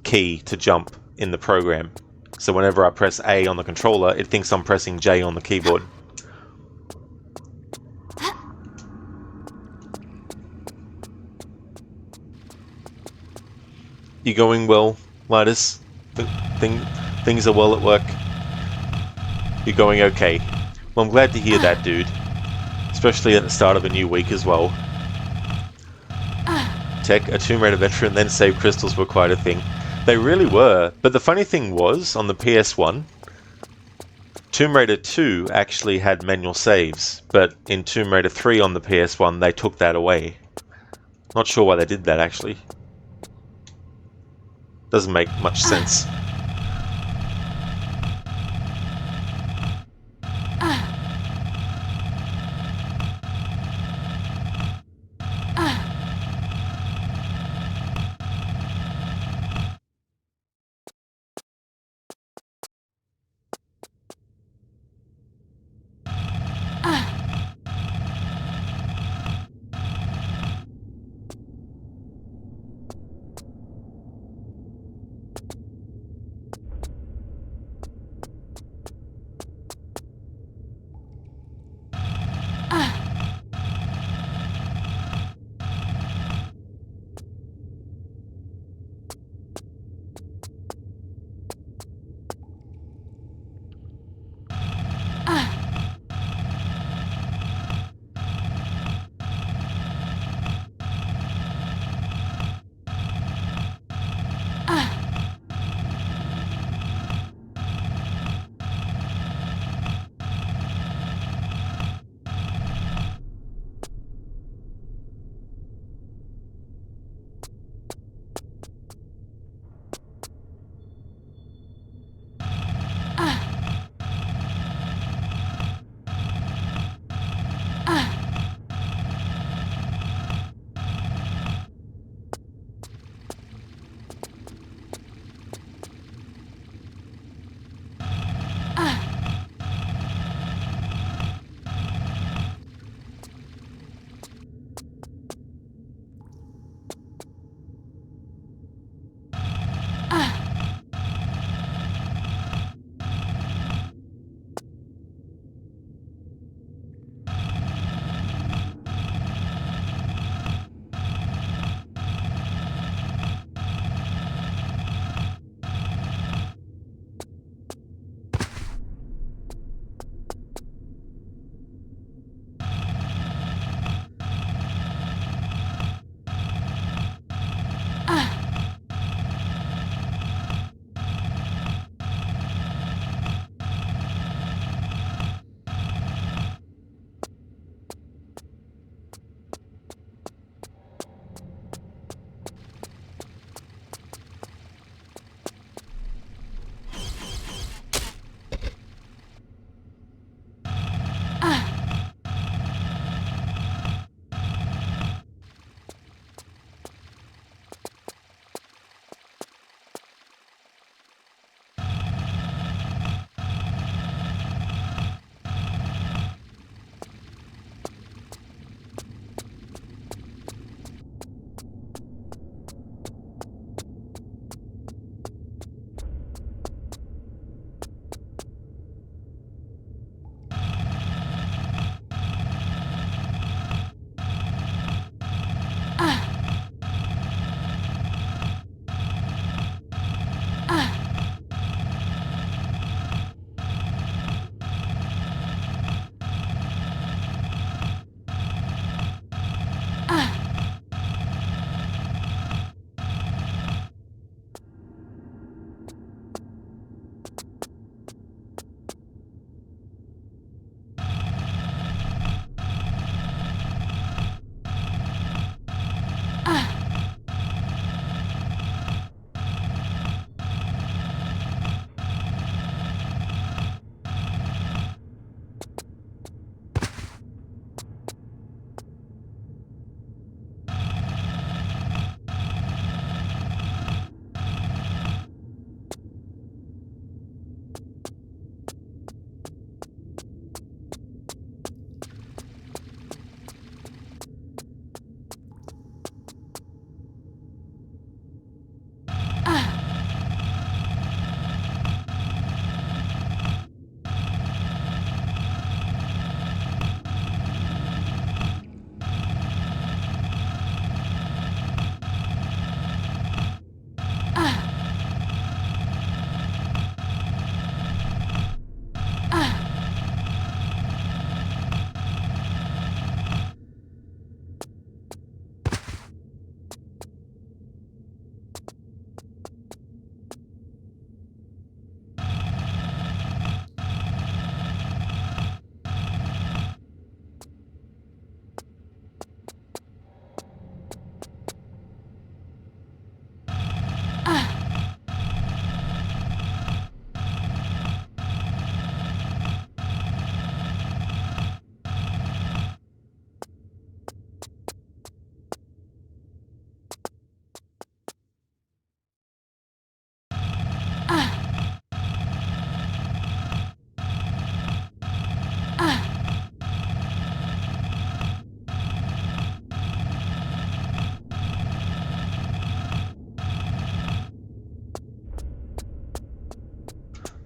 key to jump in the program. So whenever I press A on the controller, it thinks I'm pressing J on the keyboard. You going well, Lidus? Things are well at work? You're going okay. Well, I'm glad to hear that, dude. Especially at the start of a new week as well. Tech, a Tomb Raider veteran, then save crystals were quite a thing. They really were, but the funny thing was, on the PS1, Tomb Raider 2 actually had manual saves, but in Tomb Raider 3 on the PS1 they took that away. Not sure why they did that actually. Doesn't make much sense.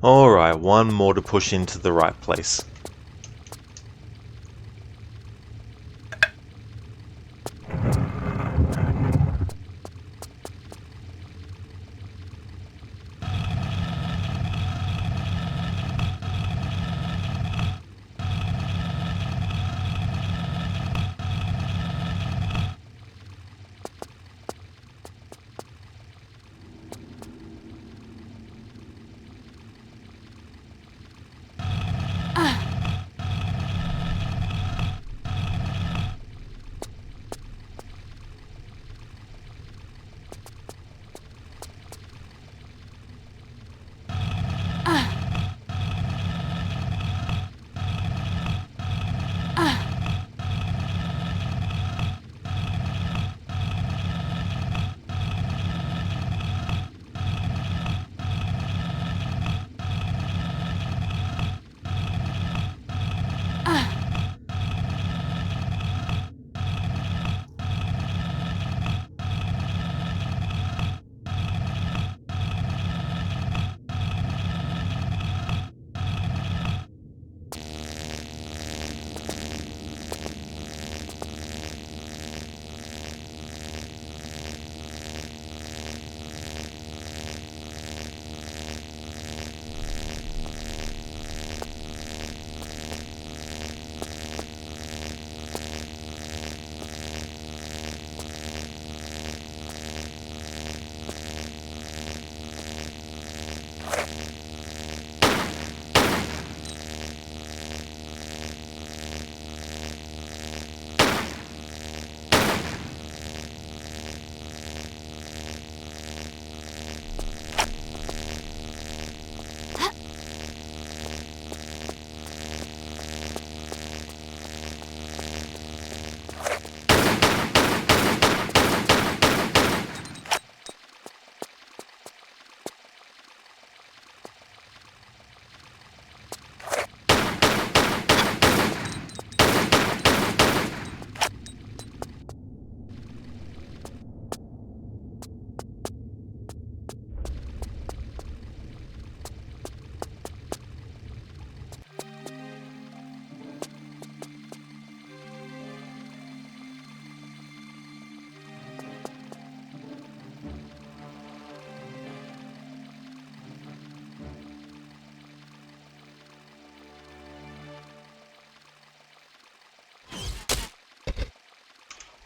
Alright, one more to push into the right place.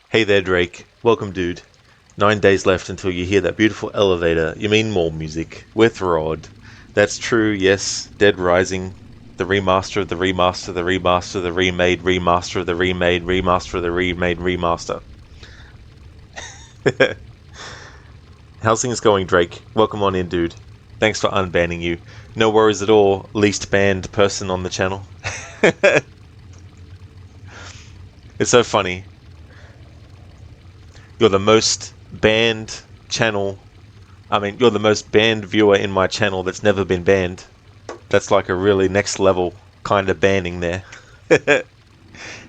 Hey there, Drake. Welcome, dude. 9 days left until you hear that beautiful elevator. You mean more music. With Rod. That's true, yes. Dead Rising. The remaster of the remaster, the remaster, the remade, remaster of the remade, remaster of the remade, remaster. How's things going, Drake? Welcome on in, dude. Thanks for unbanning you. No worries at all, least banned person on the channel. It's so funny. You're the most banned channel. You're the most banned viewer in my channel that's never been banned. That's like a really next level kind of banning there.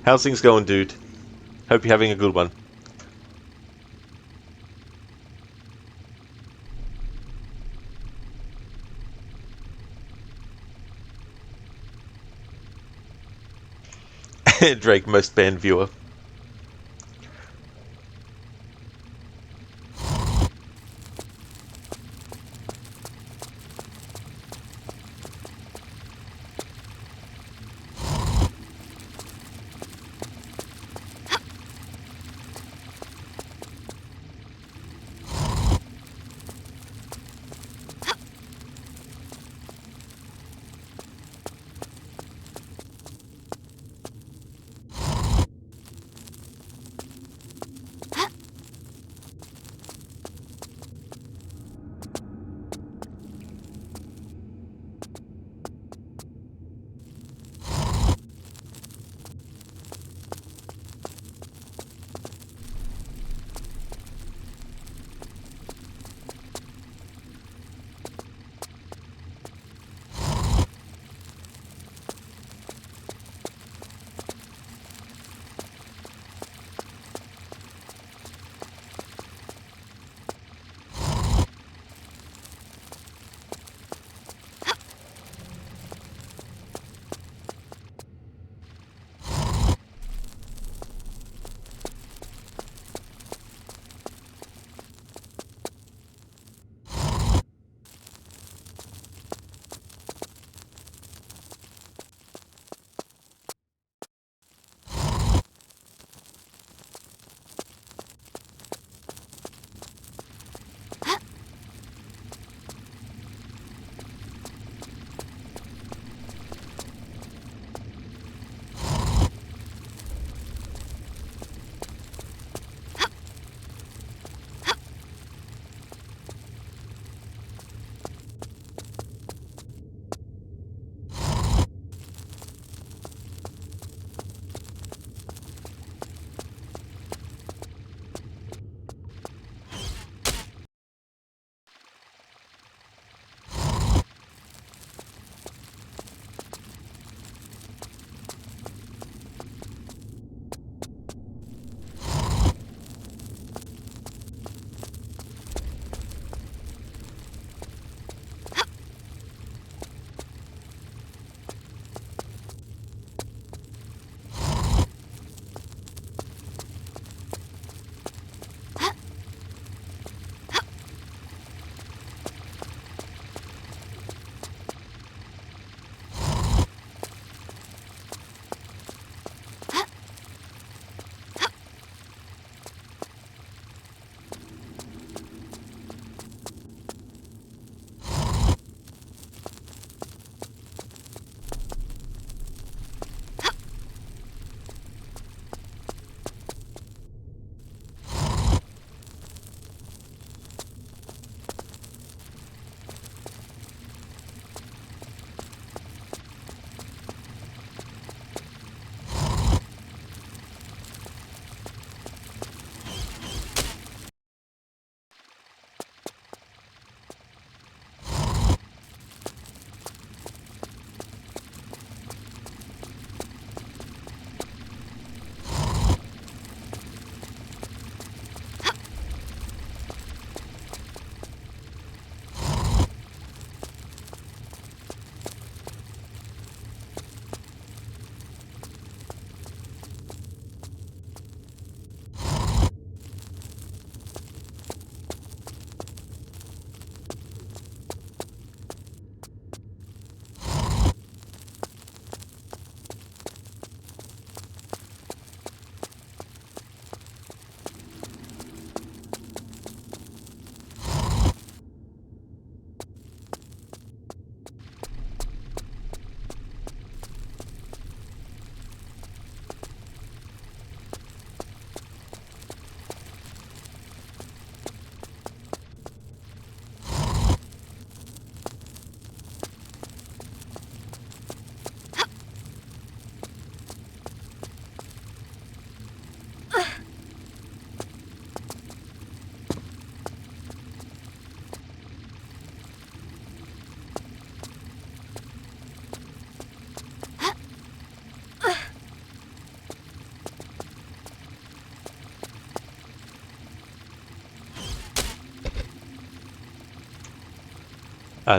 How's things going, dude? Hope you're having a good one. Drake, most banned viewer.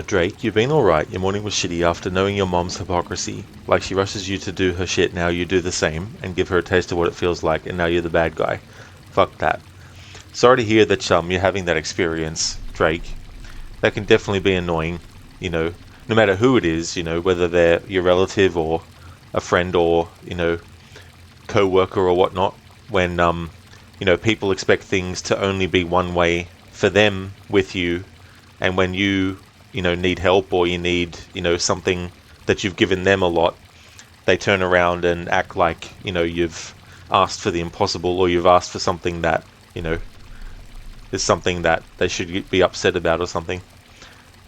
Drake, you've been alright. Your morning was shitty after knowing your mom's hypocrisy. Like she rushes you to do her shit, now you do the same, and give her a taste of what it feels like, and now you're the bad guy. Fuck that. Sorry to hear that you're having that experience, Drake. That can definitely be annoying, no matter who it is, whether they're your relative or a friend or, co-worker or whatnot, when, people expect things to only be one way for them with you, and when you need help or you need, something that you've given them a lot, they turn around and act like, you've asked for the impossible, or you've asked for something that, is something that they should be upset about or something.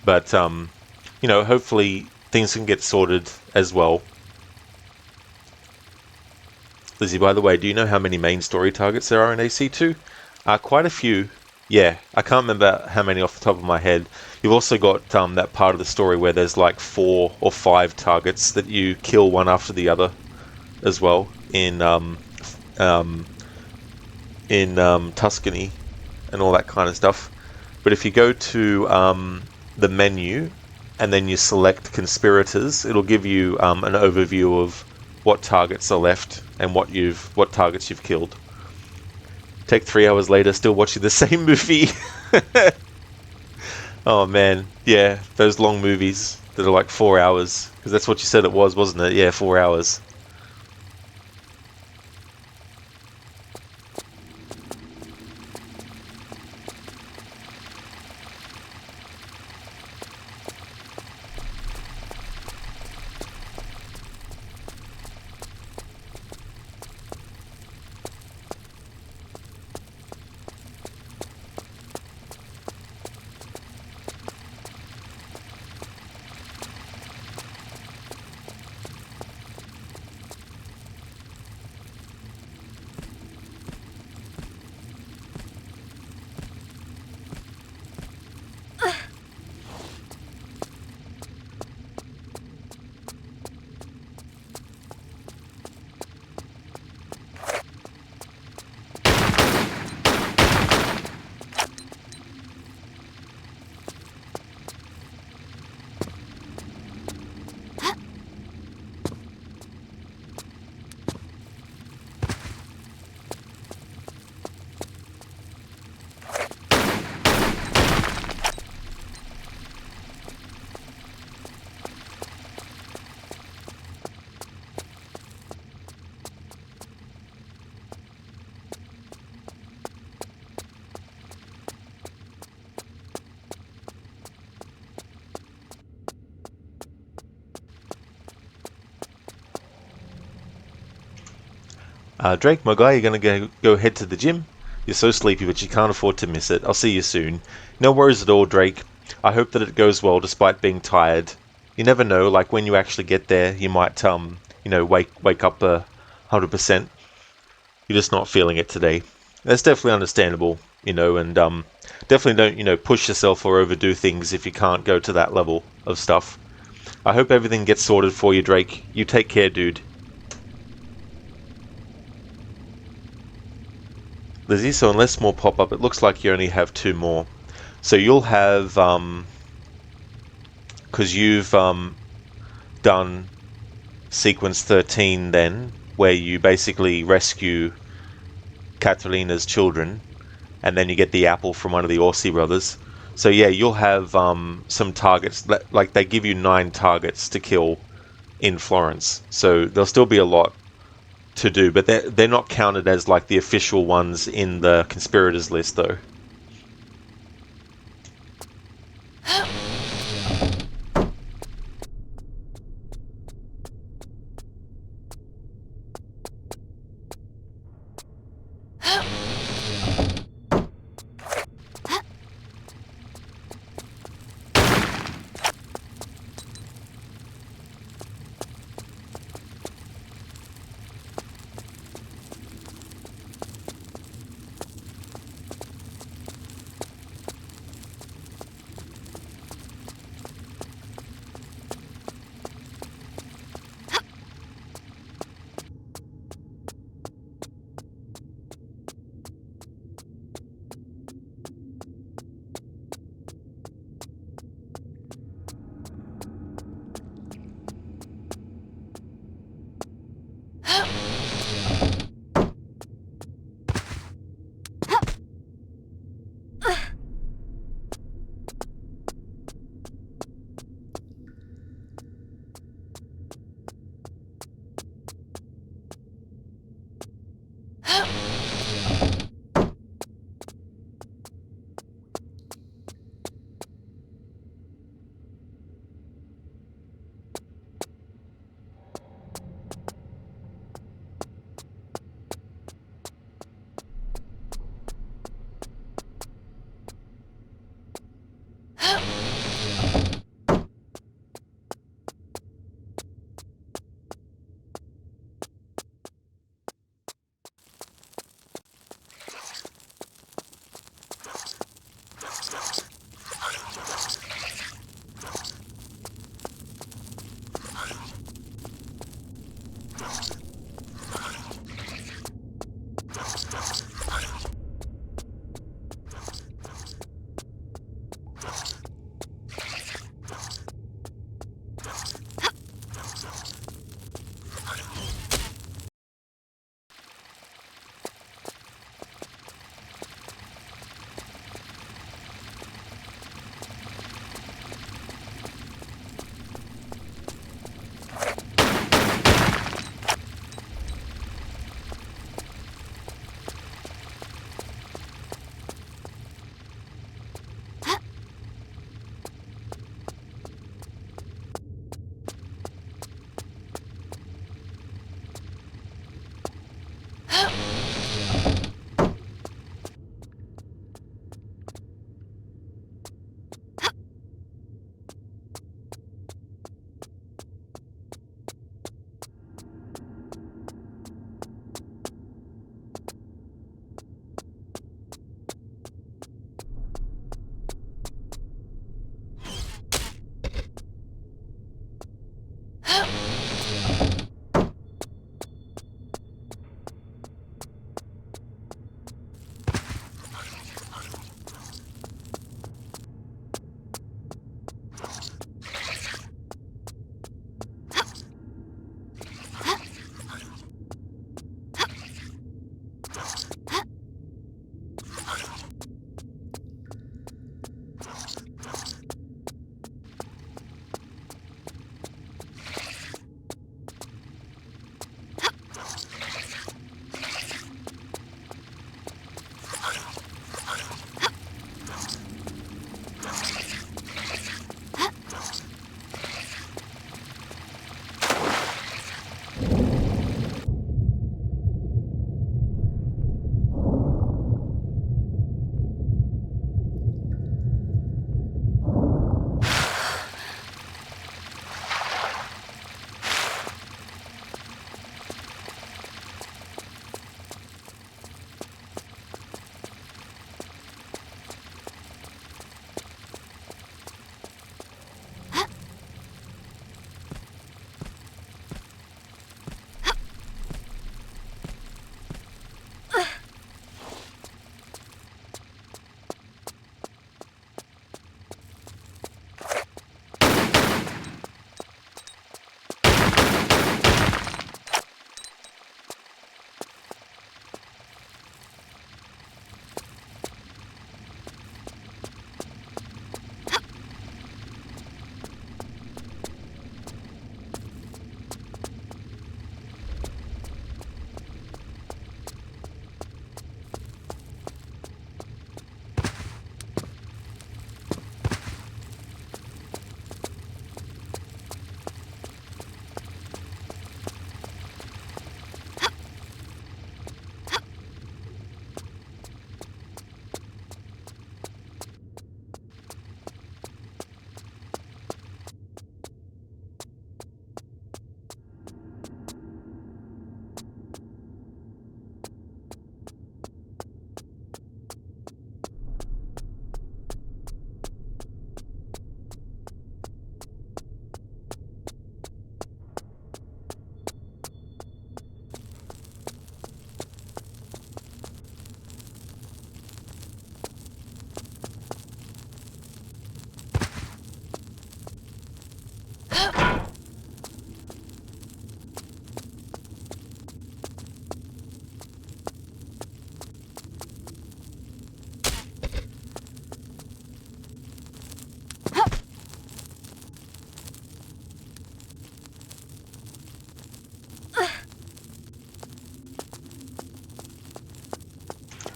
But, hopefully things can get sorted as well. Lizzie, by the way, do you know how many main story targets there are in AC2? Quite a few. Yeah, I can't remember how many off the top of my head. You've also got that part of the story where there's like 4 or 5 targets that you kill one after the other as well in Tuscany and all that kind of stuff. But if you go to the menu and then you select conspirators, it'll give you an overview of what targets are left and what targets you've killed. Take 3 hours later, still watching the same movie. Oh man, yeah, those long movies that are like 4 hours, because that's what you said it was, wasn't it? Yeah, 4 hours. Drake, my guy, you're going to go head to the gym? You're so sleepy, but you can't afford to miss it. I'll see you soon. No worries at all, Drake. I hope that it goes well despite being tired. You never know, like when you actually get there, you might, wake up 100%. You're just not feeling it today. That's definitely understandable, and definitely don't, push yourself or overdo things if you can't go to that level of stuff. I hope everything gets sorted for you, Drake. You take care, dude. Lizzie, so unless more pop up, it looks like you only have 2 more. So you'll have, because you've done sequence 13 then, where you basically rescue Catalina's children, and then you get the apple from one of the Orsi brothers. So yeah, you'll have some targets, like they give you 9 targets to kill in Florence. So there'll still be a lot to do, but they're not counted as like the official ones in the conspirators list though.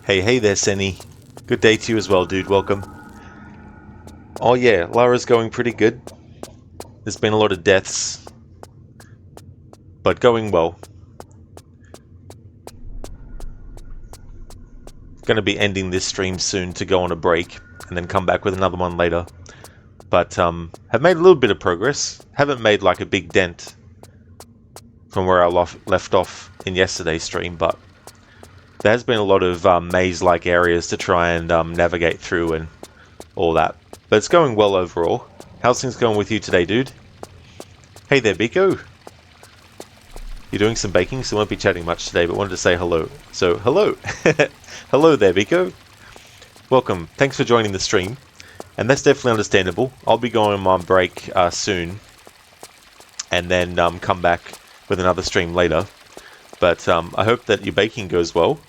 Hey there, Senny. Good day to you as well, dude. Welcome. Oh yeah, Lara's going pretty good. There's been a lot of deaths, but going well. Going to be ending this stream soon to go on a break and then come back with another one later. But have made a little bit of progress. Haven't made like a big dent from where I left off in yesterday's stream, but there has been a lot of maze-like areas to try and navigate through and all that. But it's going well overall. How's things going with you today, dude? Hey there, Biko. You're doing some baking, so won't be chatting much today, but wanted to say hello. So, hello. Hello there, Biko. Welcome. Thanks for joining the stream. And that's definitely understandable. I'll be going on my break soon. And then come back with another stream later. But I hope that your baking goes well.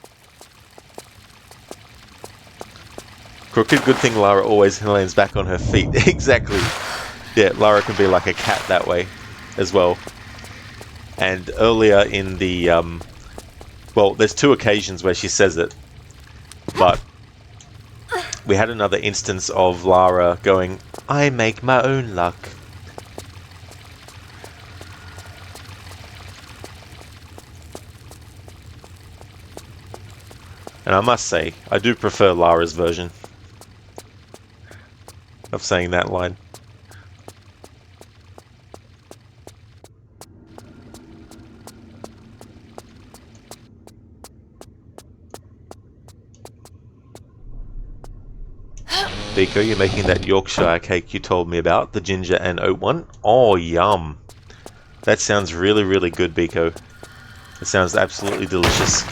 Crooked, good thing Lara always lands back on her feet. Exactly. Yeah, Lara can be like a cat that way as well. And earlier in the... well, there's 2 occasions where she says it. But we had another instance of Lara going, I make my own luck. And I must say, I do prefer Lara's version of saying that line. Biko, you're making that Yorkshire cake you told me about, the ginger and oat one. Oh, yum. That sounds really, really good, Biko. It sounds absolutely delicious.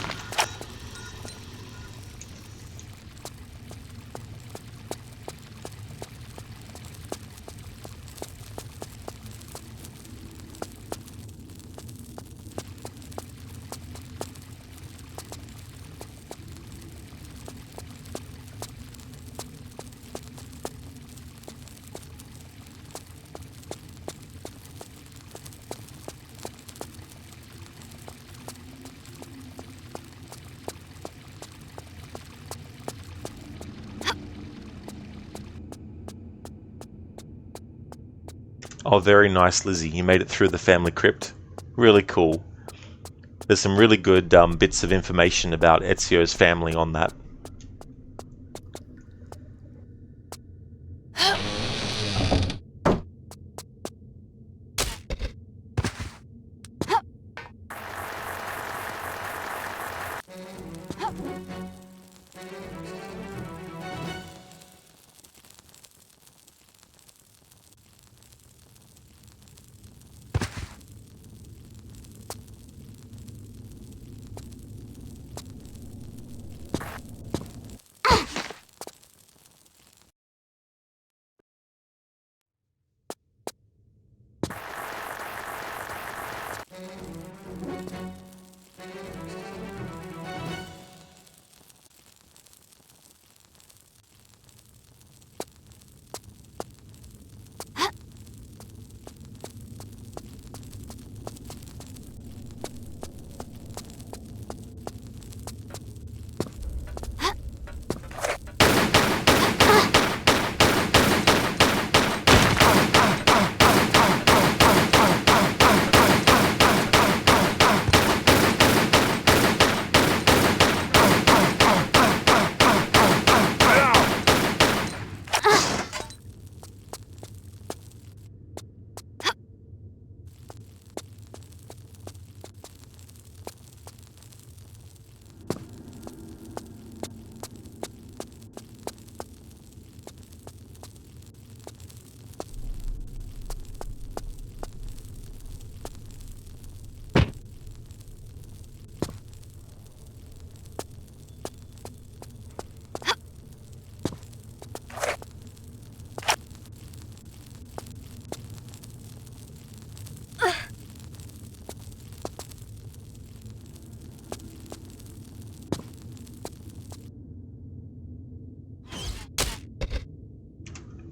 Oh, very nice, Lizzie. You made it through the family crypt. Really cool. There's some really good bits of information about Ezio's family on that.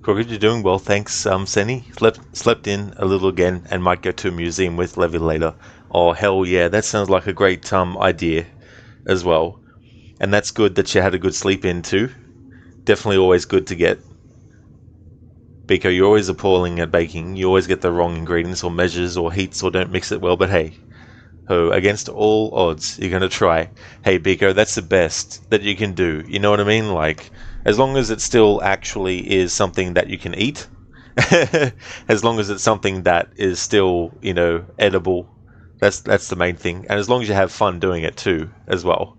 Crooked, you're doing well, thanks, Senny. Slept in a little again and might go to a museum with Levi later. Oh, hell yeah, that sounds like a great idea as well. And that's good that you had a good sleep in too. Definitely always good to get. Biko, you're always appalling at baking. You always get the wrong ingredients or measures or heats or don't mix it well, but hey. Oh, against all odds, you're going to try. Hey, Biko, that's the best that you can do. You know what I mean? Like, as long as it still actually is something that you can eat, as long as it's something that is still, edible, that's the main thing. And as long as you have fun doing it too, as well.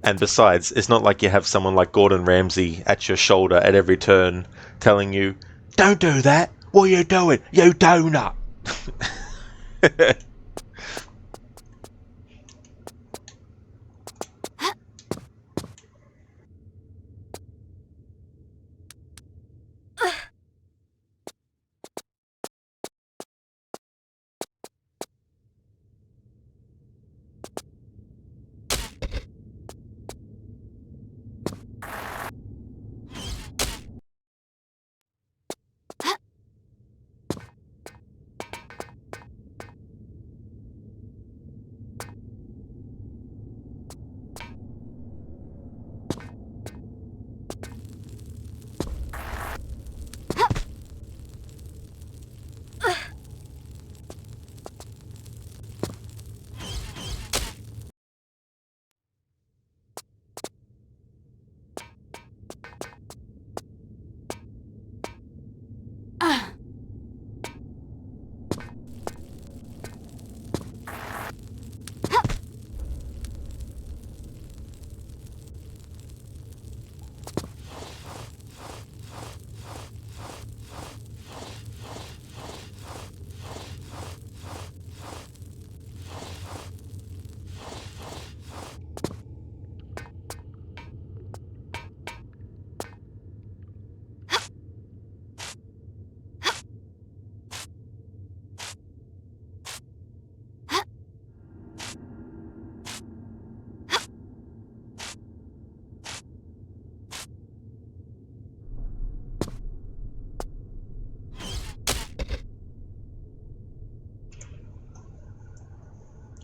And besides, it's not like you have someone like Gordon Ramsay at your shoulder at every turn telling you, "Don't do that. What are you doing, you donut?"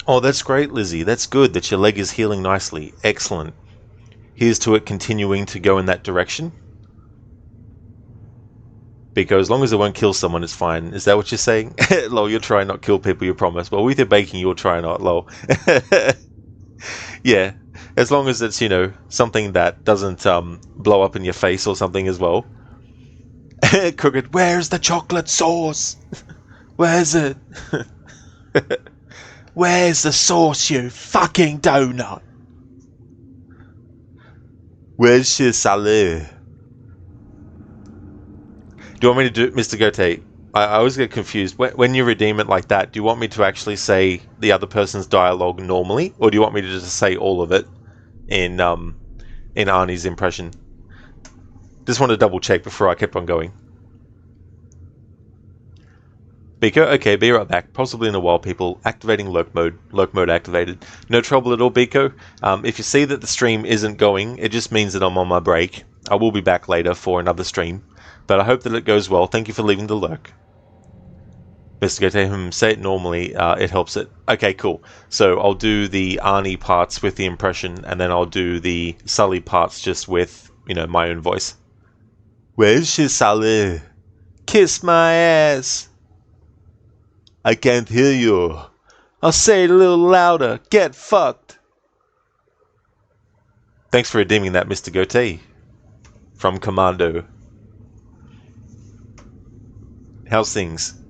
Oh, that's great, Lizzie. That's good that your leg is healing nicely. Excellent. Here's to it continuing to go in that direction. Because as long as it won't kill someone, it's fine. Is that what you're saying? Lol, you'll try not kill people, you promise. Well, with your baking, you'll try not, lol. Yeah, as long as it's, something that doesn't blow up in your face or something as well. Crooked, where's the chocolate sauce? Where's it? Where's the sauce, you fucking donut? Where's your salad? Do you want me to do, Mr. Gote? I always get confused. When you redeem it like that, do you want me to actually say the other person's dialogue normally, or do you want me to just say all of it in Arnie's impression? Just want to double check before I kept on going. Biko, okay, be right back. Possibly in a while, people. Activating lurk mode. Lurk mode activated. No trouble at all, Biko. If you see that the stream isn't going, it just means that I'm on my break. I will be back later for another stream, but I hope that it goes well. Thank you for leaving the lurk. Mr. Gote, say it normally, it helps it. Okay, cool. So I'll do the Arnie parts with the impression, and then I'll do the Sully parts just with, my own voice. Where's she, Sully? Kiss my ass. I can't hear you. I'll say it a little louder. Get fucked. Thanks for redeeming that, Mr. Gote. From Commando. How's things?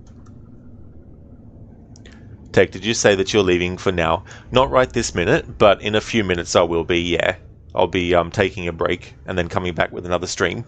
Tech, did you say that you're leaving for now? Not right this minute, but in a few minutes I will be, yeah. I'll be taking a break and then coming back with another stream.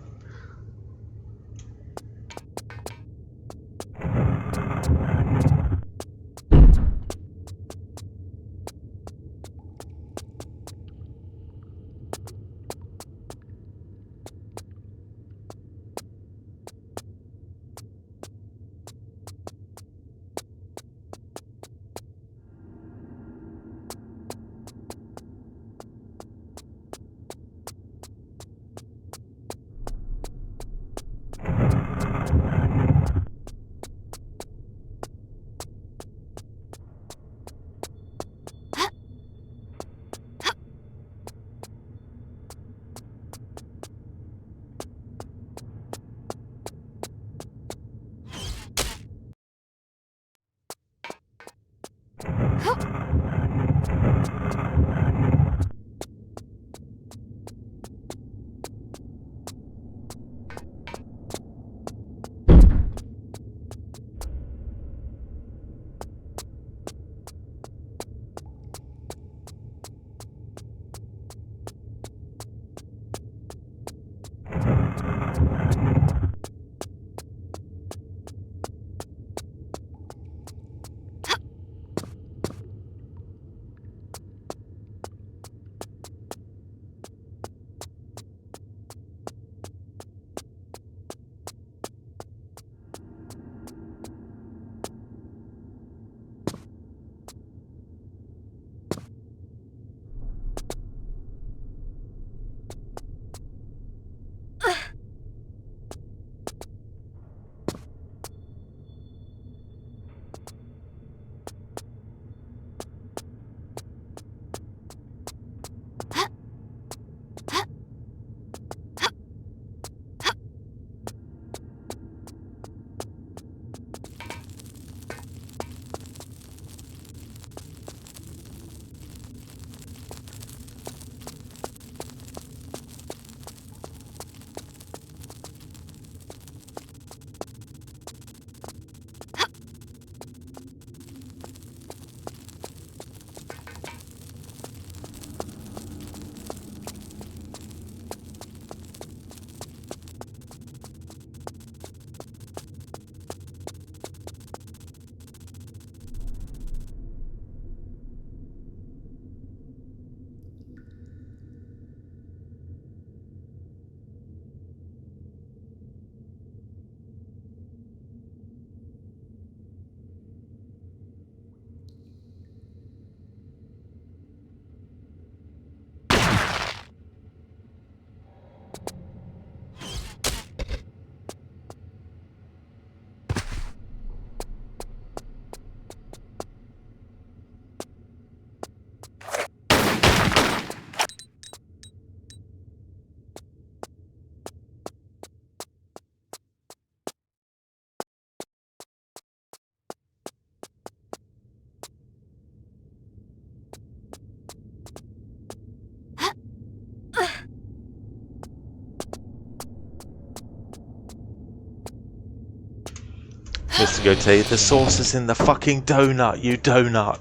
Mr. Goatee, the sauce is in the fucking donut, you donut.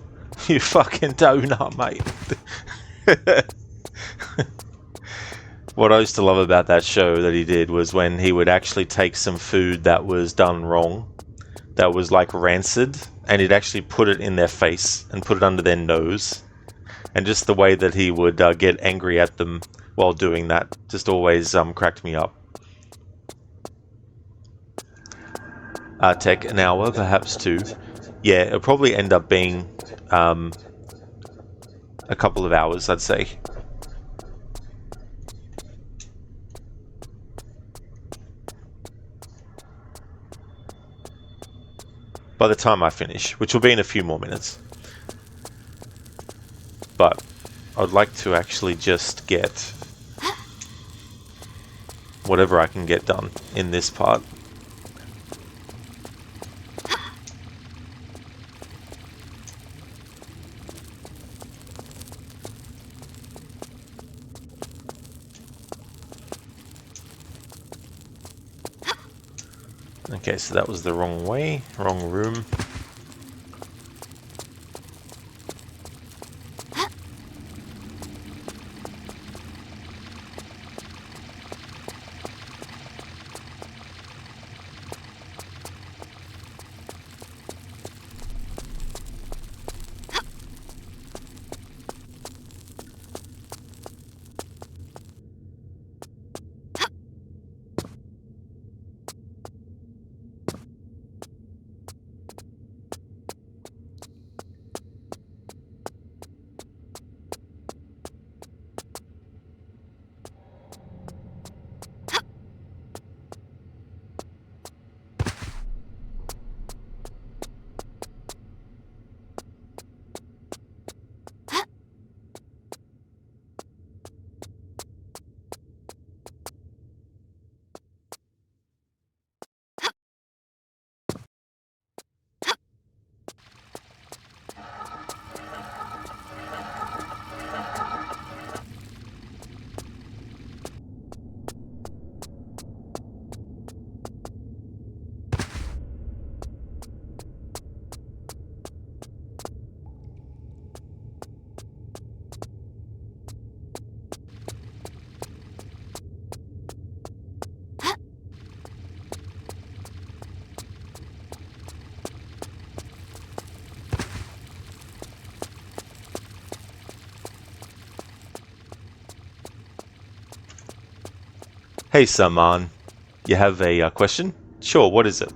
You fucking donut, mate. What I used to love about that show that he did was when he would actually take some food that was done wrong, that was like rancid, and he'd actually put it in their face and put it under their nose. And just the way that he would get angry at them while doing that just always cracked me up. Take an hour, perhaps two. Yeah, it'll probably end up being a couple of hours, I'd say. By the time I finish, which will be in a few more minutes. But I'd like to actually just get whatever I can get done in this part. Okay, so that was the wrong way, wrong room. Hey, Saman. You have a question? Sure, what is it?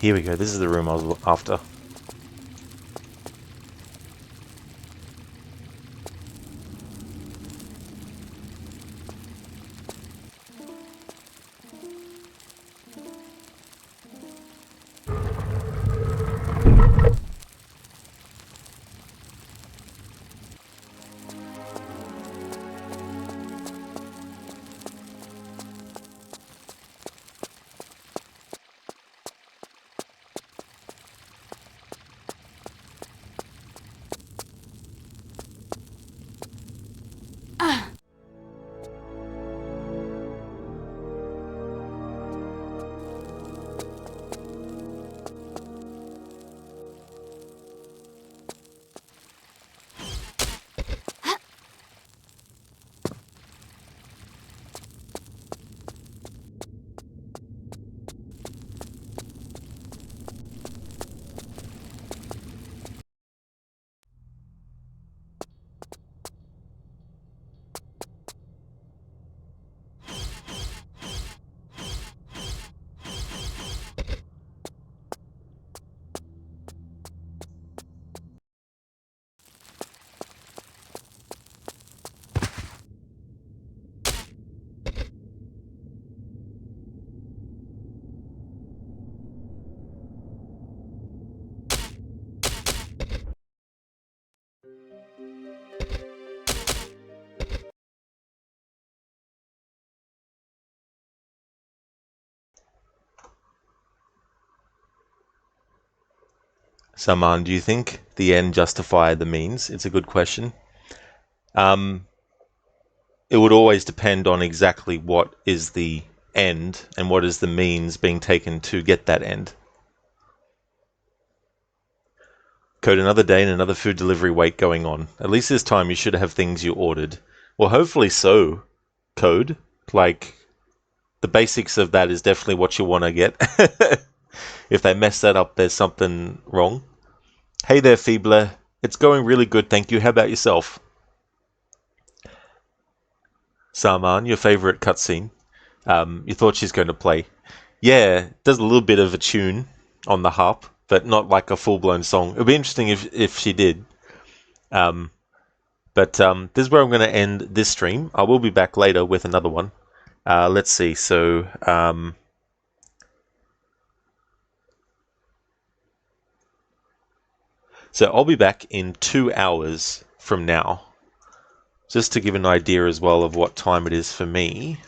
Here we go, this is the room I was after. Saman, do you think the end justify the means? It's a good question. It would always depend on exactly what is the end and what is the means being taken to get that end. Code, another day and another food delivery wait going on. At least this time you should have things you ordered. Well, hopefully so, Code. Like, the basics of that is definitely what you want to get. If they mess that up, there's something wrong. Hey there, Feebler. It's going really good, thank you. How about yourself? Saman, your favorite cutscene. You thought she's going to play. Yeah, does a little bit of a tune on the harp, but not like a full-blown song. It would be interesting if she did. But this is where I'm going to end this stream. I will be back later with another one. Let's see. So I'll be back in 2 hours from now. Just to give an idea as well of what time it is for me.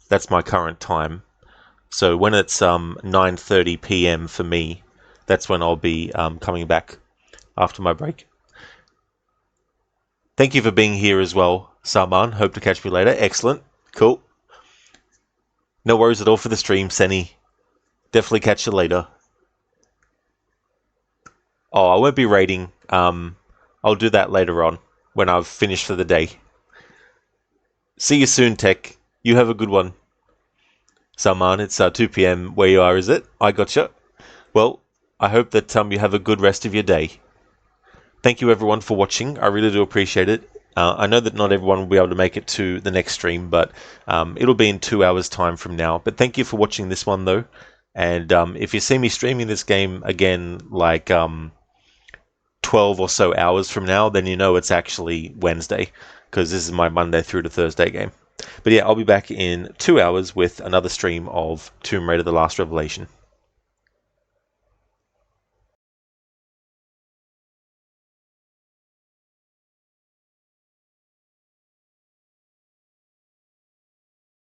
That's my current time. So when it's 9:30 p.m. for me, that's when I'll be coming back after my break. Thank you for being here as well, Saman. Hope to catch me later. Excellent. Cool. No worries at all for the stream, Senny. Definitely catch you later. Oh, I won't be raiding. I'll do that later on when I've finished for the day. See you soon, Tech. You have a good one. Saman, it's 2 p.m. where you are, is it? I gotcha. Well, I hope that you have a good rest of your day. Thank you everyone for watching. I really do appreciate it. I know that not everyone will be able to make it to the next stream, but it'll be in 2 hours time from now. But thank you for watching this one though. And if you see me streaming this game again, like 12 or so hours from now, then you know it's actually Wednesday, because this is my Monday through to Thursday game. But yeah, I'll be back in 2 hours with another stream of Tomb Raider: The Last Revelation.